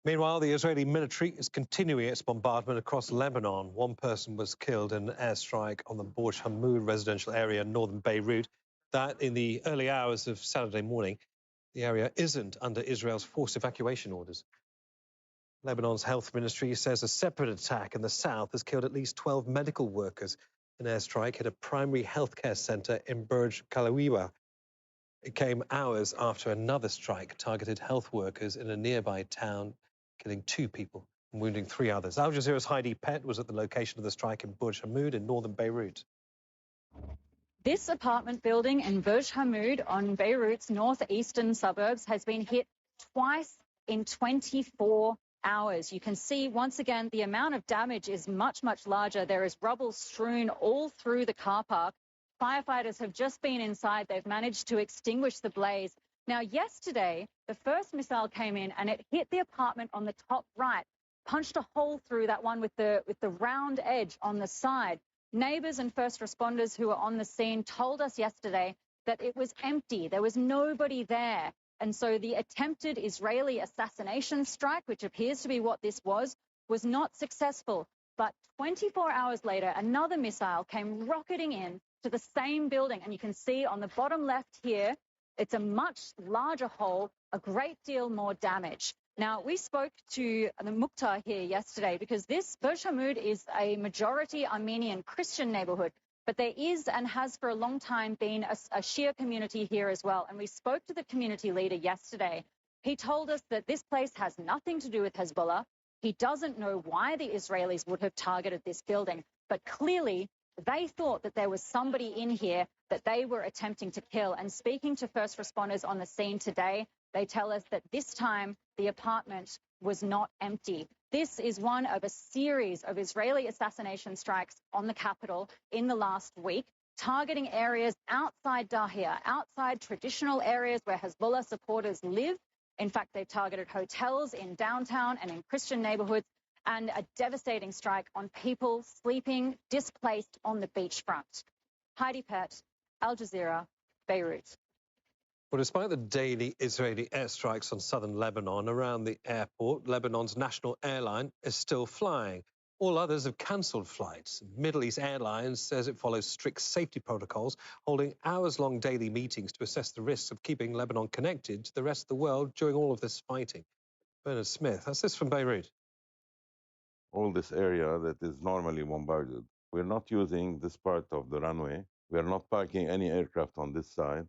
Meanwhile, the Israeli military is continuing its bombardment across Lebanon. One person was killed in an airstrike on the Burj Hammoud residential area in northern Beirut. That in the early hours of Saturday morning. The area isn't under Israel's forced evacuation orders. Lebanon's health ministry says a separate attack in the south has killed at least 12 medical workers. An airstrike hit a primary healthcare center in Burj Kalawiwa. It came hours after another strike targeted health workers in a nearby town, killing 2 people and wounding 3 others. Al Jazeera's Heidi Pett was at the location of the strike in Burj Hammoud in northern Beirut. This apartment building in Burj Hammoud on Beirut's northeastern suburbs has been hit twice in 24 hours. You can see once again the amount of damage is much, much larger. There is rubble strewn all through the car park. Firefighters have just been inside. They've managed to extinguish the blaze. Now, yesterday, the first missile came in and it hit the apartment on the top right, punched a hole through that one with the round edge on the side. Neighbours and first responders who were on the scene told us yesterday that it was empty. There was nobody there. And so the attempted Israeli assassination strike, which appears to be what this was not successful. But 24 hours later, another missile came rocketing in to the same building. And you can see on the bottom left here, it's a much larger hole, a great deal more damage. Now, we spoke to the Mukhtar here yesterday because this Burj Hamid is a majority Armenian Christian neighborhood. But there is and has for a long time been a Shia community here as well. And we spoke to the community leader yesterday. He told us that this place has nothing to do with Hezbollah. He doesn't know why the Israelis would have targeted this building. But clearly, they thought that there was somebody in here that they were attempting to kill. And speaking to first responders on the scene today, they tell us that this time the apartment was not empty. This is one of a series of Israeli assassination strikes on the capital in the last week, targeting areas outside Dahia, outside traditional areas where Hezbollah supporters live. In fact, they've targeted hotels in downtown and in Christian neighborhoods, and a devastating strike on people sleeping displaced on the beachfront. Heidi Pett, Al Jazeera, Beirut. Well, despite the daily Israeli airstrikes on southern Lebanon around the airport, Lebanon's national airline is still flying. All others have cancelled flights. Middle East Airlines says it follows strict safety protocols, holding hours-long daily meetings to assess the risks of keeping Lebanon connected to the rest of the world during all of this fighting. Bernard Smith, that's this from Beirut. All this area that is normally bombarded. We're not using this part of the runway. We are not parking any aircraft on this side.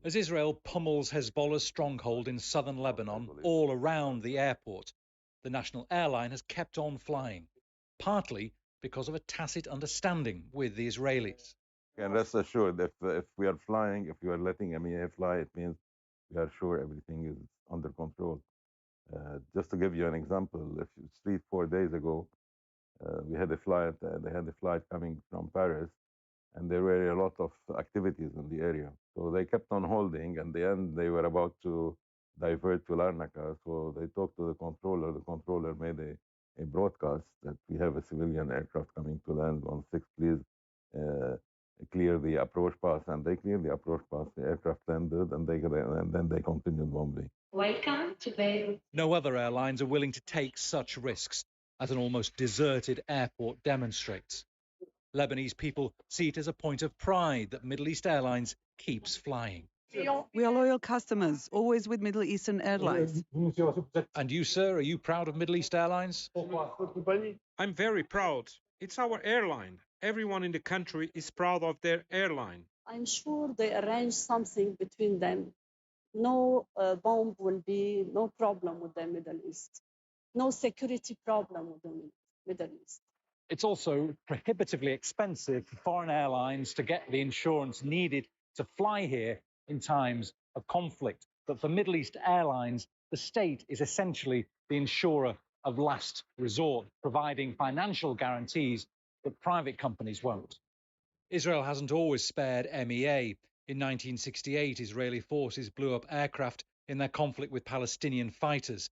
As Israel pummels Hezbollah's stronghold in southern Lebanon all around the airport, the national airline has kept on flying, partly because of a tacit understanding with the Israelis. And rest assured, if we are flying, if you are letting MEA fly, it means we are sure everything is under control. Just to give you an example, 3-4 days ago, we had a flight. They had a flight coming from Paris, and there were a lot of activities in the area. So they kept on holding. And in the end, they were about to divert to Larnaca. So they talked to the controller. The controller made a broadcast that we have a civilian aircraft coming to land on 6. Please clear the approach pass. And they cleared the approach pass. The aircraft landed, and then they continued bombing. Welcome to Beirut. No other airlines are willing to take such risks, as an almost deserted airport demonstrates. Lebanese people see it as a point of pride that Middle East Airlines keeps flying. We are loyal customers, always with Middle Eastern Airlines. And you, sir, are you proud of Middle East Airlines? I'm very proud. It's our airline. Everyone in the country is proud of their airline. I'm sure they arrange something between them. No bomb will be, no problem with the Middle East. No security problem with the Middle East. It's also prohibitively expensive for foreign airlines to get the insurance needed to fly here in times of conflict. But for Middle East Airlines, the state is essentially the insurer of last resort, providing financial guarantees that private companies won't. Israel hasn't always spared MEA. In 1968, Israeli forces blew up aircraft in their conflict with Palestinian fighters.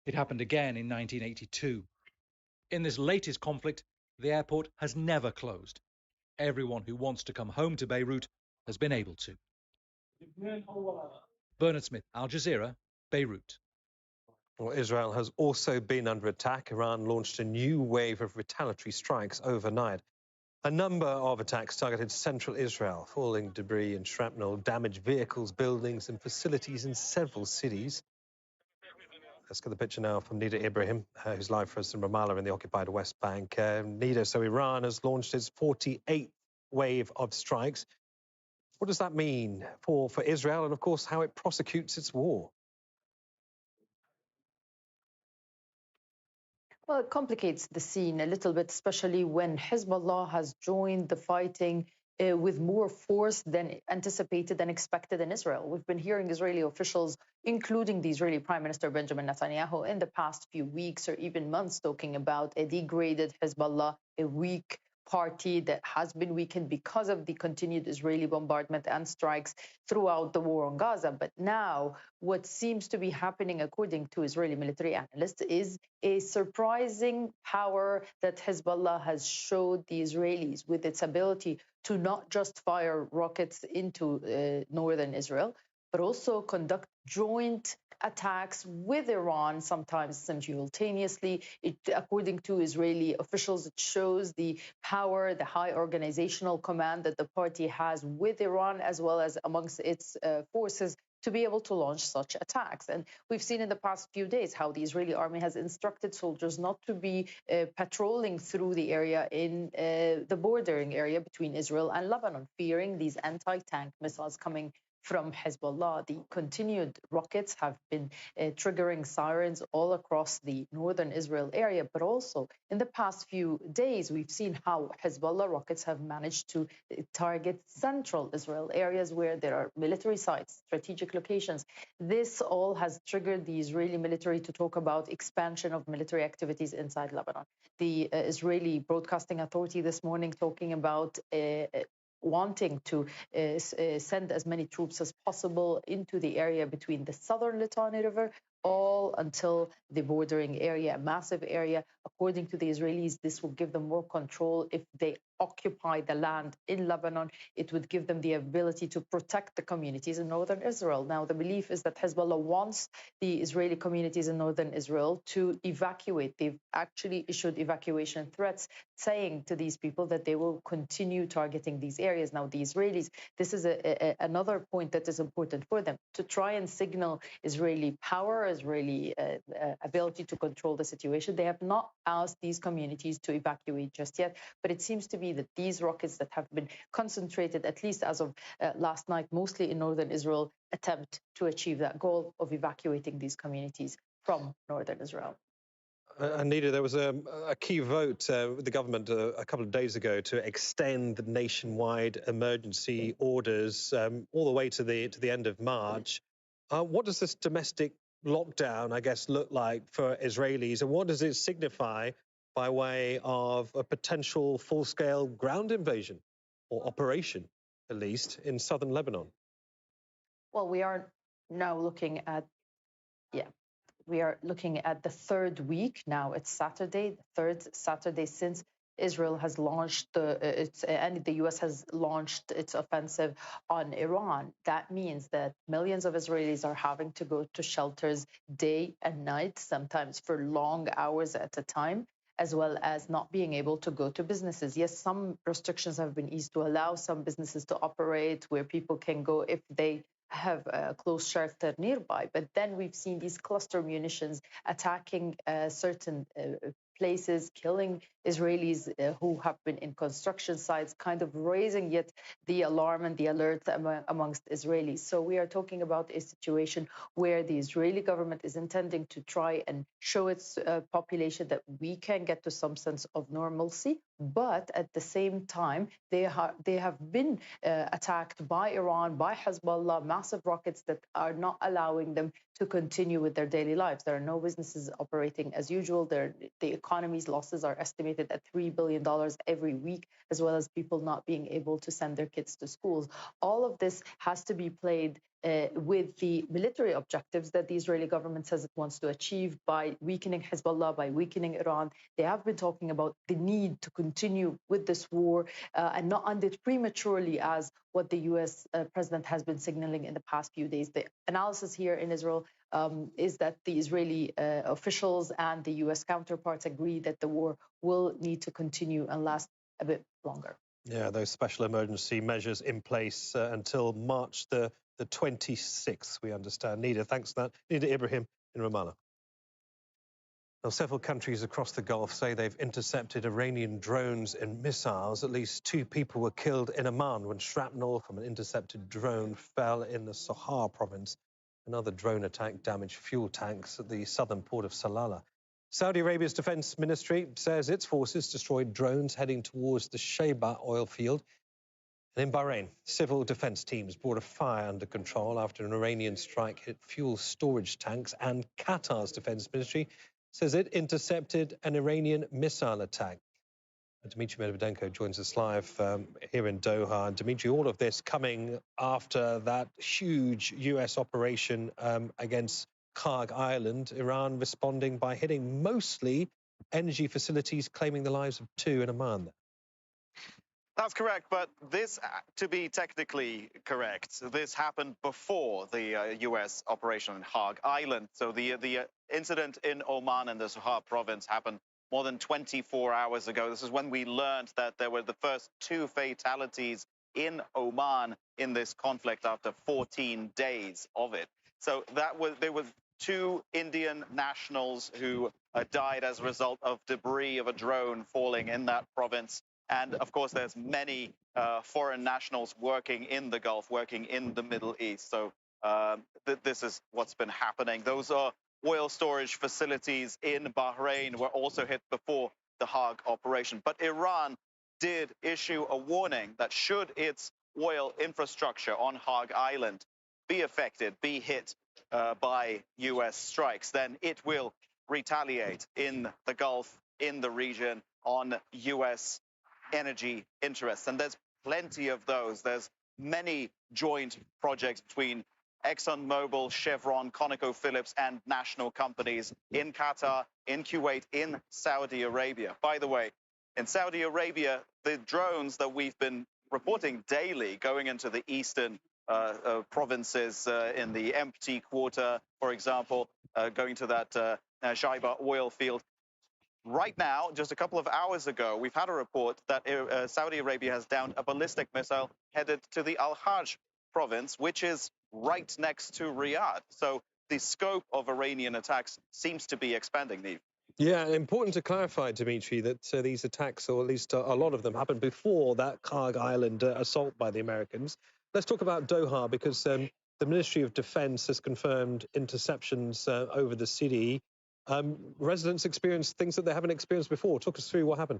It happened again in 1982. In this latest conflict, the airport has never closed. Everyone who wants to come home to Beirut has been able to. Bernard Smith, Al Jazeera, Beirut. Well, Israel has also been under attack. Iran launched a new wave of retaliatory strikes overnight. A number of attacks targeted central Israel. Falling debris and shrapnel damaged vehicles, buildings and facilities in several cities. Let's get the picture now from Nida Ibrahim, who's live for us in Ramallah in the occupied West Bank. Nida, so Iran has launched its 48th wave of strikes. What does that mean for Israel and, of course, how it prosecutes its war? Well, it complicates the scene a little bit, especially when Hezbollah has joined the fighting with more force than anticipated and expected in Israel. We've been hearing Israeli officials, including the Israeli Prime Minister Benjamin Netanyahu, in the past few weeks or even months, talking about a degraded Hezbollah, a weak party that has been weakened because of the continued Israeli bombardment and strikes throughout the war on Gaza. But now what seems to be happening, according to Israeli military analysts, is a surprising power that Hezbollah has showed the Israelis with its ability to not just fire rockets into northern Israel, but also conduct joint attacks with Iran, sometimes simultaneously. According to Israeli officials, it shows the power, the high organizational command that the party has with Iran, as well as amongst its forces, to be able to launch such attacks. And we've seen in the past few days how the Israeli army has instructed soldiers not to be patrolling through the area in the bordering area between Israel and Lebanon, fearing these anti-tank missiles coming from Hezbollah. The continued rockets have been triggering sirens all across the northern Israel area, but also in the past few days, we've seen how Hezbollah rockets have managed to target central Israel, areas where there are military sites, strategic locations. This all has triggered the Israeli military to talk about expansion of military activities inside Lebanon. The Israeli Broadcasting Authority this morning talking about wanting to send as many troops as possible into the area between the southern Litani River all until the bordering area, a massive area. According to the Israelis, this will give them more control. If they occupy the land in Lebanon, it would give them the ability to protect the communities in northern Israel. Now, the belief is that Hezbollah wants the Israeli communities in northern Israel to evacuate. They've actually issued evacuation threats, saying to these people that they will continue targeting these areas. Now, the Israelis, this is another point that is important for them, to try and signal Israeli power, Israeli ability to control the situation. They have not asked these communities to evacuate just yet, but it seems to be that these rockets that have been concentrated, at least as of last night, mostly in northern Israel, attempt to achieve that goal of evacuating these communities from northern Israel. Anita, there was a key vote with the government a couple of days ago to extend the nationwide emergency orders all the way to the end of March. What does this domestic lockdown, I guess, look like for Israelis, and what does it signify by way of a potential full-scale ground invasion or operation, at least, in southern Lebanon? Well, we are now looking at, we are looking at the third week now. It's Saturday, the third Saturday since Israel has launched and the U.S. has launched its offensive on Iran. That means that millions of Israelis are having to go to shelters day and night, sometimes for long hours at a time, as well as not being able to go to businesses. Yes, some restrictions have been eased to allow some businesses to operate where people can go if they have a close shelter nearby. But then we've seen these cluster munitions attacking certain places, killing Israelis who have been in construction sites, kind of raising yet the alarm and the alert amongst Israelis. So we are talking about a situation where the Israeli government is intending to try and show its population that we can get to some sense of normalcy, but at the same time, they have been attacked by Iran, by Hezbollah, massive rockets that are not allowing them to continue with their daily lives. There are no businesses operating as usual. The economy's losses are estimated at $3 billion every week, as well as people not being able to send their kids to schools. All of this has to be played with the military objectives that the Israeli government says it wants to achieve by weakening Hezbollah, by weakening Iran. They have been talking about the need to continue with this war and not end it prematurely, as what the U.S. president has been signaling in the past few days. The analysis here in Israel is that the Israeli officials and the U.S. counterparts agree that the war will need to continue and last a bit longer. Yeah, those special emergency measures in place until March the 26th, we understand. Nida, thanks for that. Nida Ibrahim in Ramallah. Now, several countries across the Gulf say they've intercepted Iranian drones and missiles. At least 2 people were killed in Oman when shrapnel from an intercepted drone fell in the Sohar province. Another drone attack damaged fuel tanks at the southern port of Salalah. Saudi Arabia's defense ministry says its forces destroyed drones heading towards the Sheba oil field. And in Bahrain, civil defense teams brought a fire under control after an Iranian strike hit fuel storage tanks, and Qatar's defense ministry says it intercepted an Iranian missile attack. Dmitry Medvedenko joins us live here in Doha. And Dmitry, all of this coming after that huge US operation against KHARG Island, Iran responding by hitting mostly energy facilities, claiming the lives of 2 in Oman. That's correct, but this, to be technically correct, this happened before the U.S. operation in KHARG Island. So the incident in Oman in the Sohar province happened more than 24 hours ago. This is when we learned that there were the first 2 fatalities in Oman in this conflict after 14 days of it. So there was 2 Indian nationals who died as a result of debris of a drone falling in that province. And of course, there's many foreign nationals working in the Gulf, working in the Middle East. So this is what's been happening. Those are oil storage facilities in Bahrain were also hit before the Hague operation. But Iran did issue a warning that should its oil infrastructure on Hague Island be affected, be hit by U.S. strikes, then it will retaliate in the Gulf, in the region, on U.S. energy interests. And there's plenty of those. There's many joint projects between ExxonMobil, Chevron, ConocoPhillips, and national companies in Qatar, in Kuwait, in Saudi Arabia. By the way, in Saudi Arabia, the drones that we've been reporting daily going into the eastern provinces in the empty quarter, for example, going to that Shaiba oil field. Right now, just a couple of hours ago, we've had a report that Saudi Arabia has downed a ballistic missile headed to the Al-Hajj province, which is right next to Riyadh. So the scope of Iranian attacks seems to be expanding, Neve. Yeah, important to clarify, Dimitri, that these attacks, or at least a lot of them, happened before that KHARG Island assault by the Americans. Let's talk about Doha, because the Ministry of Defense has confirmed interceptions over the city. Residents experienced things that they haven't experienced before. Talk us through what happened.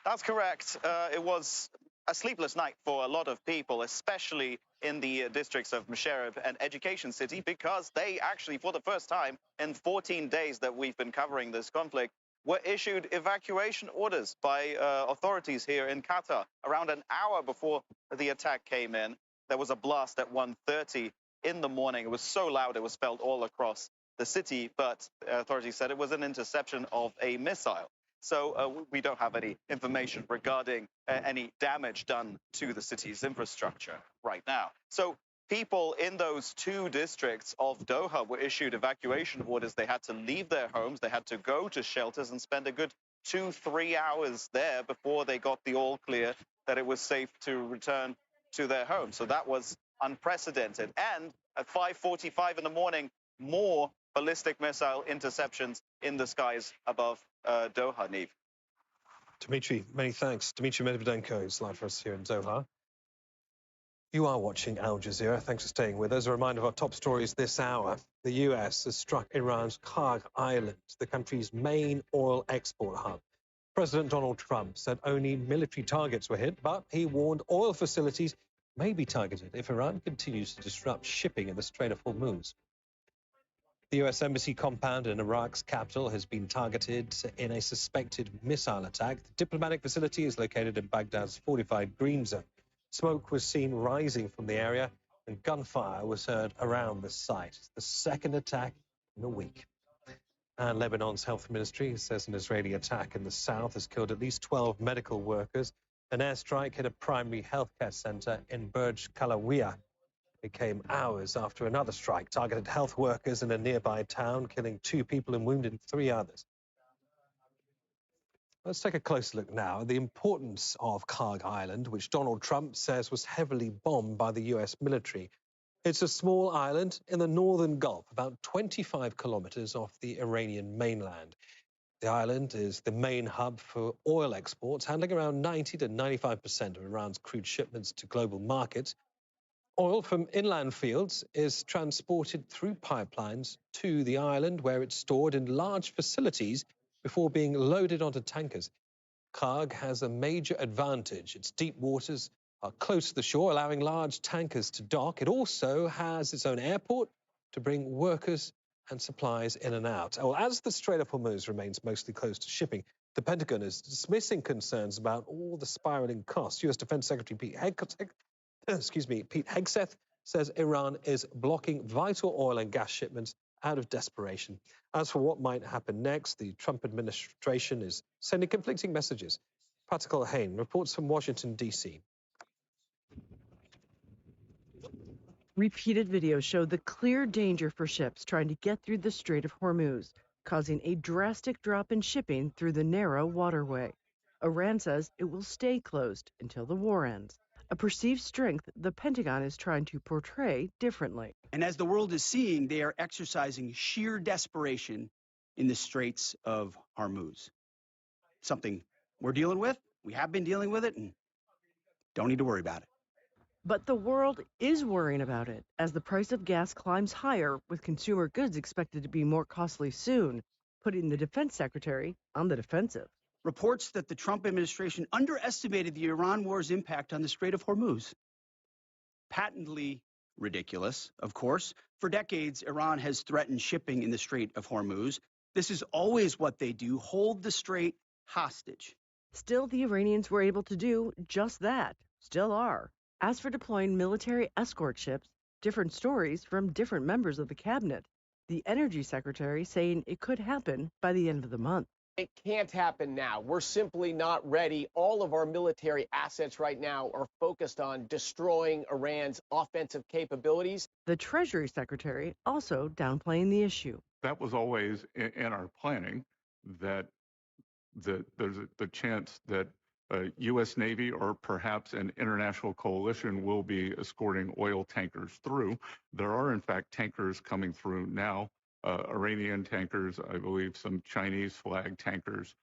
That's correct. It was a sleepless night for a lot of people, especially in the districts of Musharraf and Education City, because they actually, for the first time in 14 days that we've been covering this conflict, were issued evacuation orders by authorities here in Qatar. Around an hour before the attack came in, there was a blast at 1:30 in the morning. It was so loud it was felt all across the city, but authorities said it was an interception of a missile. So we don't have any information regarding any damage done to the city's infrastructure right now. So people in those 2 districts of Doha were issued evacuation orders. They had to leave their homes. They had to go to shelters and spend a good 2-3 hours there before they got the all clear that it was safe to return to their homes. So that was unprecedented. And at 5:45 in the morning, more ballistic missile interceptions in the skies above Doha, Neve. Dimitri, many thanks. Dimitri Medvedenko is live for us here in Doha. You are watching Al Jazeera. Thanks for staying with us. A reminder of our top stories this hour. The US has struck Iran's KHARG Island, the country's main oil export hub. President Donald Trump said only military targets were hit, but he warned oil facilities may be targeted if Iran continues to disrupt shipping in the Strait of Hormuz. The U.S. Embassy compound in Iraq's capital has been targeted in a suspected missile attack. The diplomatic facility is located in Baghdad's fortified green zone. Smoke was seen rising from the area, and gunfire was heard around the site. It's the second attack in a week. And Lebanon's health ministry says an Israeli attack in the south has killed at least 12 medical workers. An airstrike hit a primary healthcare center in Burj Kalawiyah. It came hours after another strike targeted health workers in a nearby town, killing 2 people and wounding 3 others. Let's take a closer look now at the importance of KHARG Island, which Donald Trump says was heavily bombed by the U.S. military. It's a small island in the northern Gulf, about 25 kilometers off the Iranian mainland. The island is the main hub for oil exports, handling around 90 to 95% of Iran's crude shipments to global markets. Oil from inland fields is transported through pipelines to the island, where it's stored in large facilities before being loaded onto tankers. KHARG has a major advantage. Its deep waters are close to the shore, allowing large tankers to dock. It also has its own airport to bring workers and supplies in and out. Well, as the Strait of Hormuz remains mostly closed to shipping, the Pentagon is dismissing concerns about all the spiraling costs. U.S. Defense Secretary Pete Hegseth says Iran is blocking vital oil and gas shipments out of desperation. As for what might happen next, the Trump administration is sending conflicting messages. Pratikul Hain reports from Washington, D.C. Repeated videos show the clear danger for ships trying to get through the Strait of Hormuz, causing a drastic drop in shipping through the narrow waterway. Iran says it will stay closed until the war ends, a perceived strength the Pentagon is trying to portray differently. And as the world is seeing, they are exercising sheer desperation in the Straits of Hormuz. Something we're dealing with, we have been dealing with it, and don't need to worry about it. But the world is worrying about it as the price of gas climbs higher, with consumer goods expected to be more costly soon, putting the defense secretary on the defensive. Reports that the Trump administration underestimated the Iran war's impact on the Strait of Hormuz. Patently ridiculous, of course. For decades, Iran has threatened shipping in the Strait of Hormuz. This is always what they do, hold the strait hostage. Still, the Iranians were able to do just that, still are. As for deploying military escort ships, different stories from different members of the cabinet. The energy secretary saying it could happen by the end of the month. It can't happen now. We're simply not ready. All of our military assets right now are focused on destroying Iran's offensive capabilities. The Treasury Secretary also downplaying the issue. That was always in our planning, that there's the chance that U.S. Navy or perhaps an international coalition will be escorting oil tankers through. There are, in fact, tankers coming through now. Iranian tankers, I believe some Chinese flag tankers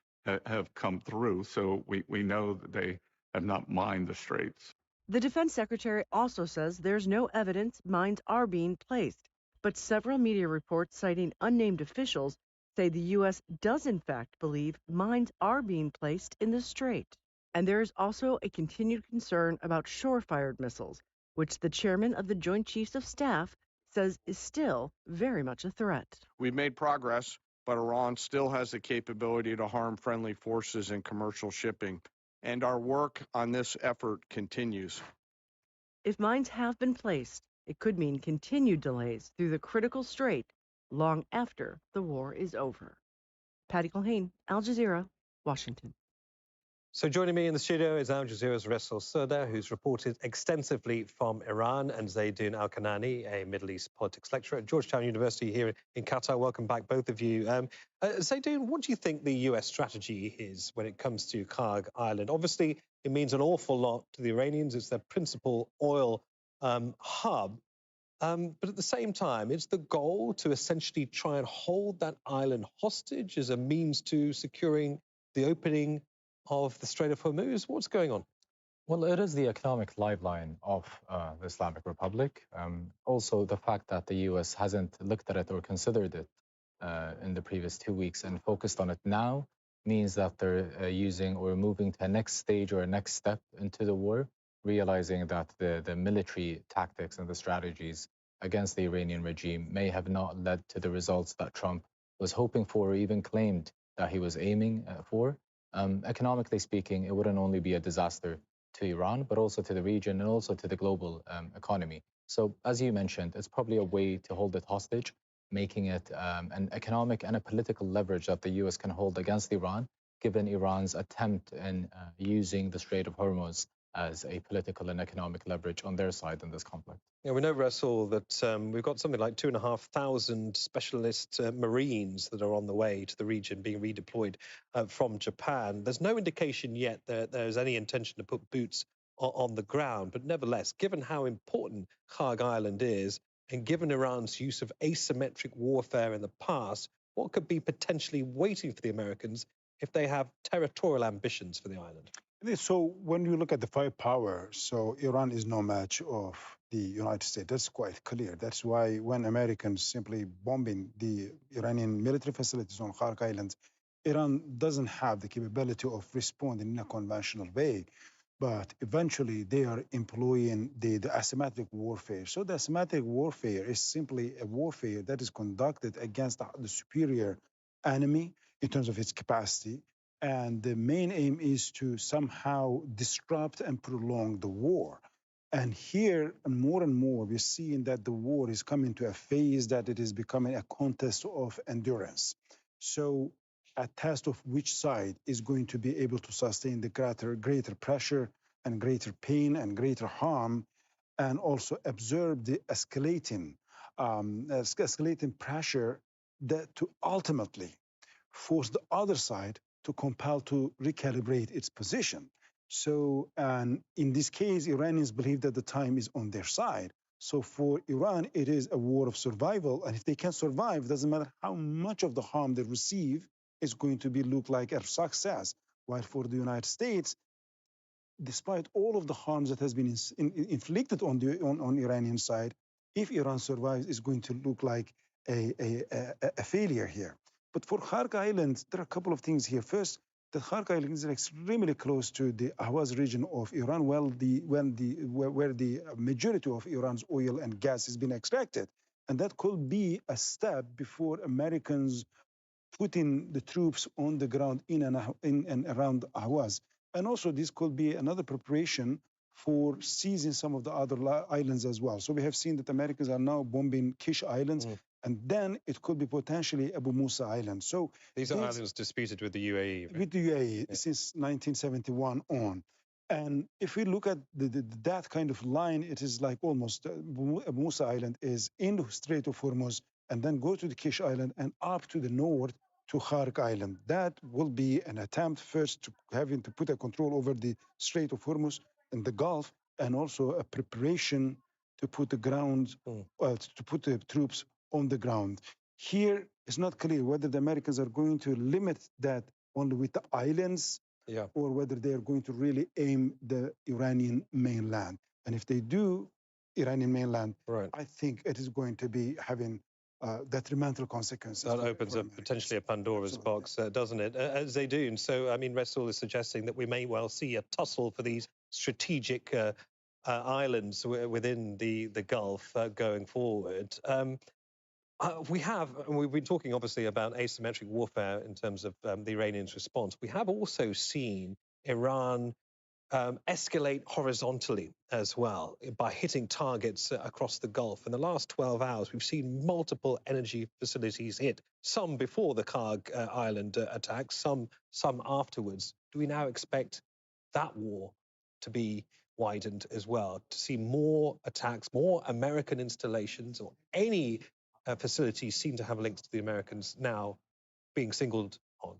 have come through. So we know that they have not mined the straits. The defense secretary also says there's no evidence mines are being placed, but several media reports citing unnamed officials say the U.S. does in fact believe mines are being placed in the strait. And there is also a continued concern about shore-fired missiles, which the chairman of the Joint Chiefs of Staff says is still very much a threat. We've made progress, but Iran still has the capability to harm friendly forces and commercial shipping, and our work on this effort continues. If mines have been placed, it could mean continued delays through the critical strait long after the war is over. Patty Culhane, Al Jazeera, Washington. So joining me in the studio is Al Jazeera's Rasul Surda, who's reported extensively from Iran, and Zaydun Al-Kanani, a Middle East politics lecturer at Georgetown University here in Qatar. Welcome back, both of you. Zaydun, what do you think the US strategy is when it comes to KHARG Island? Obviously, it means an awful lot to the Iranians. It's their principal oil hub. But at the same time, it's the goal to essentially try and hold that island hostage as a means to securing the opening of the Strait of Hormuz. What's going on? Well, it is the economic lifeline of the Islamic Republic. Also, the fact that the U.S. hasn't looked at it or considered it in the previous 2 weeks and focused on it now means that they're using or moving to a next stage or a next step into the war, realizing that the military tactics and the strategies against the Iranian regime may have not led to the results that Trump was hoping for or even claimed that he was aiming for. Economically speaking, it wouldn't only be a disaster to Iran, but also to the region and also to the global economy. So, as you mentioned, it's probably a way to hold it hostage, making it an economic and a political leverage that the U.S. can hold against Iran, given Iran's attempt in using the Strait of Hormuz as a political and economic leverage on their side in this conflict. Yeah, we know, Rasul, that we've got something like 2,500 specialist Marines that are on the way to the region being redeployed from Japan. There's no indication yet that there's any intention to put boots on the ground. But nevertheless, given how important KHARG Island is, and given Iran's use of asymmetric warfare in the past, what could be potentially waiting for the Americans if they have territorial ambitions for the island? So when you look at the firepower, so Iran is no match of the United States. That's quite clear. That's why when Americans simply bombing the Iranian military facilities on KHARG Islands, Iran doesn't have the capability of responding in a conventional way. But eventually they are employing the asymmetric warfare. So the asymmetric warfare is simply a warfare that is conducted against the superior enemy in terms of its capacity. And the main aim is to somehow disrupt and prolong the war. And here, and more, we're seeing that the war is coming to a phase that it is becoming a contest of endurance. So a test of which side is going to be able to sustain the greater pressure and greater pain and greater harm, and also observe the escalating pressure that to ultimately force the other side to compel to recalibrate its position. So, and in this case, Iranians believe that the time is on their side. So for Iran, it is a war of survival. And if they can survive, doesn't matter how much of the harm they receive, is going to be look like a success. While for the United States, despite all of the harms that has been inflicted on the on Iranian side, if Iran survives, it's going to look like a failure here. But for KHARG Island, there are a couple of things here. First, the KHARG Island is extremely close to the Ahwaz region of Iran, where the majority of Iran's oil and gas has been extracted. And that could be a step before Americans putting the troops on the ground in and around Ahwaz. And also this could be another preparation for seizing some of the other islands as well. So we have seen that Americans are now bombing Kish Islands, and then it could be potentially Abu Musa Island. So these are islands disputed with the UAE. Right? With the UAE since 1971 on. And if we look at that kind of line, it is like almost Abu Musa Island is in the Strait of Hormuz, and then go to the Kish Island and up to the north to KHARG Island. That will be an attempt first to having to put a control over the Strait of Hormuz and the Gulf, and also a preparation to put the ground, to put the troops on the ground. Here, it's not clear whether the Americans are going to limit that only with the islands, or whether they are going to really aim the Iranian mainland. And if they do Iranian mainland, I think it is going to be having detrimental consequences. That opens up potentially a Pandora's box, doesn't it? Zaydoun, so, I mean, Rasul is suggesting that we may well see a tussle for these strategic islands within the Gulf going forward. We've been talking obviously about asymmetric warfare in terms of the Iranians' response. We have also seen Iran escalate horizontally as well by hitting targets across the Gulf. In the last 12 hours, we've seen multiple energy facilities hit, some before the KHARG Island attacks, some afterwards. Do we now expect that war to be widened as well, to see more attacks, more American installations, or any facilities seem to have links to the Americans now being singled on?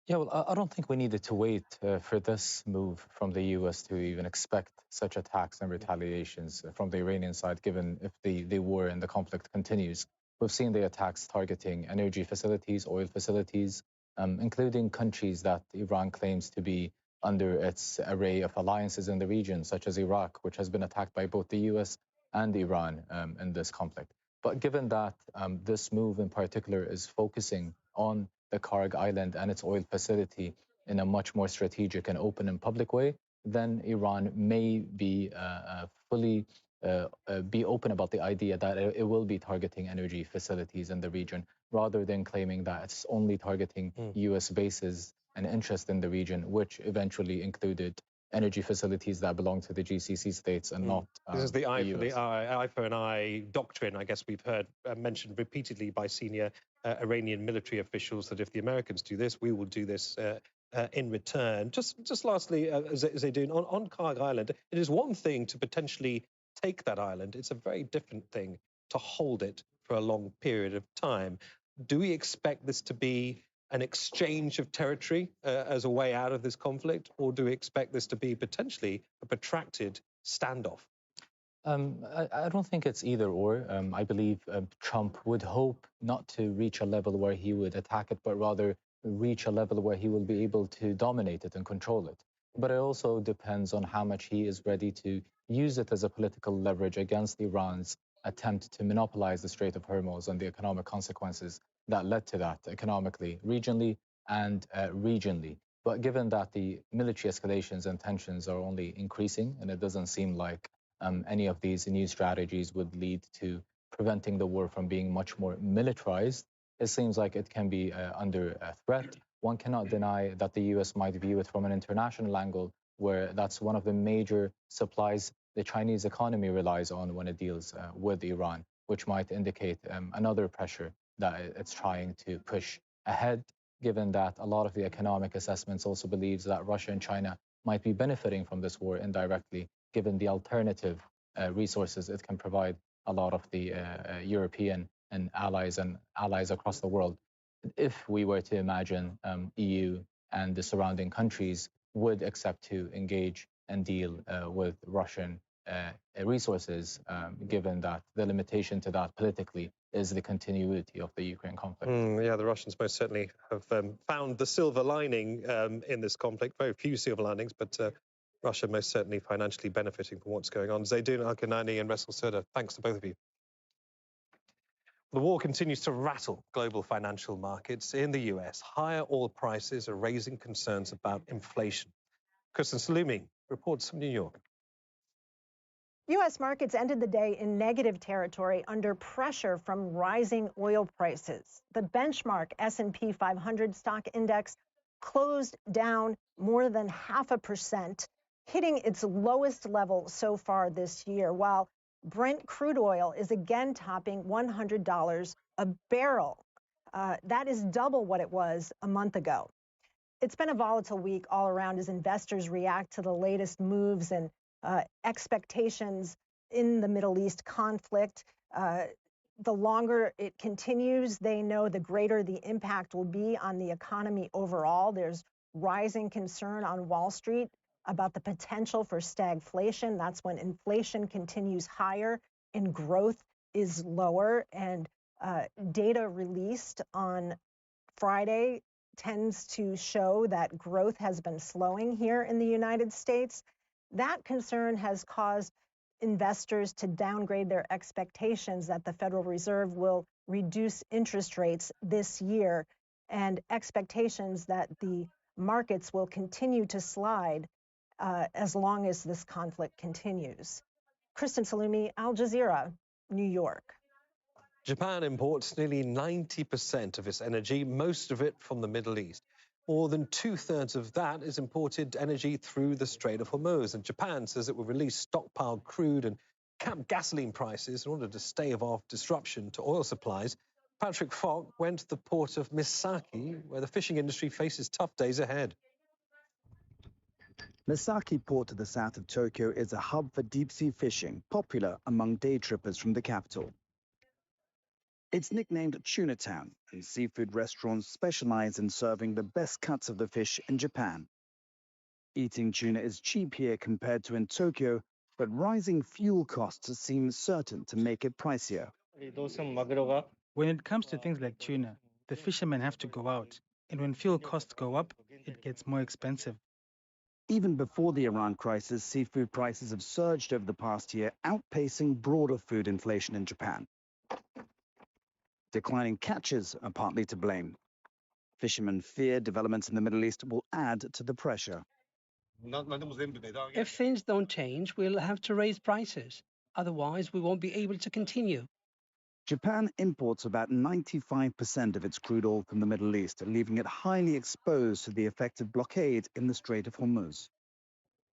Yeah, well, I don't think we needed to wait for this move from the U.S. to even expect such attacks and retaliations from the Iranian side, given if the war and the conflict continues. We've seen the attacks targeting energy facilities, oil facilities, including countries that Iran claims to be under its array of alliances in the region, such as Iraq, which has been attacked by both the U.S. and Iran in this conflict. But given that this move in particular is focusing on the KHARG Island and its oil facility in a much more strategic and open and public way, then Iran may be fully be open about the idea that it will be targeting energy facilities in the region, rather than claiming that it's only targeting U.S. bases and interest in the region, which eventually included energy facilities that belong to the GCC states and not this is the eye the for the eye for an eye doctrine, I guess we've heard mentioned repeatedly by senior Iranian military officials, that if the Americans do this, we will do this in return. Just lastly, Zaydoun, on KHARG Island, it is one thing to potentially take that island. It's a very different thing to hold it for a long period of time. Do we expect this to be an exchange of territory as a way out of this conflict, or do we expect this to be potentially a protracted standoff? I don't think it's either or. I believe Trump would hope not to reach a level where he would attack it, but rather reach a level where he will be able to dominate it and control it. But it also depends on how much he is ready to use it as a political leverage against Iran's attempt to monopolize the Strait of Hormuz and the economic consequences that led to that economically, regionally and regionally. But given that the military escalations and tensions are only increasing, and it doesn't seem like any of these new strategies would lead to preventing the war from being much more militarized, it seems like it can be under a threat. One cannot deny that the US might view it from an international angle, where that's one of the major supplies the Chinese economy relies on when it deals with Iran, which might indicate another pressure that it's trying to push ahead. given that a lot of the economic assessments also believes that Russia and China might be benefiting from this war indirectly, given the alternative resources it can provide a lot of the European and allies across the world. If we were to imagine EU and the surrounding countries would accept to engage and deal with Russian resources, given that the limitation to that politically is the continuity of the Ukraine conflict. Yeah, the Russians most certainly have found the silver lining in this conflict. Very few silver linings, but Russia most certainly financially benefiting from what's going on. Zaydun Al-Kanani and Russell Surda, thanks to both of you. The war continues to rattle global financial markets. In the US, higher oil prices are raising concerns about inflation. Kristen Salumi reports from New York. U.S. markets ended the day in negative territory under pressure from rising oil prices. The benchmark S&P 500 stock index closed down more than 0.5%, hitting its lowest level so far this year, while Brent crude oil is again topping $100 a barrel. That is double what it was a month ago. It's been a volatile week all around as investors react to the latest moves and expectations in the Middle East conflict. The longer it continues, they know the greater the impact will be on the economy overall. There's rising concern on Wall Street about the potential for stagflation. That's when inflation continues higher and growth is lower. And data released on Friday tends to show that growth has been slowing here in the United States. That concern has caused investors to downgrade their expectations that the Federal Reserve will reduce interest rates this year, and expectations that the markets will continue to slide as long as this conflict continues. Kristen Salumi, Al Jazeera, New York. Japan imports nearly 90% of its energy, most of it from the Middle East. More than 2/3 of that is imported energy through the Strait of Hormuz. And Japan says it will release stockpiled crude and cap gasoline prices in order to stave off disruption to oil supplies. Patrick Falk went to the port of Misaki, where the fishing industry faces tough days ahead. Misaki Port to the south of Tokyo is a hub for deep-sea fishing, popular among day trippers from the capital. It's nicknamed Tuna Town, and seafood restaurants specialize in serving the best cuts of the fish in Japan. Eating tuna is cheap here compared to in Tokyo, but rising fuel costs seem certain to make it pricier. When it comes to things like tuna, the fishermen have to go out, and when fuel costs go up, it gets more expensive. Even before the Iran crisis, seafood prices have surged over the past year, outpacing broader food inflation in Japan. Declining catches are partly to blame. Fishermen fear developments in the Middle East will add to the pressure. If things don't change, we'll have to raise prices. Otherwise, we won't be able to continue. Japan imports about 95% of its crude oil from the Middle East, leaving it highly exposed to the effective blockade in the Strait of Hormuz.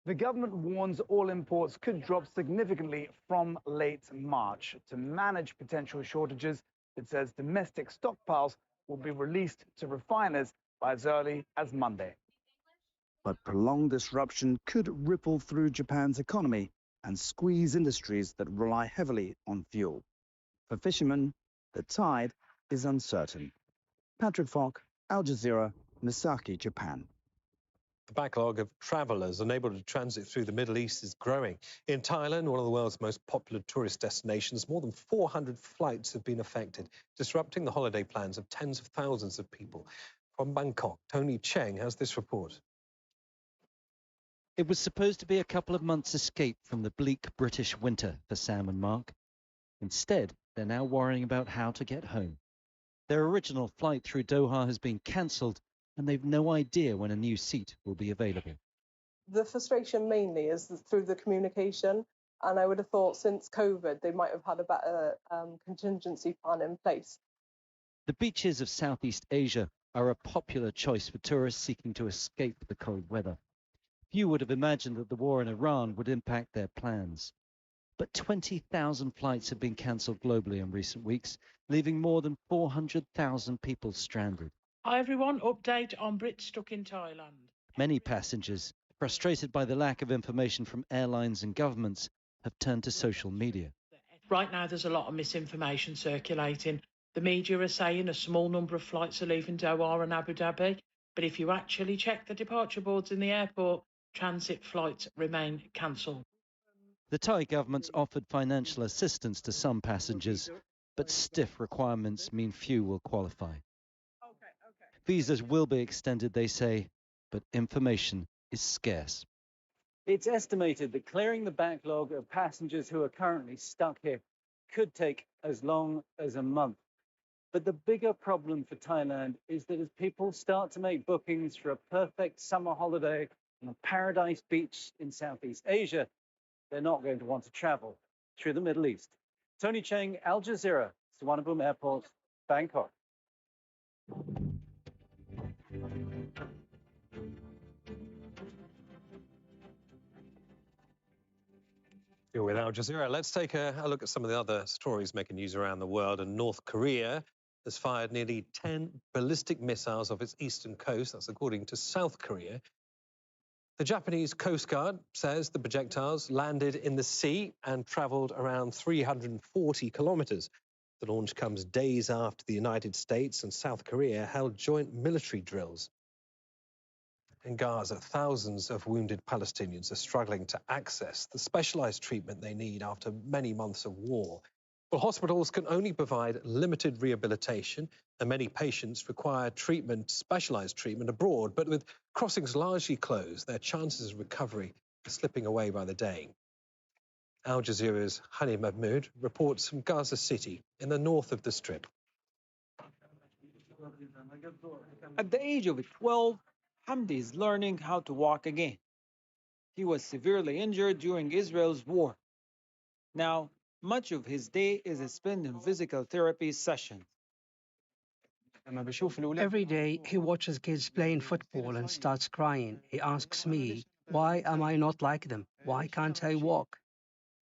The government warns oil imports could drop significantly from late March. To manage potential shortages, it says domestic stockpiles will be released to refiners by as early as Monday. But prolonged disruption could ripple through Japan's economy and squeeze industries that rely heavily on fuel. For fishermen, the tide is uncertain. Patrick Falk, Al Jazeera, Misaki, Japan. The backlog of travellers unable to transit through the Middle East is growing. In Thailand, one of the world's most popular tourist destinations, more than 400 flights have been affected, disrupting the holiday plans of tens of thousands of people. From Bangkok, Tony Cheng has this report. It was supposed to be a couple of months' escape from the bleak British winter for Sam and Mark. Instead, they're now worrying about how to get home. Their original flight through Doha has been cancelled, and they've no idea when a new seat will be available. The frustration mainly is through the communication, and I would have thought since COVID they might have had a better contingency plan in place. The beaches of Southeast Asia are a popular choice for tourists seeking to escape the cold weather. Few would have imagined that the war in Iran would impact their plans. But 20,000 flights have been cancelled globally in recent weeks, leaving more than 400,000 people stranded. Hi everyone, update on Brits stuck in Thailand. Many passengers, frustrated by the lack of information from airlines and governments, have turned to social media. Right now there's a lot of misinformation circulating. The media are saying a small number of flights are leaving Doha and Abu Dhabi, but if you actually check the departure boards in the airport, transit flights remain cancelled. The Thai government's offered financial assistance to some passengers, but stiff requirements mean few will qualify. Visas will be extended, they say, but information is scarce. It's estimated that clearing the backlog of passengers who are currently stuck here could take as long as a month. But the bigger problem for Thailand is that as people start to make bookings for a perfect summer holiday on a paradise beach in Southeast Asia, they're not going to want to travel through the Middle East. Tony Cheng, Al Jazeera, Suvarnabhumi Airport, Bangkok. You're with Al Jazeera. Let's take a look at some of the other stories making news around the world. And North Korea has fired nearly 10 ballistic missiles off its eastern coast. That's according to South Korea. The Japanese Coast Guard says the projectiles landed in the sea and travelled around 340 kilometres. The launch comes days after the United States and South Korea held joint military drills. In Gaza, thousands of wounded Palestinians are struggling to access the specialised treatment they need after many months of war. Well, hospitals can only provide limited rehabilitation, and many patients require treatment, specialised treatment abroad. But with crossings largely closed, their chances of recovery are slipping away by the day. Al Jazeera's Hani Mahmoud reports from Gaza City in the north of the Strip. At the age of 12, Hamdi is learning how to walk again. He was severely injured during Israel's war. Now, much of his day is spent in physical therapy sessions. Every day he watches kids playing football and starts crying. He asks me, why am I not like them? Why can't I walk?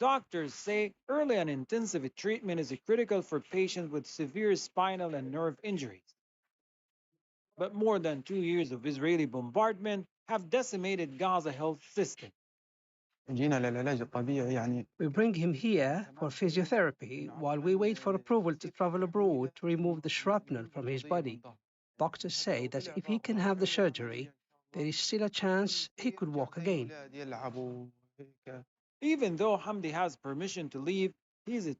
Doctors say early and intensive treatment is critical for patients with severe spinal and nerve injuries. But more than 2 years of Israeli bombardment have decimated Gaza health system. We bring him here for physiotherapy while we wait for approval to travel abroad to remove the shrapnel from his body. Doctors say that if he can have the surgery, there is still a chance he could walk again. Even though Hamdi has permission to leave, he is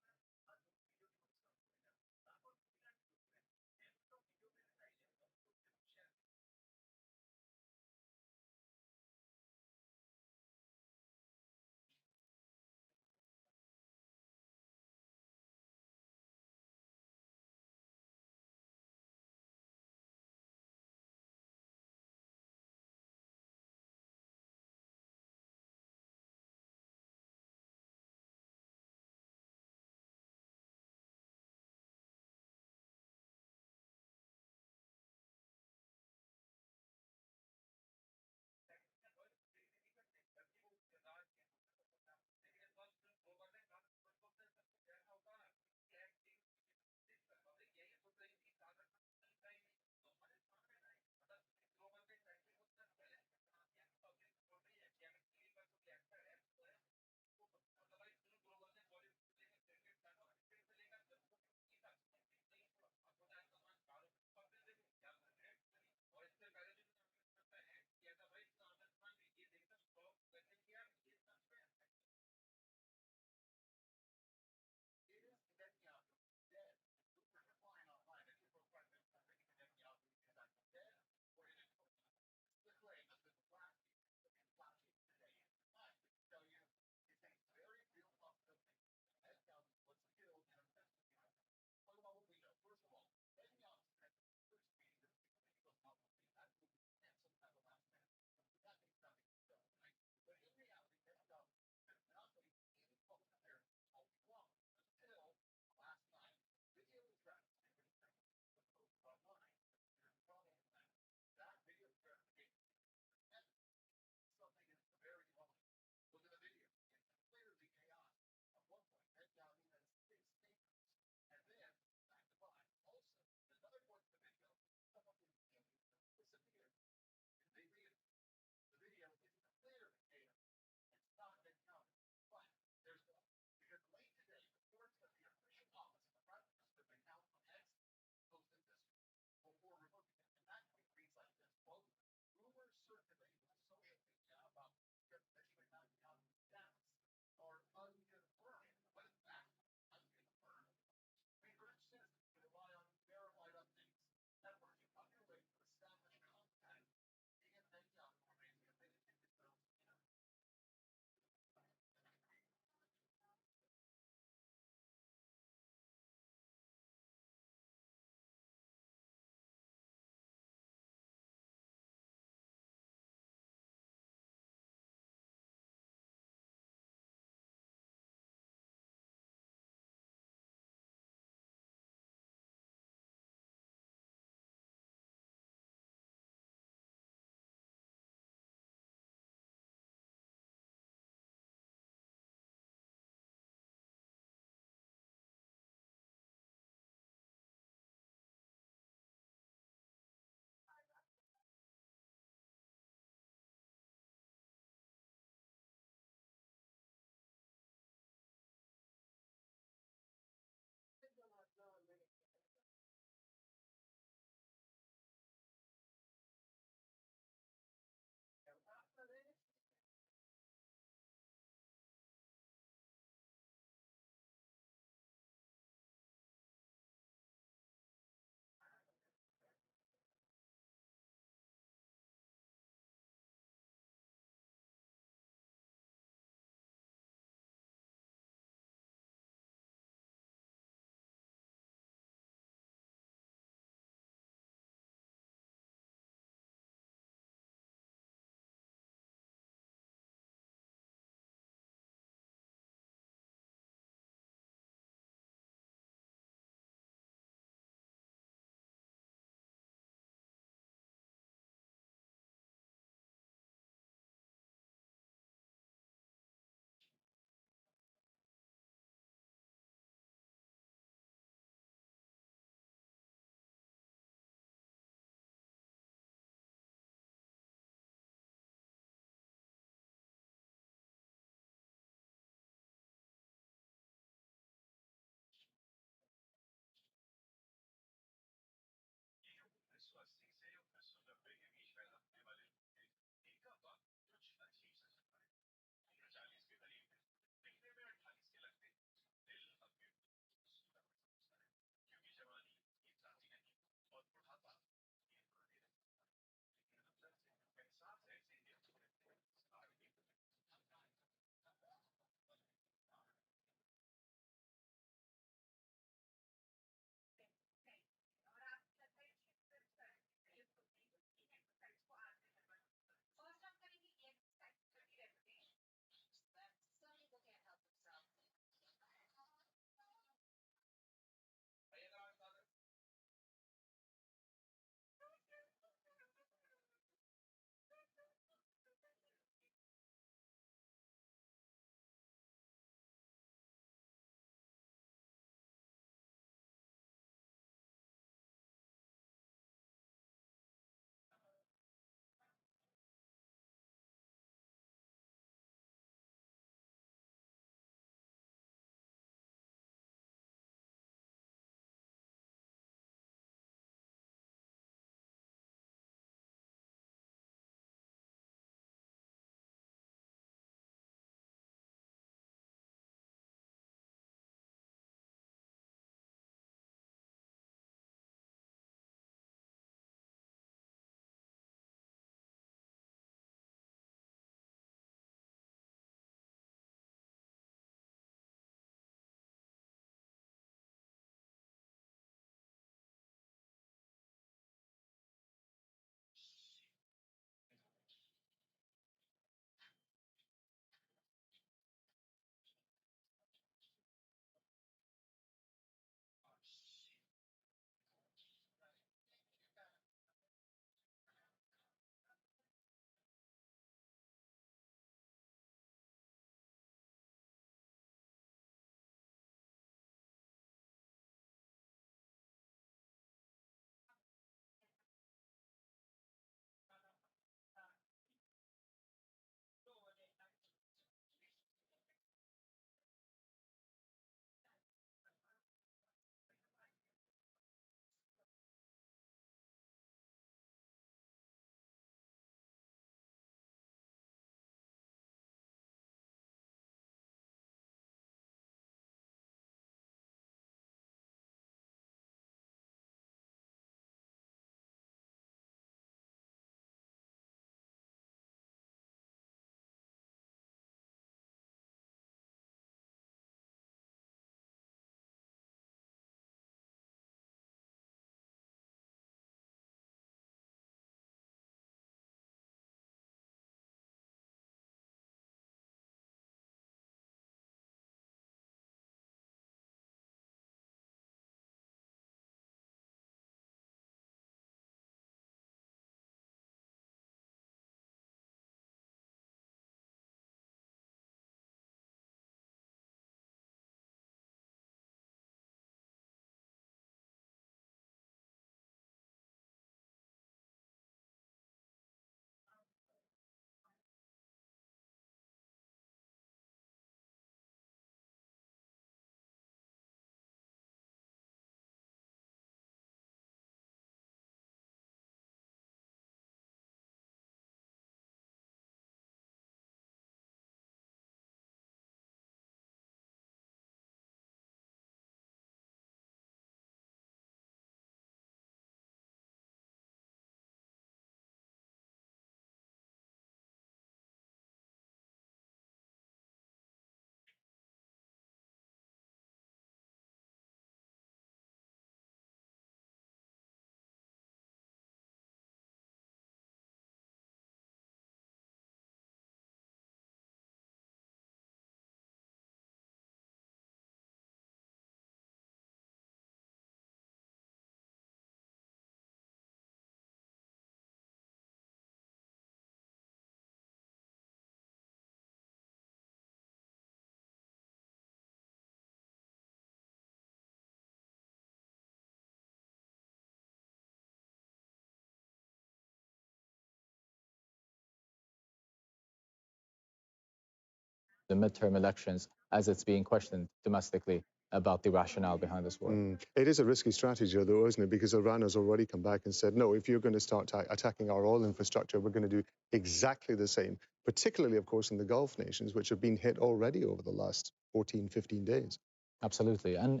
the midterm elections, as it's being questioned domestically about the rationale behind this war. It is a risky strategy, though, isn't it? Because Iran has already come back and said, no, if you're going to start attacking our oil infrastructure, we're going to do exactly the same, particularly, of course, in the Gulf nations, which have been hit already over the last 14, 15 days. Absolutely. And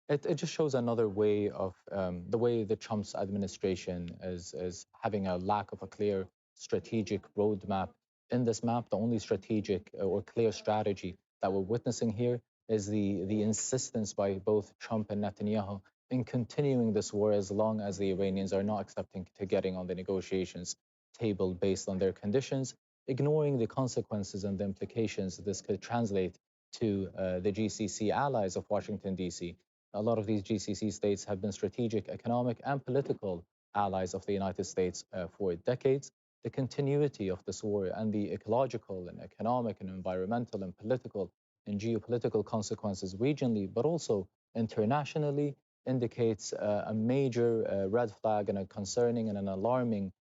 it just shows another way of the way the Trump's administration is having a lack of a clear strategic roadmap. In this map, the only strategic or clear strategy that we're witnessing here is the insistence by both Trump and Netanyahu in continuing this war as long as the Iranians are not accepting to getting on the negotiations table based on their conditions, ignoring the consequences and the implications this could translate to the GCC allies of Washington, D.C. A lot of these GCC states have been strategic, economic, and political allies of the United States for decades. The continuity of this war and the ecological and economic and environmental and political and geopolitical consequences regionally, but also internationally, indicates a major red flag and a concerning and an alarming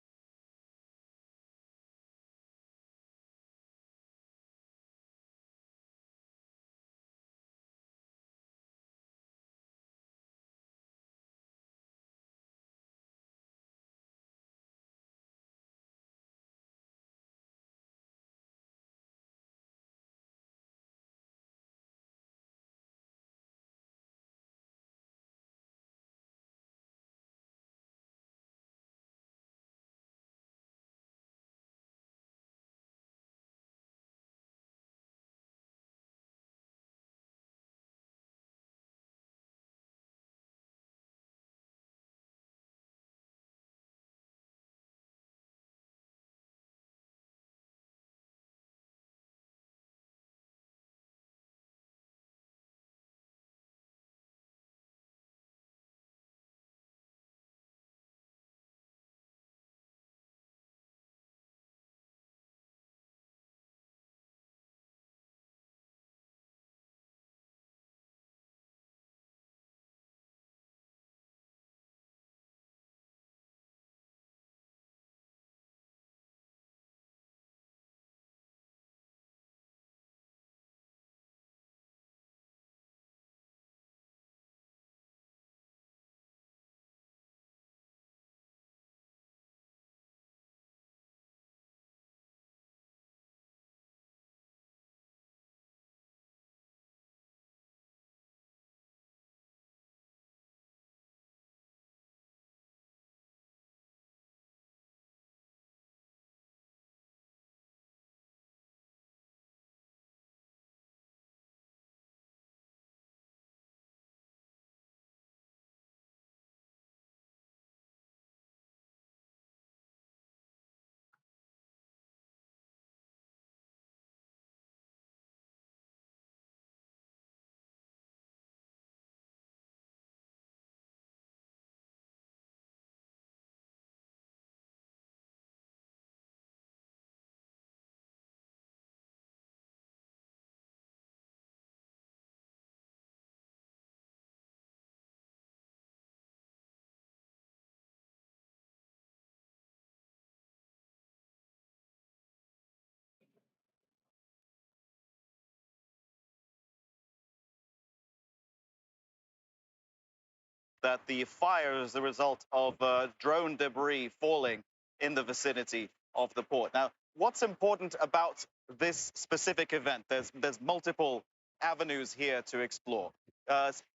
that the fire is the result of drone debris falling in the vicinity of the port. Now, what's important about this specific event? There's multiple avenues here to explore.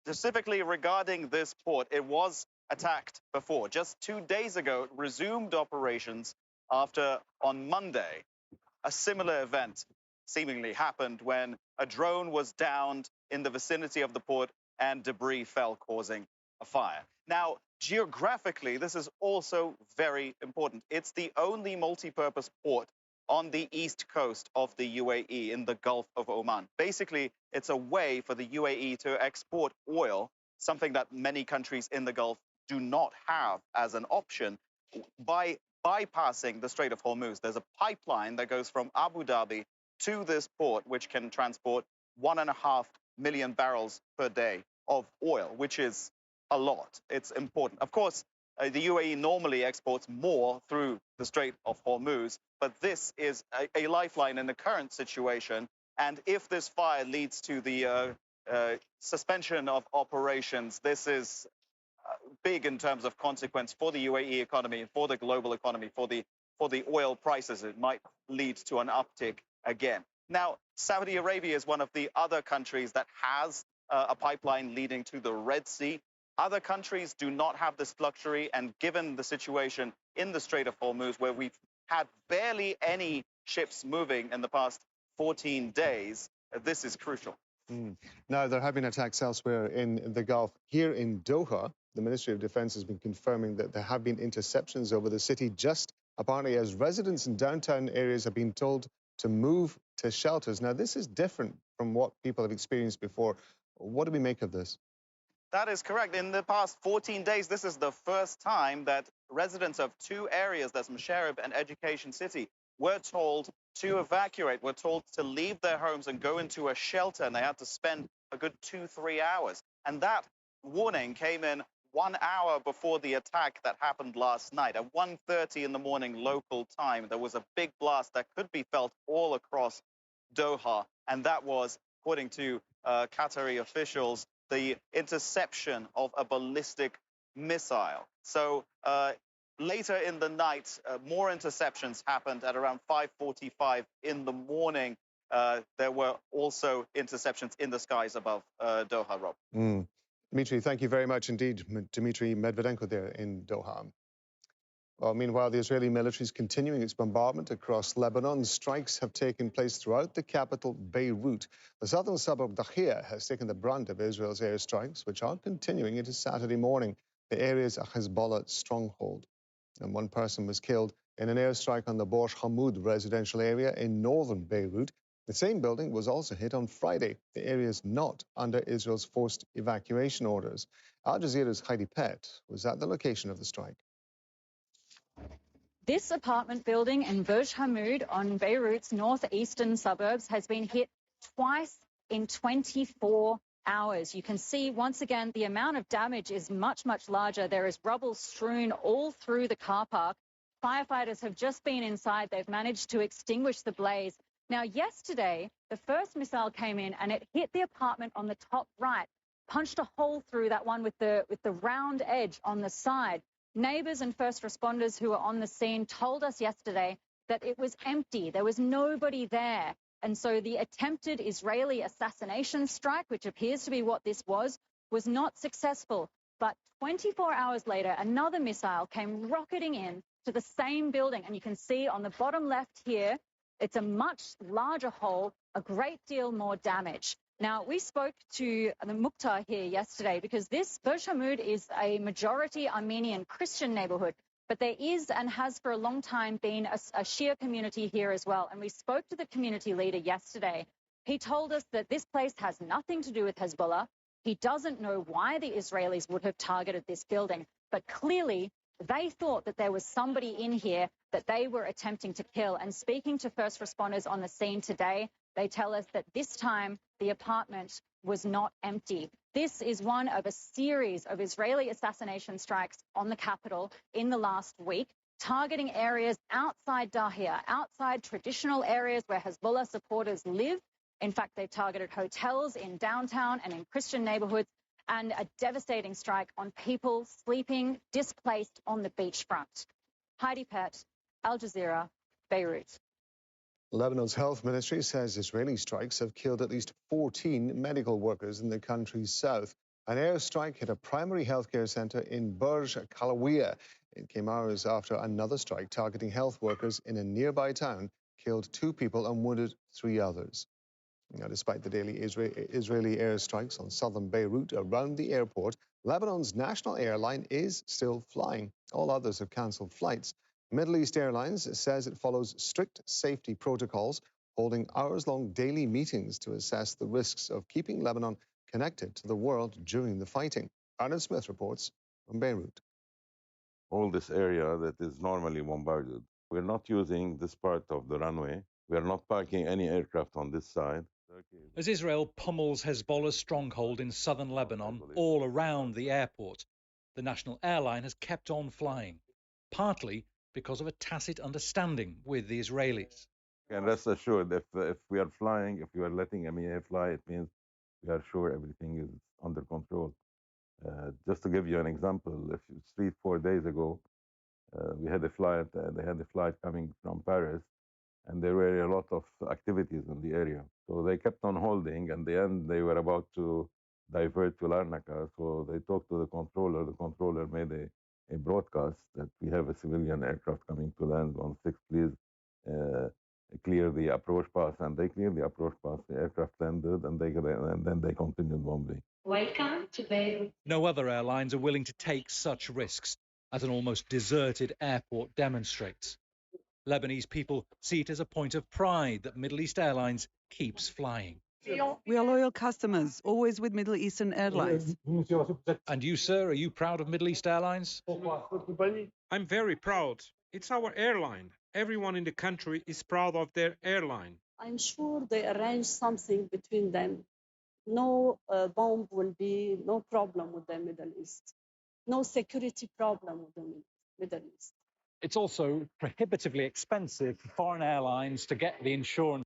Specifically regarding this port, it was attacked before. Just 2 days ago, it resumed operations after, on Monday, a similar event seemingly happened when a drone was downed in the vicinity of the port and debris fell, causing a fire. Now, geographically, this is also very important. It's the only multi-purpose port on the east coast of the UAE in the Gulf of Oman. Basically, it's a way for the UAE to export oil, something that many countries in the Gulf do not have as an option, by bypassing the Strait of Hormuz. There's a pipeline that goes from Abu Dhabi to this port, which can transport 1.5 million barrels per day of oil, which is a lot. It's important. Of course, the UAE normally exports more through the Strait of Hormuz, but this is a lifeline in the current situation And if this fire leads to the suspension of operations, this is big in terms of consequence for the UAE economy, for the global economy, for the oil prices. It might lead to an uptick again. Now, Saudi Arabia is one of the other countries that has a pipeline leading to the Red Sea. Other countries do not have this luxury, and given the situation in the Strait of Hormuz, where we've had barely any ships moving in the past 14 days, this is crucial. Now, there have been attacks elsewhere in the Gulf. Here in Doha, the Ministry of Defense has been confirming that there have been interceptions over the city, just apparently as residents in downtown areas have been told to move to shelters. Now, this is different from what people have experienced before. What do we make of this? That is correct. In the past 14 days, this is the first time that residents of two areas, that's Musharraf and Education City, were told to evacuate, were told to leave their homes and go into a shelter, and they had to spend a good 2-3 hours. And that warning came in 1 hour before the attack that happened last night. At 1:30 in the morning local time, there was a big blast that could be felt all across Doha, and that was, according to Qatari officials, the interception of a ballistic missile. So later in the night, more interceptions happened at around 5:45 in the morning. There were also interceptions in the skies above Doha, Rob. Dmitry, thank you very much indeed. Dmitry Medvedenko there in Doha. Well, meanwhile, the Israeli military is continuing its bombardment across Lebanon. Strikes have taken place throughout the capital, Beirut. The southern suburb Dahia has taken the brunt of Israel's airstrikes, which are continuing into Saturday morning. The area is a Hezbollah stronghold, and one person was killed in an airstrike on the Borj Hamoud residential area in northern Beirut. The same building was also hit on Friday. The area is not under Israel's forced evacuation orders. Al Jazeera's Heidi Pett was at the location of the strike. This apartment building in Borj Hamoud on Beirut's northeastern suburbs has been hit twice in 24 hours. You can see once again the amount of damage is much, much larger. There is rubble strewn all through the car park. Firefighters have just been inside. They've managed to extinguish the blaze. Now, yesterday, the first missile came in and it hit the apartment on the top right, punched a hole through that one with the round edge on the side. Neighbors and first responders who were on the scene told us yesterday that it was empty. There was nobody there. And so the attempted Israeli assassination strike, which appears to be what this was not successful. But 24 hours later, another missile came rocketing in to the same building. And you can see on the bottom left here, it's a much larger hole, a great deal more damage. Now, we spoke to the Mukhtar here yesterday because this Borj Hamoud is a majority Armenian Christian neighborhood, but there is and has for a long time been a Shia community here as well. And we spoke to the community leader yesterday. He told us that this place has nothing to do with Hezbollah. He doesn't know why the Israelis would have targeted this building, but clearly they thought that there was somebody in here that they were attempting to kill. And speaking to first responders on the scene today, they tell us that this time the apartment was not empty. This is one of a series of Israeli assassination strikes on the capital in the last week, targeting areas outside Dahia, outside traditional areas where Hezbollah supporters live. In fact, they've targeted hotels in downtown and in Christian neighborhoods, and a devastating strike on people sleeping displaced on the beachfront. Heidi Pett, Al Jazeera, Beirut. Lebanon's health ministry says Israeli strikes have killed at least 14 medical workers in the country's south. An airstrike hit a primary healthcare center in Burj Kalawiya. It came hours after another strike targeting health workers in a nearby town killed 2 people and wounded 3 others. Now, despite the daily Israeli airstrikes on southern Beirut around the airport, Lebanon's national airline is still flying. All others have cancelled flights. Middle East Airlines says it follows strict safety protocols, holding hours-long daily meetings to assess the risks of keeping Lebanon connected to the world during the fighting. Arnold Smith reports from Beirut. All this area that is normally bombarded, we're not using this part of the runway. We are not parking any aircraft on this side. As Israel pummels Hezbollah's stronghold in southern Lebanon all around the airport, the national airline has kept on flying, partly because of a tacit understanding with the Israelis. And rest assured, if we are flying, if we are letting MEA fly, it means we are sure everything is under control. Just to give you an example, if 3-4 days ago, we had a flight. They had a flight coming from Paris, and there were a lot of activities in the area. So they kept on holding. And the end, they were about to divert to Larnaca. So they talked to the controller. The controller made a broadcast that we have a civilian aircraft coming to land on 6. Please clear the approach path. And they cleared the approach path. The aircraft landed, and then they continued bombing. Welcome to Beirut. No other airlines are willing to take such risks, as an almost deserted airport demonstrates. Lebanese people see it as a point of pride that Middle East Airlines keeps flying. We are loyal customers, always with Middle Eastern Airlines. And you, sir, are you proud of Middle East Airlines? I'm very proud. It's our airline. Everyone in the country is proud of their airline. I'm sure they arrange something between them. No bomb will be, no problem with the Middle East. No security problem with the Middle East. It's also prohibitively expensive for foreign airlines to get the insurance.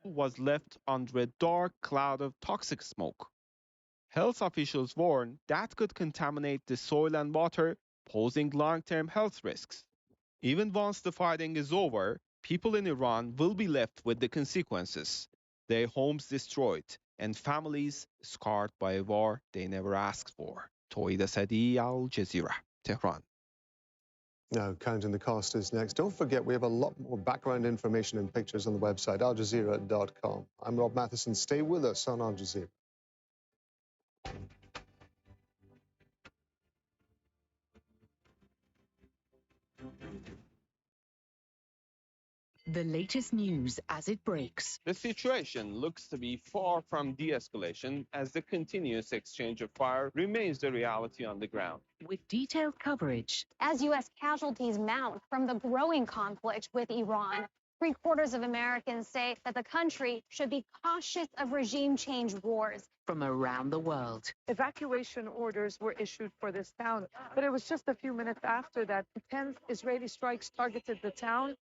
Was left under a dark cloud of toxic smoke. Health officials warn that could contaminate the soil and water, posing long-term health risks. Even once the fighting is over, people in Iran will be left with the consequences. Their homes destroyed and families scarred by a war they never asked for. Toida Sadi, Al Jazeera, Tehran. Now, counting the cost is next. Don't forget, we have a lot more background information and pictures on the website, aljazeera.com. I'm Rob Matheson. Stay with us on Al Jazeera. The latest news as it breaks. The situation looks to be far from de-escalation as the continuous exchange of fire remains the reality on the ground. With detailed coverage. As U.S. casualties mount from the growing conflict with Iran, 3/4 of Americans say that the country should be cautious of regime change wars. From around the world. Evacuation orders were issued for this town, but it was just a few minutes after that intense Israeli strikes targeted the town.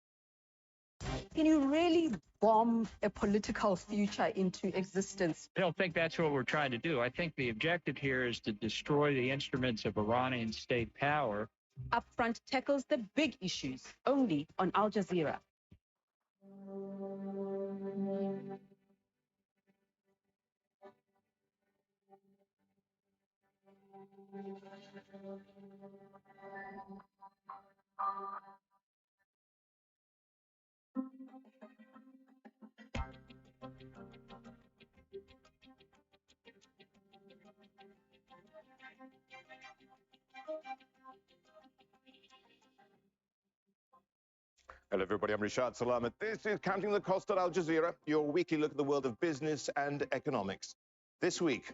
Can you really bomb a political future into existence? I don't think that's what we're trying to do. I think the objective here is to destroy the instruments of Iranian state power. Upfront tackles the big issues, only on Al Jazeera. Hello, everybody. I'm Rishad Salamat. This is Counting the Cost at Al Jazeera, your weekly look at the world of business and economics. This week,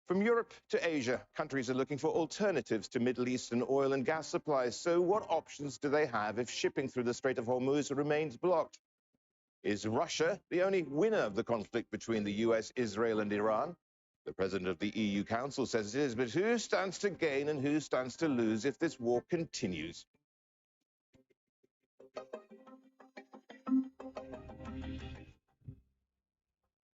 from Europe to Asia, countries are looking for alternatives to Middle Eastern oil and gas supplies. So what options do they have if shipping through the Strait of Hormuz remains blocked? Is Russia the only winner of the conflict between the US, Israel, and Iran? The president of the EU Council says it is, but who stands to gain and who stands to lose if this war continues?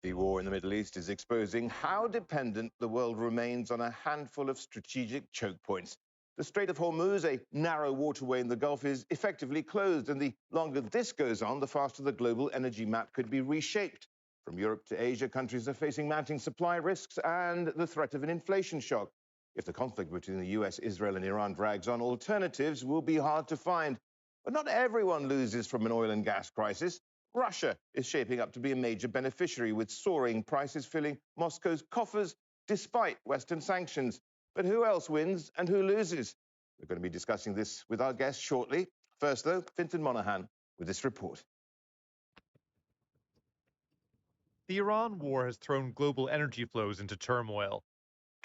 The war in the Middle East is exposing how dependent the world remains on a handful of strategic choke points. The Strait of Hormuz, a narrow waterway in the Gulf, is effectively closed, and the longer this goes on, the faster the global energy map could be reshaped. From Europe to Asia, countries are facing mounting supply risks and the threat of an inflation shock. If the conflict between the US, Israel, and Iran drags on, alternatives will be hard to find. But not everyone loses from an oil and gas crisis. Russia is shaping up to be a major beneficiary, with soaring prices filling Moscow's coffers despite Western sanctions. But who else wins and who loses? We're going to be discussing this with our guests shortly. First, though, Fintan Monaghan with this report. The Iran war has thrown global energy flows into turmoil.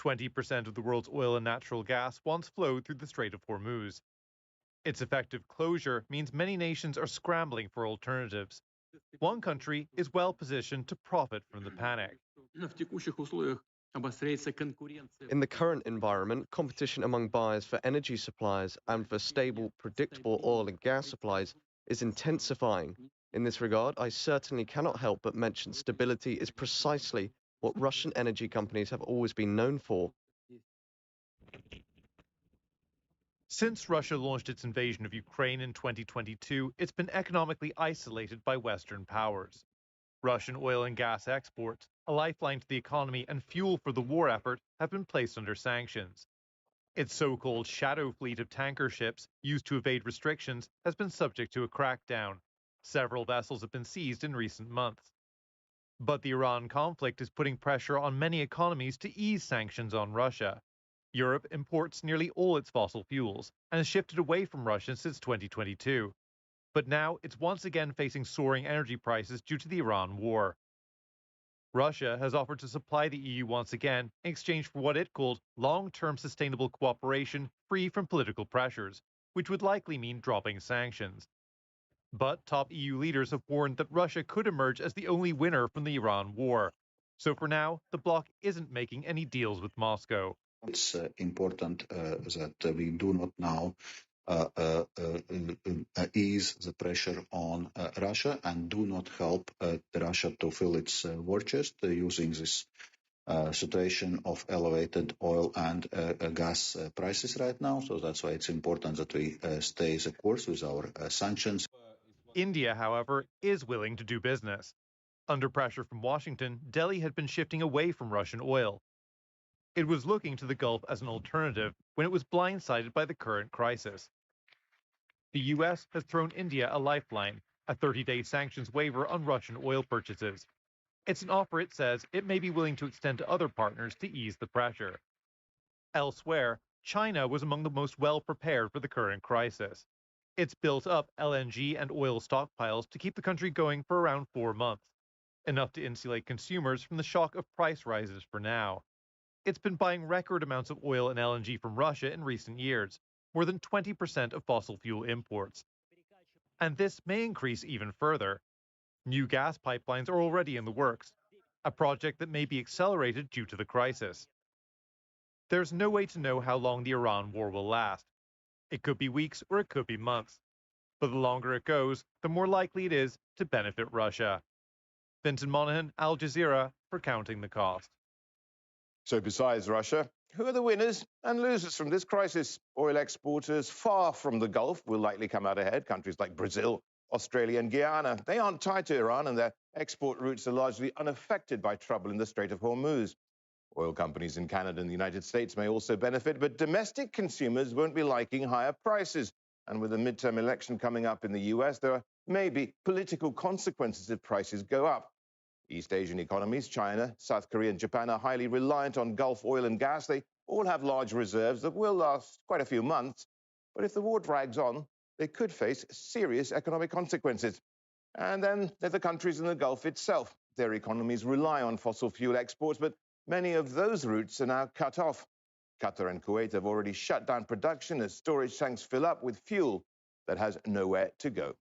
20% of the world's oil and natural gas once flowed through the Strait of Hormuz. Its effective closure means many nations are scrambling for alternatives. One country is well positioned to profit from the panic. In the current environment, competition among buyers for energy supplies and for stable, predictable oil and gas supplies is intensifying. In this regard, I certainly cannot help but mention stability is precisely what Russian energy companies have always been known for. Since Russia launched its invasion of Ukraine in 2022, it's been economically isolated by Western powers. Russian oil and gas exports, a lifeline to the economy and fuel for the war effort, have been placed under sanctions. Its so-called shadow fleet of tanker ships, used to evade restrictions, has been subject to a crackdown. Several vessels have been seized in recent months. But the Iran conflict is putting pressure on many economies to ease sanctions on Russia. Europe imports nearly all its fossil fuels and has shifted away from Russia since 2022. But now it's once again facing soaring energy prices due to the Iran war. Russia has offered to supply the EU once again in exchange for what it called long-term sustainable cooperation free from political pressures, which would likely mean dropping sanctions. But top EU leaders have warned that Russia could emerge as the only winner from the Iran war. So for now, the bloc isn't making any deals with Moscow. It's important that we do not now ease the pressure on Russia and do not help Russia to fill its war chest using this situation of elevated oil and gas prices right now. So that's why it's important that we stay the course with our sanctions. India, however, is willing to do business. Under pressure from Washington, Delhi had been shifting away from Russian oil. It was looking to the Gulf as an alternative when it was blindsided by the current crisis. The U.S. has thrown India a lifeline, a 30-day sanctions waiver on Russian oil purchases. It's an offer it says it may be willing to extend to other partners to ease the pressure. Elsewhere, China was among the most well-prepared for the current crisis. It's built up LNG and oil stockpiles to keep the country going for around 4 months, enough to insulate consumers from the shock of price rises for now. It's been buying record amounts of oil and LNG from Russia in recent years, more than 20% of fossil fuel imports. And this may increase even further. New gas pipelines are already in the works, a project that may be accelerated due to the crisis. There's no way to know how long the Iran war will last. It could be weeks or it could be months. But the longer it goes, the more likely it is to benefit Russia. Vinton Monaghan, Al Jazeera, for Counting the Cost. So besides Russia, who are the winners and losers from this crisis? Oil exporters far from the Gulf will likely come out ahead. Countries like Brazil, Australia and Guyana, they aren't tied to Iran and their export routes are largely unaffected by trouble in the Strait of Hormuz. Oil companies in Canada and the United States may also benefit, but domestic consumers won't be liking higher prices. And with a midterm election coming up in the US, there may be political consequences if prices go up. East Asian economies, China, South Korea and Japan, are highly reliant on Gulf oil and gas. They all have large reserves that will last quite a few months. But if the war drags on, they could face serious economic consequences. And then there are the countries in the Gulf itself. Their economies rely on fossil fuel exports, but many of those routes are now cut off. Qatar and Kuwait have already shut down production as storage tanks fill up with fuel that has nowhere to go.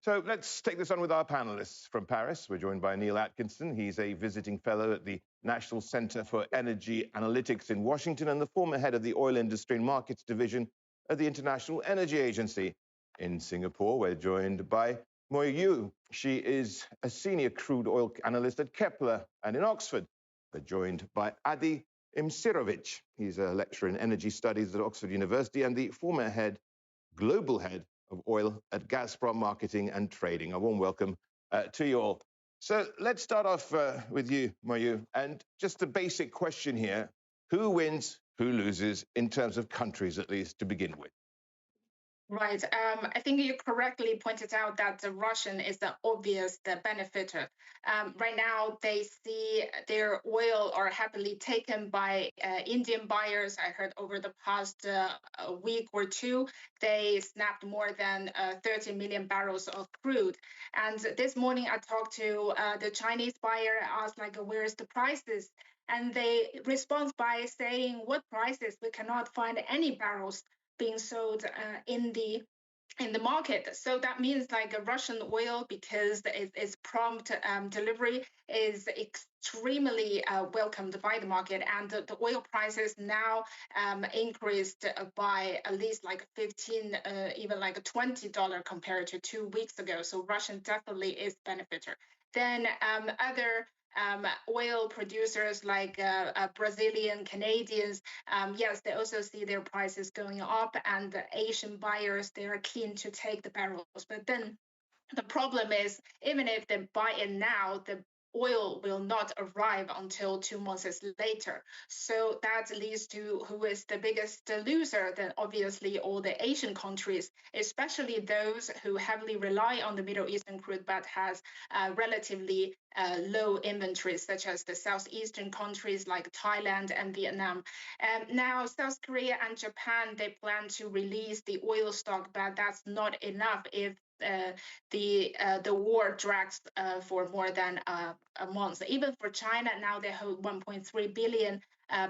So let's take this on with our panelists. From Paris, we're joined by Neil Atkinson. He's a visiting fellow at the National Center for Energy Analytics in Washington and the former head of the Oil Industry and Markets Division at the International Energy Agency. In Singapore, we're joined by Moi Yu. She is a senior crude oil analyst at Kepler. And in Oxford, we're joined by Adi Imsirovic. He's a lecturer in energy studies at Oxford University and the former global head of oil at Gazprom Marketing and Trading. A warm welcome to you all. So let's start off with you, Moi Yu. And just a basic question here. Who wins, who loses, in terms of countries, at least, to begin with? Right. I think you correctly pointed out that the Russian is the obvious benefiter. Right now, they see their oil are happily taken by Indian buyers. I heard over the past week or two, they snapped more than 30 million barrels of crude. And this morning, I talked to the Chinese buyer, asked, like, where's the prices? And they respond by saying, what prices? We cannot find any barrels being sold in the market. So that means like a Russian oil, because its prompt delivery is extremely welcomed by the market, and the oil prices now increased by at least like 15, even like $20 compared to 2 weeks ago. So Russian definitely is benefiter. Then other oil producers like Brazilian, Canadians, yes, they also see their prices going up, and the Asian buyers, they are keen to take the barrels. But then the problem is, even if they buy it now, the oil will not arrive until 2 months later. So that leads to who is the biggest loser. Then obviously all the Asian countries, especially those who heavily rely on the Middle Eastern crude but has relatively low inventories, such as the southeastern countries like Thailand and Vietnam. Now South Korea and Japan, they plan to release the oil stock, but that's not enough if the war drags for more than a month. Even for China, now they hold 1.3 billion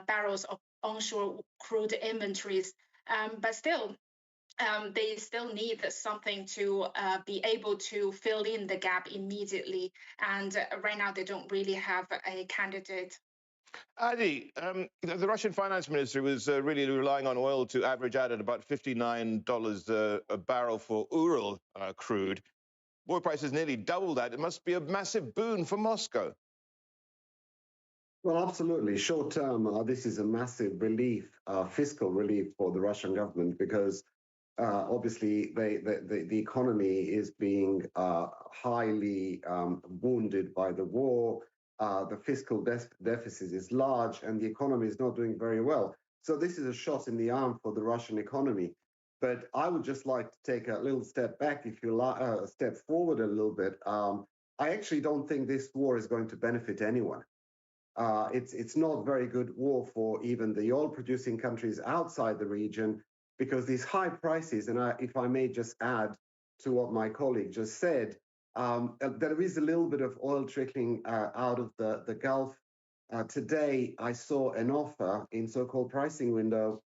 barrels of onshore crude inventories, but still, they still need something to be able to fill in the gap immediately. And right now, they don't really have a candidate. Adi, the Russian finance ministry was really relying on oil to average out at about $59 a barrel for Ural crude. Oil prices nearly doubled that. It must be a massive boon for Moscow. Well, absolutely. Short term, this is a massive relief, fiscal relief for the Russian government because obviously the economy is being highly wounded by the war. The fiscal deficit is large and the economy is not doing very well. So this is a shot in the arm for the Russian economy. But I would just like to take a little step back, if you like, step forward a little bit. I actually don't think this war is going to benefit anyone. It's not very good war for even the oil-producing countries outside the region because these high prices, and if I may just add to what my colleague just said, there is a little bit of oil trickling out of the Gulf. Today, I saw an offer in so-called pricing window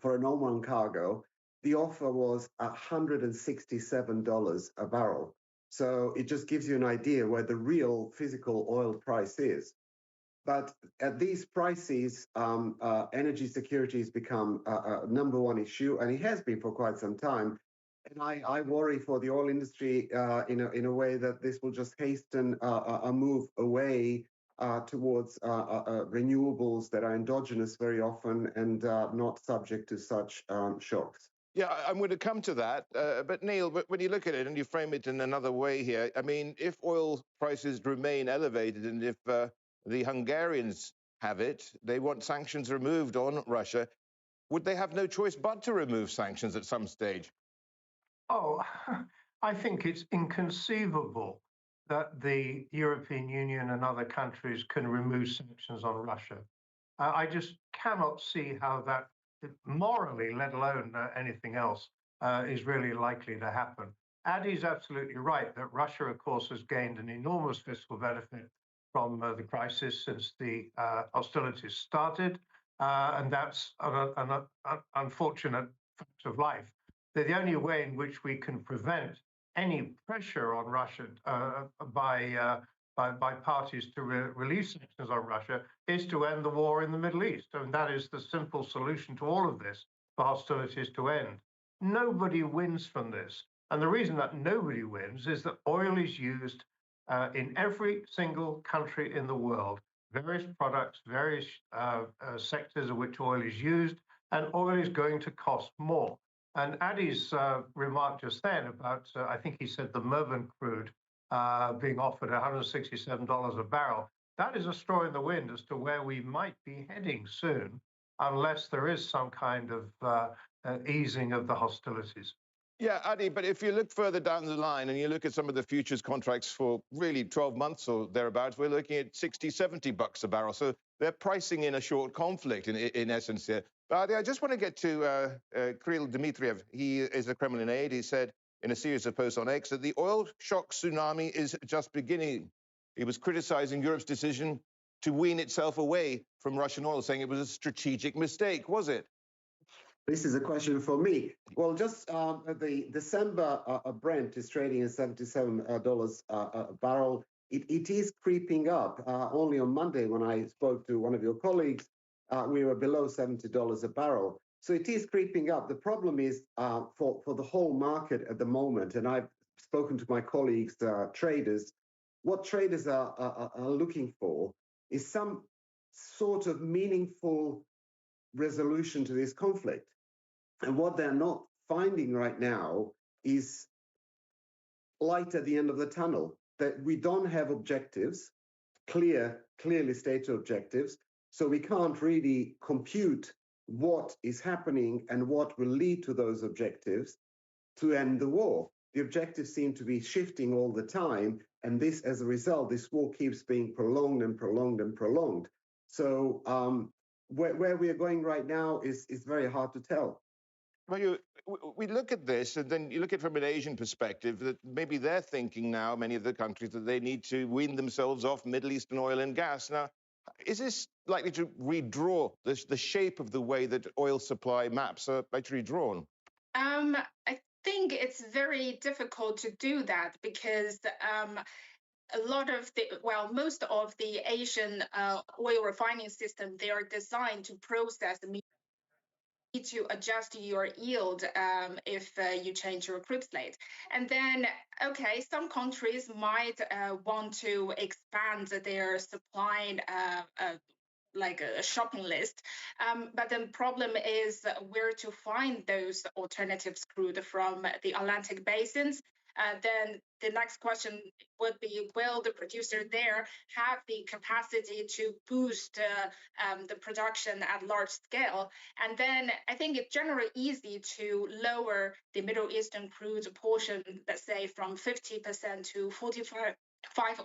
for an Oman cargo. The offer was $167 a barrel. So it just gives you an idea where the real physical oil price is. But at these prices, energy security has become a number one issue, and it has been for quite some time. And I worry for the oil industry in a way that this will just hasten a move away towards renewables that are endogenous very often and not subject to such shocks. Yeah, I'm going to come to that. But Neil, when you look at it and you frame it in another way here, I mean, if oil prices remain elevated and if the Hungarians have it, they want sanctions removed on Russia, would they have no choice but to remove sanctions at some stage? Oh, I think it's inconceivable that the European Union and other countries can remove sanctions on Russia. I just cannot see how that morally, let alone anything else, is really likely to happen. Adi's absolutely right that Russia, of course, has gained an enormous fiscal benefit from the crisis since the hostilities started, and that's an unfortunate fact of life. The only way in which we can prevent any pressure on Russia by parties to release sanctions on Russia is to end the war in the Middle East. And that is the simple solution to all of this, for hostilities to end. Nobody wins from this. And the reason that nobody wins is that oil is used in every single country in the world, various products, various sectors of which oil is used, and oil is going to cost more. And Adi's remark just then about, I think he said the Murban crude being offered $167 a barrel, that is a straw in the wind as to where we might be heading soon, unless there is some kind of easing of the hostilities. Yeah, Adi, but if you look further down the line and you look at some of the futures contracts for really 12 months or thereabouts, we're looking at 60, 70 bucks a barrel. So they're pricing in a short conflict in essence here. But Adi, I just want to get to Kirill Dmitriev. He is a Kremlin aide. He said in a series of posts on X that the oil shock tsunami is just beginning. He was criticizing Europe's decision to wean itself away from Russian oil, saying it was a strategic mistake. Was it? This is a question for me. Well, just the December Brent is trading at $77 a barrel. It is creeping up. Only on Monday, when I spoke to one of your colleagues, we were below $70 a barrel. So it is creeping up. The problem is for the whole market at the moment, and I've spoken to my colleagues, traders, what traders are looking for is some sort of meaningful resolution to this conflict. And what they're not finding right now is light at the end of the tunnel, that we don't have objectives, clearly stated objectives, so we can't really compute what is happening and what will lead to those objectives to end the war. The objectives seem to be shifting all the time, and this, as a result, this war keeps being prolonged and prolonged and prolonged. So where we are going right now is very hard to tell. Well, we look at this, and then you look at it from an Asian perspective, that maybe they're thinking now, many of the countries, that they need to wean themselves off Middle Eastern oil and gas. Now, is this likely to redraw the shape of the way that oil supply maps are actually drawn? I think it's very difficult to do that because a lot of most of the Asian oil refining system, they are designed to process need to adjust your yield if you change your crude slate. And then, okay, some countries might want to expand their supply like a shopping list. But the problem is where to find those alternatives crude from the Atlantic basins. Then the next question would be, will the producer there have the capacity to boost the production at large scale? And then I think it's generally easy to lower the Middle Eastern crude portion, let's say from 50% to 45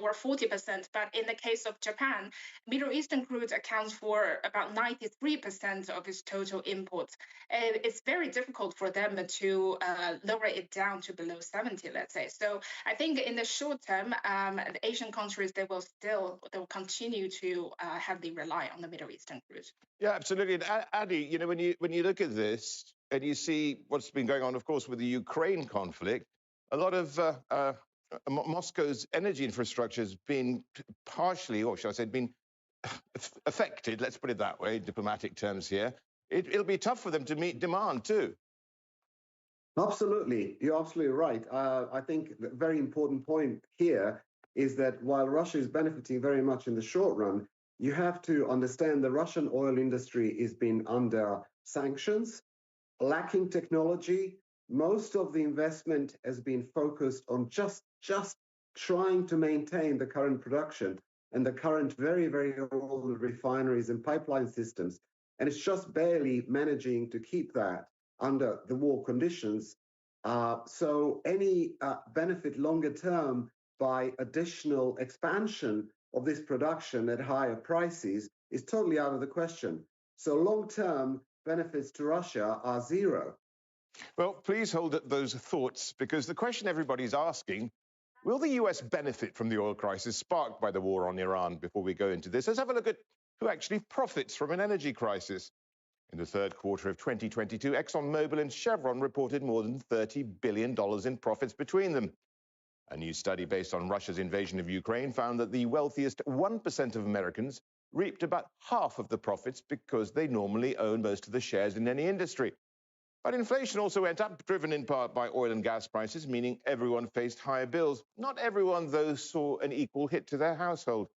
or 40%, but in the case of Japan, Middle Eastern crude accounts for about 93% of its total imports. It's very difficult for them to lower it down to below 70, let's say. So I think in the short term, the Asian countries, they will continue to heavily rely on the Middle Eastern crude. Yeah, absolutely. And Adi, you know, when you look at this and you see what's been going on, of course, with the Ukraine conflict, a lot of Moscow's energy infrastructure has been partially, or should I say, been affected, let's put it that way, diplomatic terms here. It'll be tough for them to meet demand too. Absolutely. You're absolutely right. I think the very important point here is that while Russia is benefiting very much in the short run, you have to understand the Russian oil industry is being under sanctions, lacking technology. Most of the investment has been focused on just trying to maintain the current production and the current very, very old refineries and pipeline systems. And it's just barely managing to keep that under the war conditions. So any benefit longer term by additional expansion of this production at higher prices is totally out of the question. So long-term benefits to Russia are zero. Well, please hold those thoughts, because the question everybody's asking, will the US benefit from the oil crisis sparked by the war on Iran? Before we go into this, let's have a look at who actually profits from an energy crisis. In the third quarter of 2022, ExxonMobil and Chevron reported more than $30 billion in profits between them. A new study based on Russia's invasion of Ukraine found that the wealthiest 1% of Americans reaped about half of the profits because they normally own most of the shares in any industry. But inflation also went up, driven in part by oil and gas prices, meaning everyone faced higher bills. Not everyone, though, saw an equal hit to their household.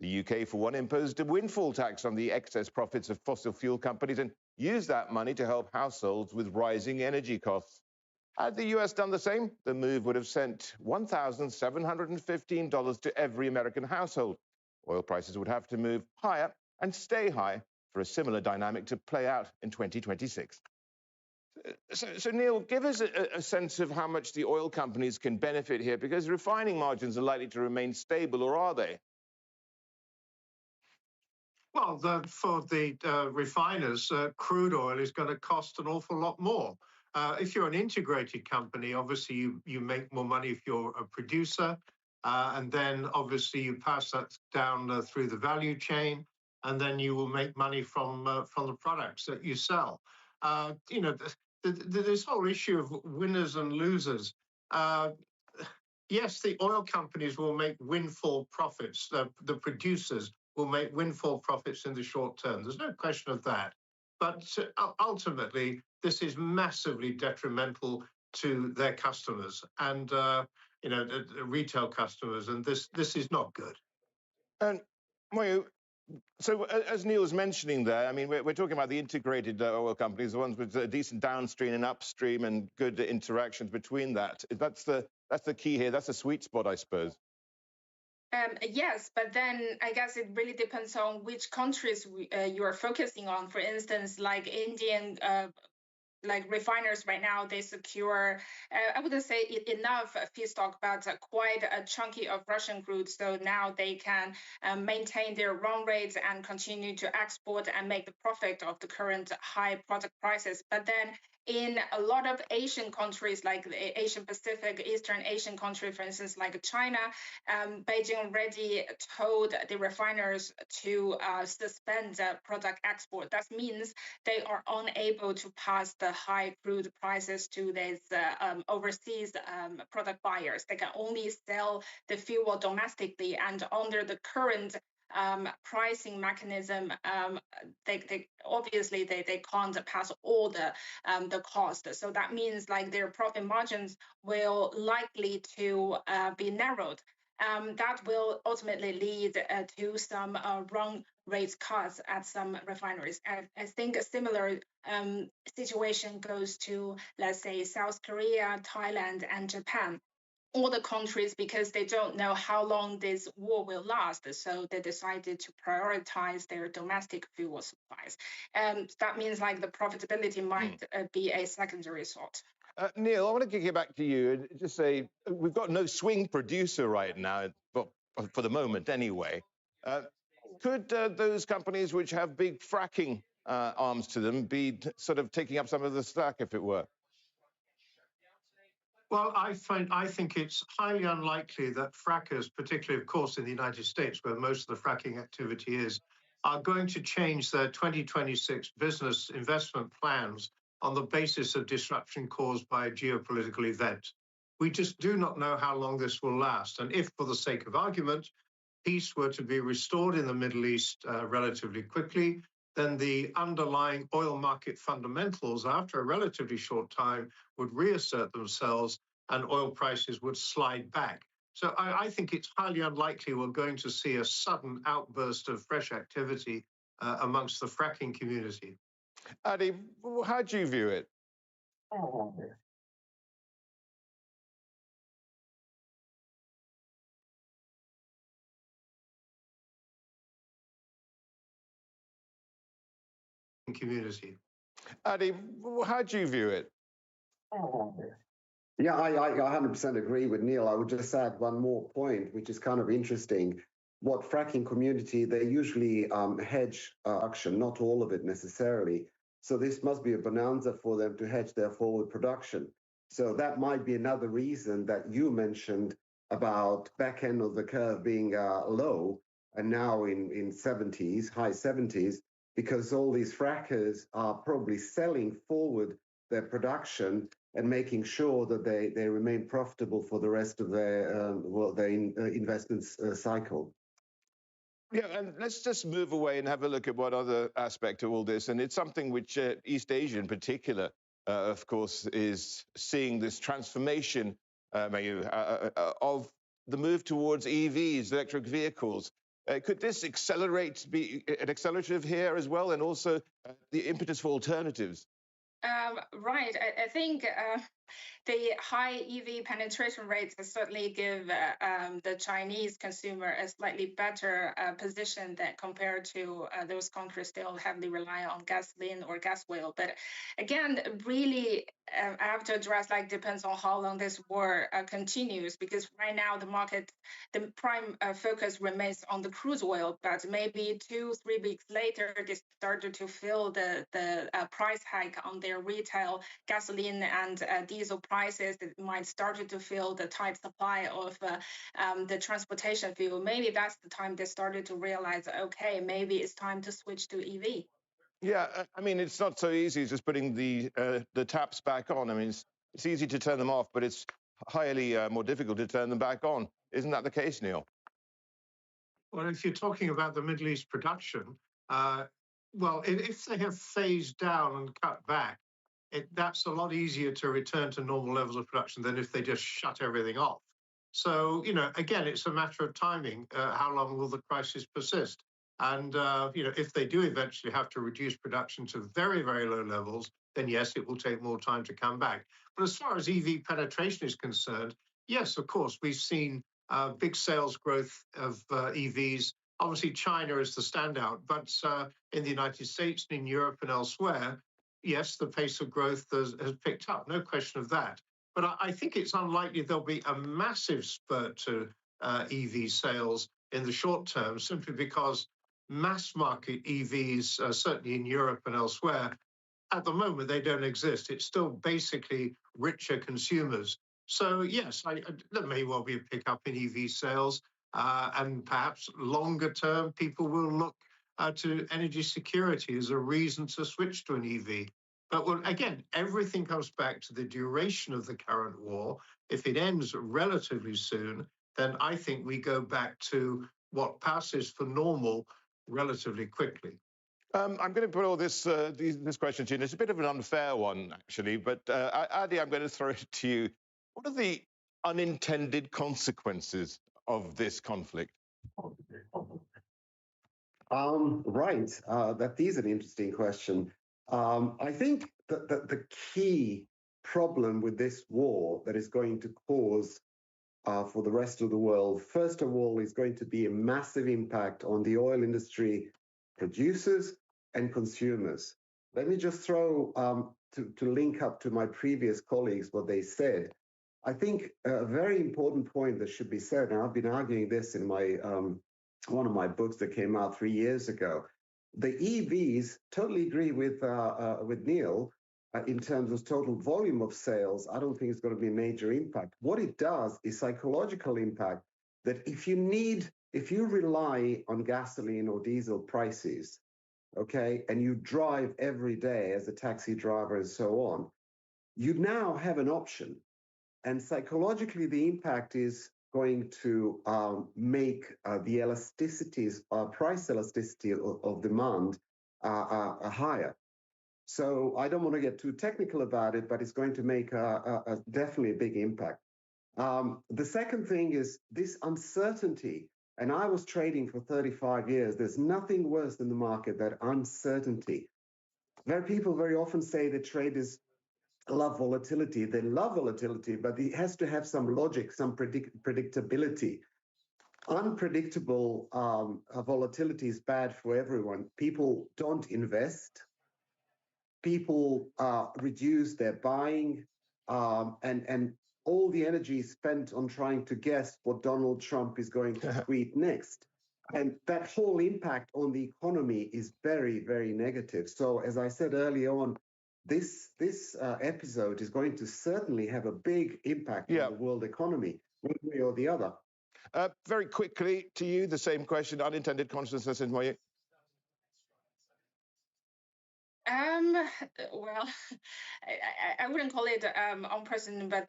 The UK, for one, imposed a windfall tax on the excess profits of fossil fuel companies and used that money to help households with rising energy costs. Had the US done the same, the move would have sent $1,715 to every American household. Oil prices would have to move higher and stay high for a similar dynamic to play out in 2026. So Neil, give us a sense of how much the oil companies can benefit here, because refining margins are likely to remain stable, or are they? Well, for the refiners, crude oil is going to cost an awful lot more. If you're an integrated company, obviously you make more money if you're a producer, and then obviously you pass that down through the value chain, and then you will make money from the products that you sell. You know, this whole issue of winners and losers. Yes, the oil companies will make windfall profits. The producers will make windfall profits in the short term. There's no question of that. But ultimately, this is massively detrimental to their customers and you know, the retail customers. And this is not good. And Moyo, so as Neil was mentioning there, I mean, we're talking about the integrated oil companies, the ones with a decent downstream and upstream and good interactions between that. That's the key here. That's the sweet spot, I suppose. Yes, but then I guess it really depends on which countries you are focusing on. For instance, like Indian like refiners right now, they secure, I wouldn't say enough feedstock, but quite a chunky of Russian crude. So now they can maintain their run rates and continue to export and make the profit of the current high product prices. But then in a lot of Asian countries, like the Asian Pacific, Eastern Asian country, for instance, like China, Beijing already told the refiners to suspend product export. That means they are unable to pass the high crude prices to these overseas product buyers. They can only sell the fuel domestically, and under the current pricing mechanism, they obviously they can't pass all the cost. So that means like their profit margins will likely to be narrowed. That will ultimately lead to some run rate cuts at some refineries. And I think a similar situation goes to, let's say, South Korea, Thailand, and Japan. All the countries, because they don't know how long this war will last, so they decided to prioritize their domestic fuel supplies. That means like the profitability might be a secondary thought. Neil, I want to get back to you and just say we've got no swing producer right now, but for the moment anyway. Could those companies which have big fracking arms to them be sort of taking up some of the slack, if it were? Well, I think it's highly unlikely that frackers, particularly, of course, in the United States, where most of the fracking activity is, are going to change their 2026 business investment plans on the basis of disruption caused by a geopolitical event. We just do not know how long this will last. And if, for the sake of argument, peace were to be restored in the Middle East relatively quickly, then the underlying oil market fundamentals, after a relatively short time, would reassert themselves and oil prices would slide back. So I think it's highly unlikely we're going to see a sudden outburst of fresh activity amongst the fracking community. Adi, how do you view it? Community. Adi, how do you view it? Yeah, I 100% agree with Neil. I would just add one more point, which is kind of interesting. What fracking community, they usually hedge production, not all of it necessarily. So this must be a bonanza for them to hedge their forward production. So that might be another reason that you mentioned about back end of the curve being low and now in 70s, high 70s, because all these frackers are probably selling forward their production and making sure that they remain profitable for the rest of their investments cycle. Yeah, and let's just move away and have a look at one other aspect of all this. And it's something which East Asia in particular, of course, is seeing this transformation of the move towards EVs, electric vehicles. Could this accelerate, be an accelerative here as well, and also the impetus for alternatives? Right. I think the high EV penetration rates certainly give the Chinese consumer a slightly better position than compared to those countries still heavily rely on gasoline or gas oil. But again, really, I have to address, like, depends on how long this war continues, because right now the prime focus remains on the crude oil, but maybe 2-3 weeks later, they started to feel the price hike on their retail gasoline and diesel prices. That might start to feel the tight supply of the transportation fuel. Maybe that's the time they started to realize, okay, maybe it's time to switch to EV. Yeah, I mean, it's not so easy as just putting the taps back on. I mean, it's easy to turn them off, but it's highly more difficult to turn them back on. Isn't that the case, Neil? Well, if you're talking about the Middle East production, well, if they have phased down and cut back, that's a lot easier to return to normal levels of production than if they just shut everything off. So, again, it's a matter of timing. How long will the crisis persist? And, if they do eventually have to reduce production to very, very low levels, then yes, it will take more time to come back. But as far as EV penetration is concerned, yes, of course, we've seen big sales growth of EVs. Obviously, China is the standout, but in the United States and in Europe and elsewhere, yes, the pace of growth has picked up, no question of that. But I think it's unlikely there'll be a massive spurt to EV sales in the short term, simply because mass market EVs, certainly in Europe and elsewhere, at the moment, they don't exist. It's still basically richer consumers. So yes, there may well be a pickup in EV sales, and perhaps longer term, people will look to energy security as a reason to switch to an EV. But again, everything comes back to the duration of the current war. If it ends relatively soon, then I think we go back to what passes for normal relatively quickly. I'm going to put all this question to you. It's a bit of an unfair one, actually, but Adi, I'm going to throw it to you. What are the unintended consequences of this conflict? Right, that is an interesting question. I think that the key problem with this war that is going to cause for the rest of the world, first of all, is going to be a massive impact on the oil industry producers and consumers. Let me just throw, to link up to my previous colleagues, what they said. I think a very important point that should be said, and I've been arguing this in my one of my books that came out 3 years ago. The EVs, totally agree with Neil, in terms of total volume of sales. I don't think it's going to be a major impact. What it does is psychological impact, that if you rely on gasoline or diesel prices, okay, and you drive every day as a taxi driver and so on, you now have an option. And psychologically, the impact is going to make the elasticities, price elasticity of demand higher. So I don't want to get too technical about it, but it's going to make definitely a big impact. The second thing is this uncertainty. And I was trading for 35 years. There's nothing worse in the market than uncertainty. People very often say that traders love volatility. They love volatility, but it has to have some logic, some predictability. Unpredictable volatility is bad for everyone. People don't invest. People reduce their buying, and all the energy is spent on trying to guess what Donald Trump is going to tweet next. And that whole impact on the economy is very, very negative. So as I said early on, this episode is going to certainly have a big impact on the world economy, one way or the other. Very quickly to you, the same question, unintended consequences in my... Well, I wouldn't call it unprecedented, but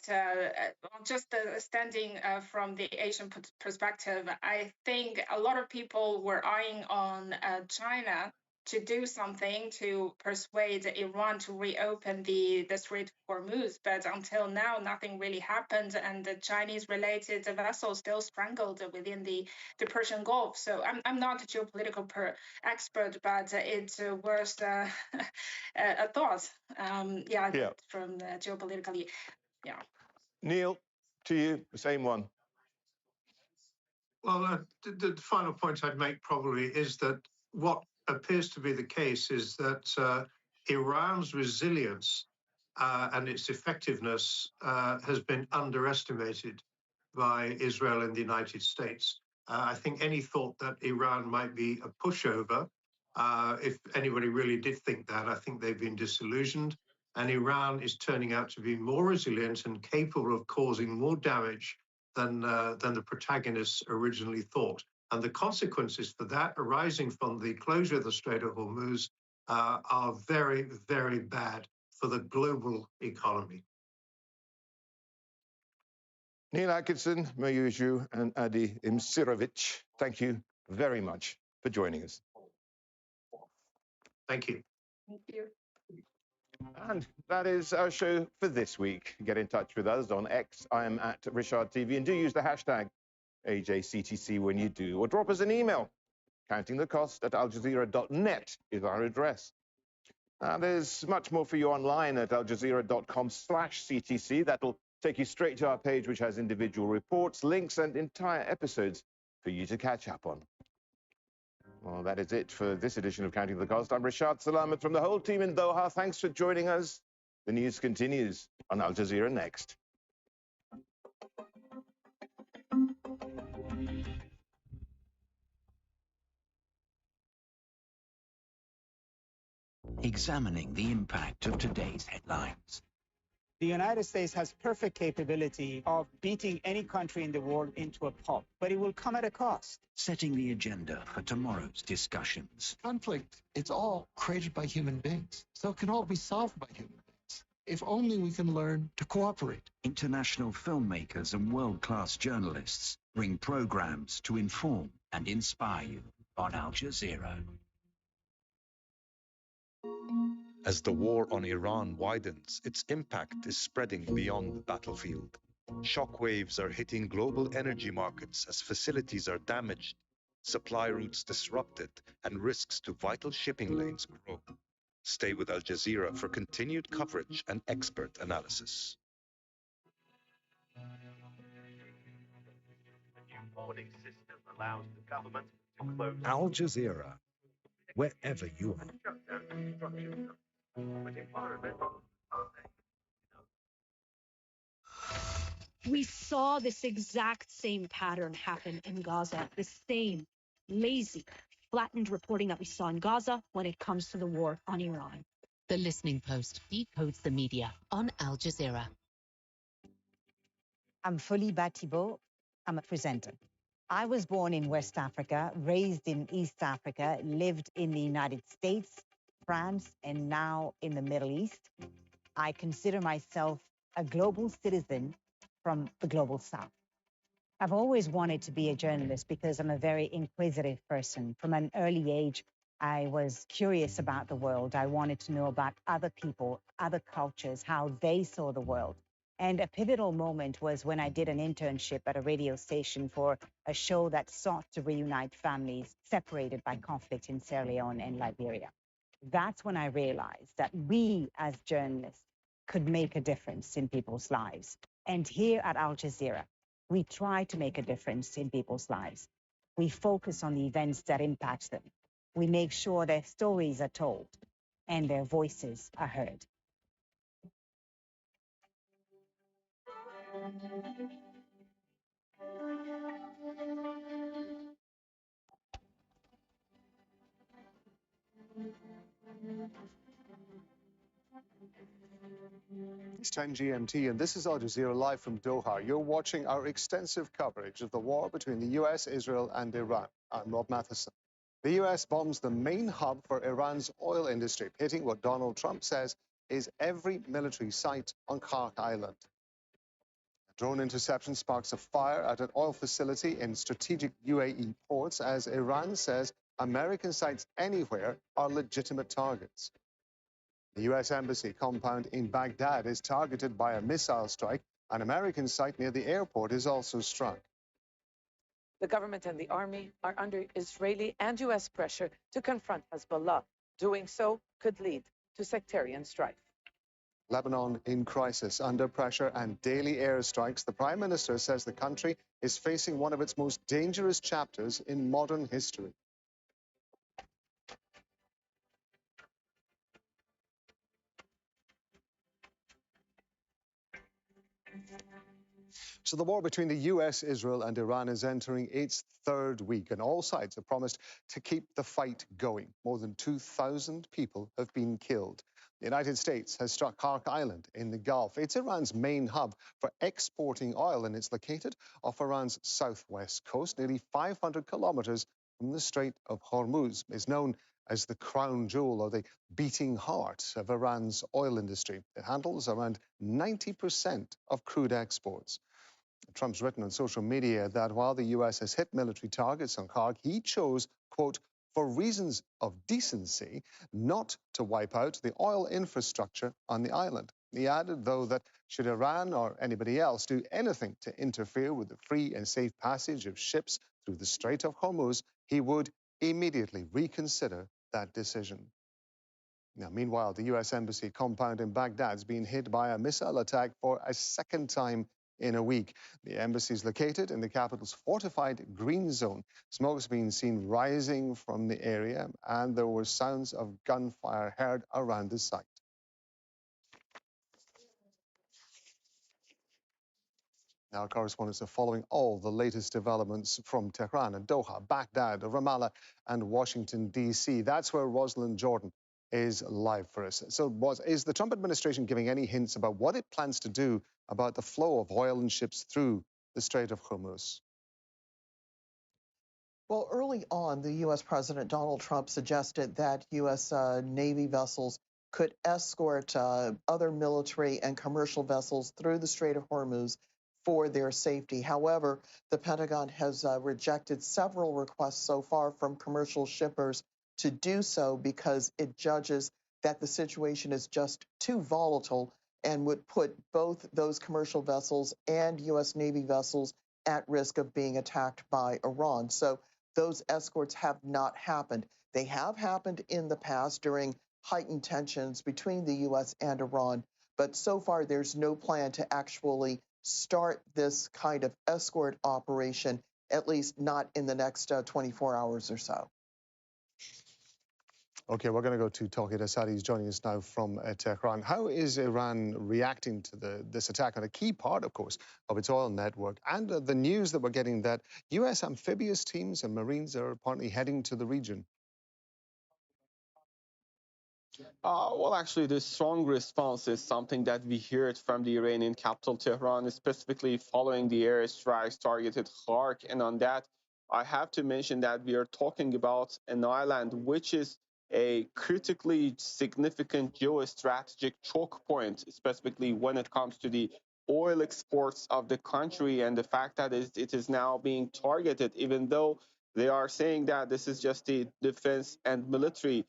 just standing from the Asian perspective, I think a lot of people were eyeing on China to do something to persuade Iran to reopen the Strait of Hormuz. But until now, nothing really happened, and the Chinese-related vessels still strangled within the Persian Gulf. So I'm not a geopolitical expert, but it's worth a thought. From the geopolitically, Neil, to you, the same one. Well, the final point I'd make probably is that what appears to be the case is that Iran's resilience and its effectiveness has been underestimated by Israel and the United States. I think any thought that Iran might be a pushover, if anybody really did think that, I think they've been disillusioned. And Iran is turning out to be more resilient and capable of causing more damage than the protagonists originally thought. And the consequences for that arising from the closure of the Strait of Hormuz are very, very bad for the global economy. Neil Atkinson, Mayuju, and Adi Imsirovic, thank you very much for joining us. Thank you. Thank you. And that is our show for this week. Get in touch with us on X. I am at Richard TV, and do use the hashtag AJCTC when you do, or drop us an email. countingthecost@aljazeera.net is our address. There's much more for you online at aljazeera.com/CTC. That'll take you straight to our page, which has individual reports, links, and entire episodes for you to catch up on. Well, that is it for this edition of Counting the Cost. I'm Rashad Salamat from the whole team in Doha. Thanks for joining us. The news continues on Al Jazeera Next. Examining the impact of today's headlines. The United States has perfect capability of beating any country in the world into a pulp, but it will come at a cost. Setting the agenda for tomorrow's discussions. Conflict, it's all created by human beings, so it can all be solved by human beings, if only we can learn to cooperate. International filmmakers and world-class journalists bring programs to inform and inspire you on Al Jazeera. As the war on Iran widens, its impact is spreading beyond the battlefield. Shockwaves are hitting global energy markets as facilities are damaged, supply routes disrupted, and risks to vital shipping lanes grow. Stay with Al Jazeera for continued coverage and expert analysis. Al Jazeera, wherever you are. We saw this exact same pattern happen in Gaza, the same lazy, flattened reporting that we saw in Gaza when it comes to the war on Iran. The Listening Post decodes the media on Al Jazeera. I'm Foliba Thibault. I'm a presenter. I was born in West Africa, raised in East Africa, lived in the United States, France, and now in the Middle East. I consider myself a global citizen from the global South. I've always wanted to be a journalist because I'm a very inquisitive person. From an early age, I was curious about the world. I wanted to know about other people, other cultures, how they saw the world. And a pivotal moment was when I did an internship at a radio station for a show that sought to reunite families separated by conflict in Sierra Leone and Liberia. That's when I realized that we as journalists could make a difference in people's lives. And here at Al Jazeera, we try to make a difference in people's lives. We focus on the events that impact them. We make sure their stories are told and their voices are heard. It's 10 GMT, and this is Al Jazeera live from Doha. You're watching our extensive coverage of the war between the US, Israel, and Iran. I'm Rob Matheson. The US bombs the main hub for Iran's oil industry, hitting what Donald Trump says is every military site on KHARG Island. A drone interception sparks a fire at an oil facility in strategic UAE ports as Iran says American sites anywhere are legitimate targets. The U.S. Embassy compound in Baghdad is targeted by a missile strike. An American site near the airport is also struck. The government and the army are under Israeli and U.S. pressure to confront Hezbollah. Doing so could lead to sectarian strife. Lebanon in crisis, under pressure and daily airstrikes. The Prime Minister says the country is facing one of its most dangerous chapters in modern history. So the war between the US, Israel, and Iran is entering its third week, and all sides have promised to keep the fight going. More than 2,000 people have been killed. The United States has struck KHARG Island in the Gulf. It's Iran's main hub for exporting oil, and it's located off Iran's southwest coast, nearly 500 kilometers from the Strait of Hormuz. It's known as the crown jewel, or the beating heart of Iran's oil industry. It handles around 90% of crude exports. Trump's written on social media that while the US has hit military targets on KHARG, he chose, quote, for reasons of decency, not to wipe out the oil infrastructure on the island. He added, though, that should Iran or anybody else do anything to interfere with the free and safe passage of ships through the Strait of Hormuz, he would immediately reconsider that decision. Now, meanwhile, the US Embassy compound in Baghdad is being hit by a missile attack for a second time in a week. The embassy is located in the capital's fortified green zone. Smoke has been seen rising from the area, and there were sounds of gunfire heard around the site. Now, our correspondents are following all the latest developments from Tehran and Doha, Baghdad, Ramallah, and Washington, D.C. That's where Rosalind Jordan is live for us. So, is the Trump administration giving any hints about what it plans to do about the flow of oil and ships through the Strait of Hormuz? Well, early on, the U.S. President Donald Trump suggested that U.S. Navy vessels could escort other military and commercial vessels through the Strait of Hormuz for their safety. However, the Pentagon has rejected several requests so far from commercial shippers to do so because it judges that the situation is just too volatile and would put both those commercial vessels and U.S. Navy vessels at risk of being attacked by Iran. So those escorts have not happened. They have happened in the past during heightened tensions between the U.S. and Iran, but so far there's no plan to actually start this kind of escort operation, at least not in the next 24 hours or so. Okay, we're going to go to Tawhid Asadi. He's joining us now from Tehran. How is Iran reacting to this attack on a key part, of course, of its oil network? And the news that we're getting that U.S. amphibious teams and Marines are apparently heading to the region. Well, actually, the strong response is something that we heard from the Iranian capital, Tehran, specifically following the airstrikes targeted KHARG. And on that, I have to mention that we are talking about an island which is a critically significant geostrategic choke point, specifically when it comes to the oil exports of the country and the fact that it is now being targeted, even though they are saying that this is just the defense and military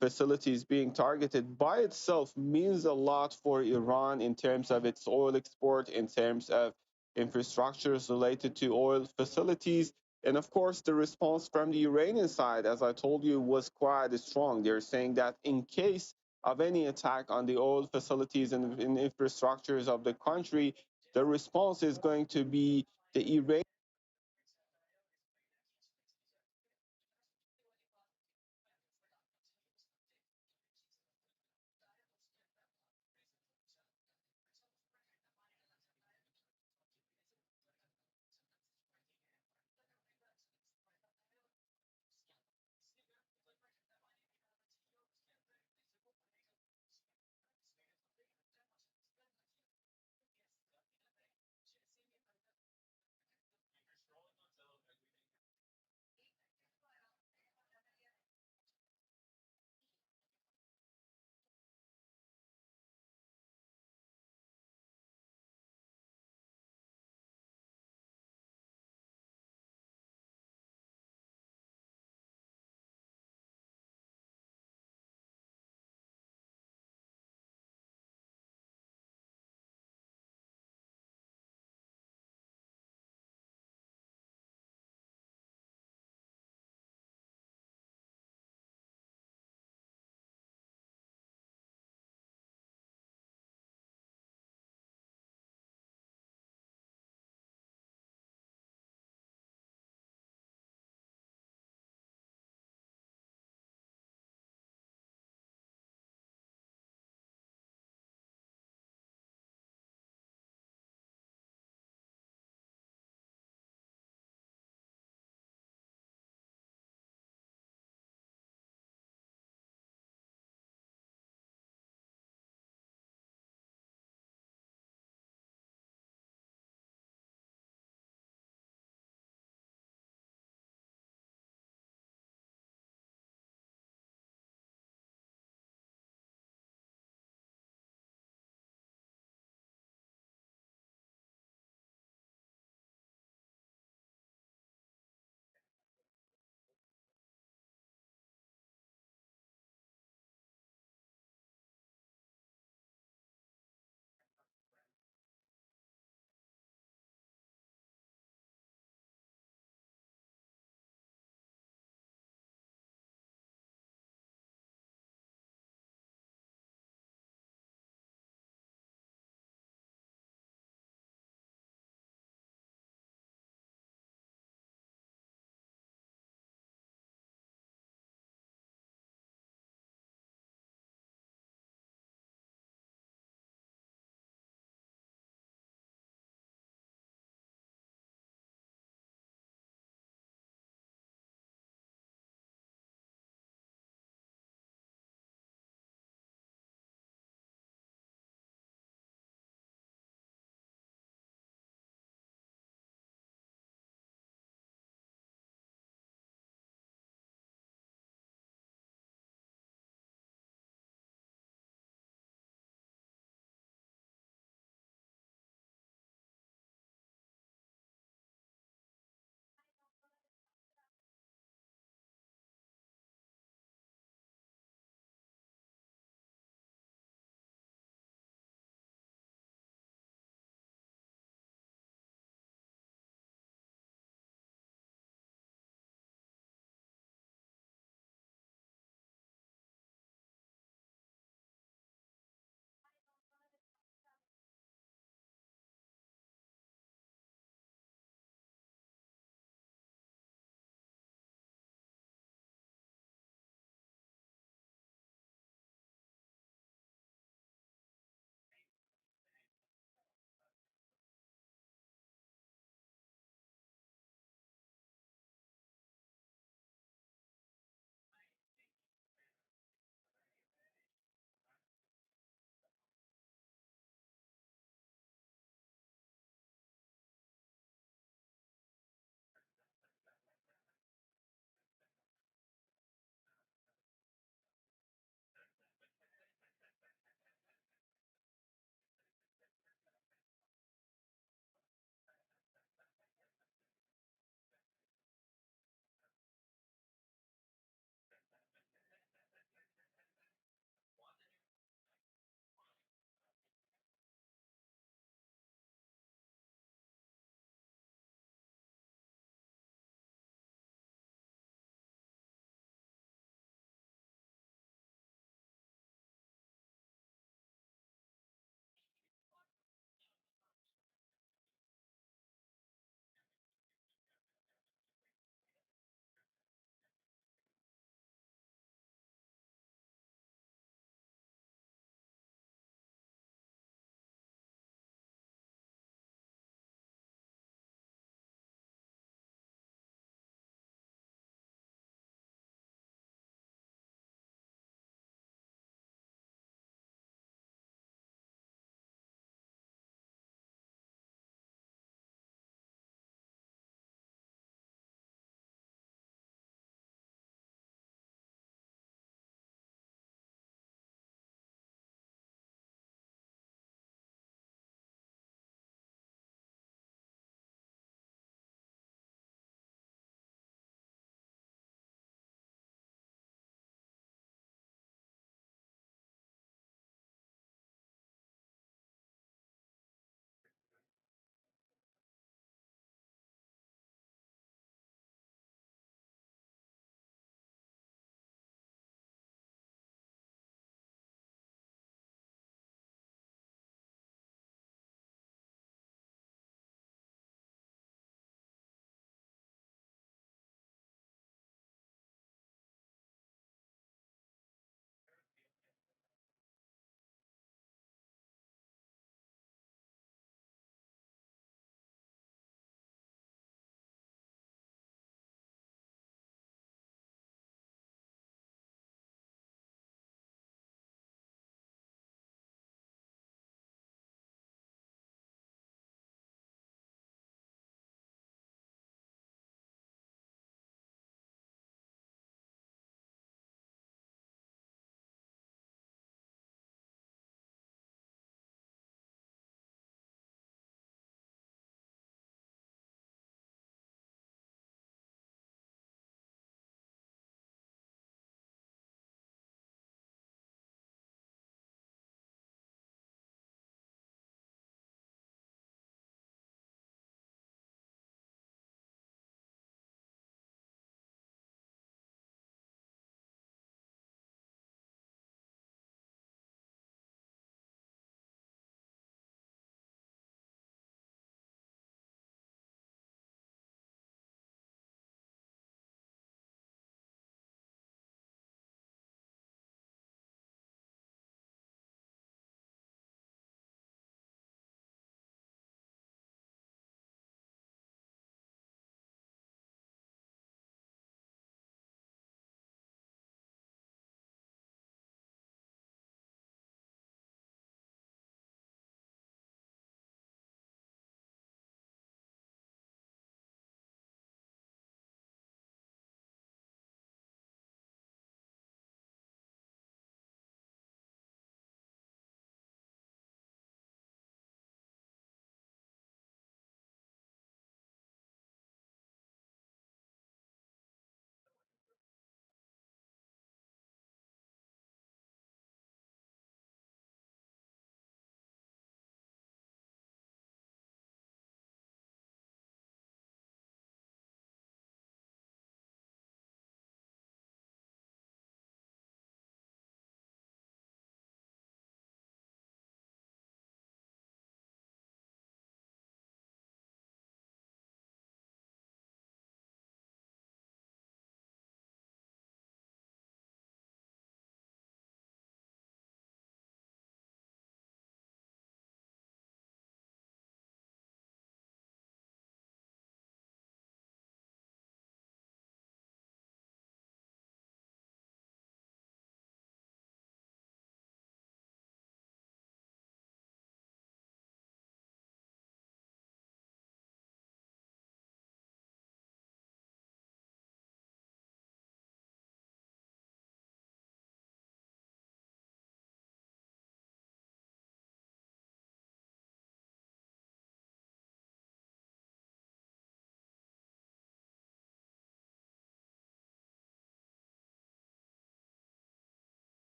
facilities being targeted by itself means a lot for Iran in terms of its oil export, in terms of infrastructures related to oil facilities. And of course, the response from the Iranian side, as I told you, was quite strong. They're saying that in case of any attack on the oil facilities and infrastructures of the country, the response is going to be the Iranian.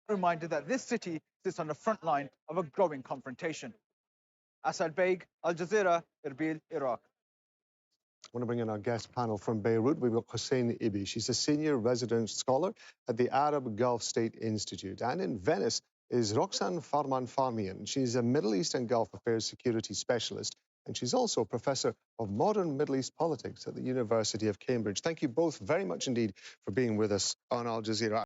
reminded that this city sits on the front line of a growing confrontation. Asad Beg, Al Jazeera, Erbil, Iraq. I want to bring in our guest panel from Beirut. We've got Hussein Ibi. She's a senior resident scholar at the Arab Gulf State Institute. And in Venice is Roxanne Farman-Farmian. She's a Middle East and Gulf Affairs security specialist. And she's also a professor of modern Middle East politics at the University of Cambridge. Thank you both very much indeed for being with us on Al Jazeera.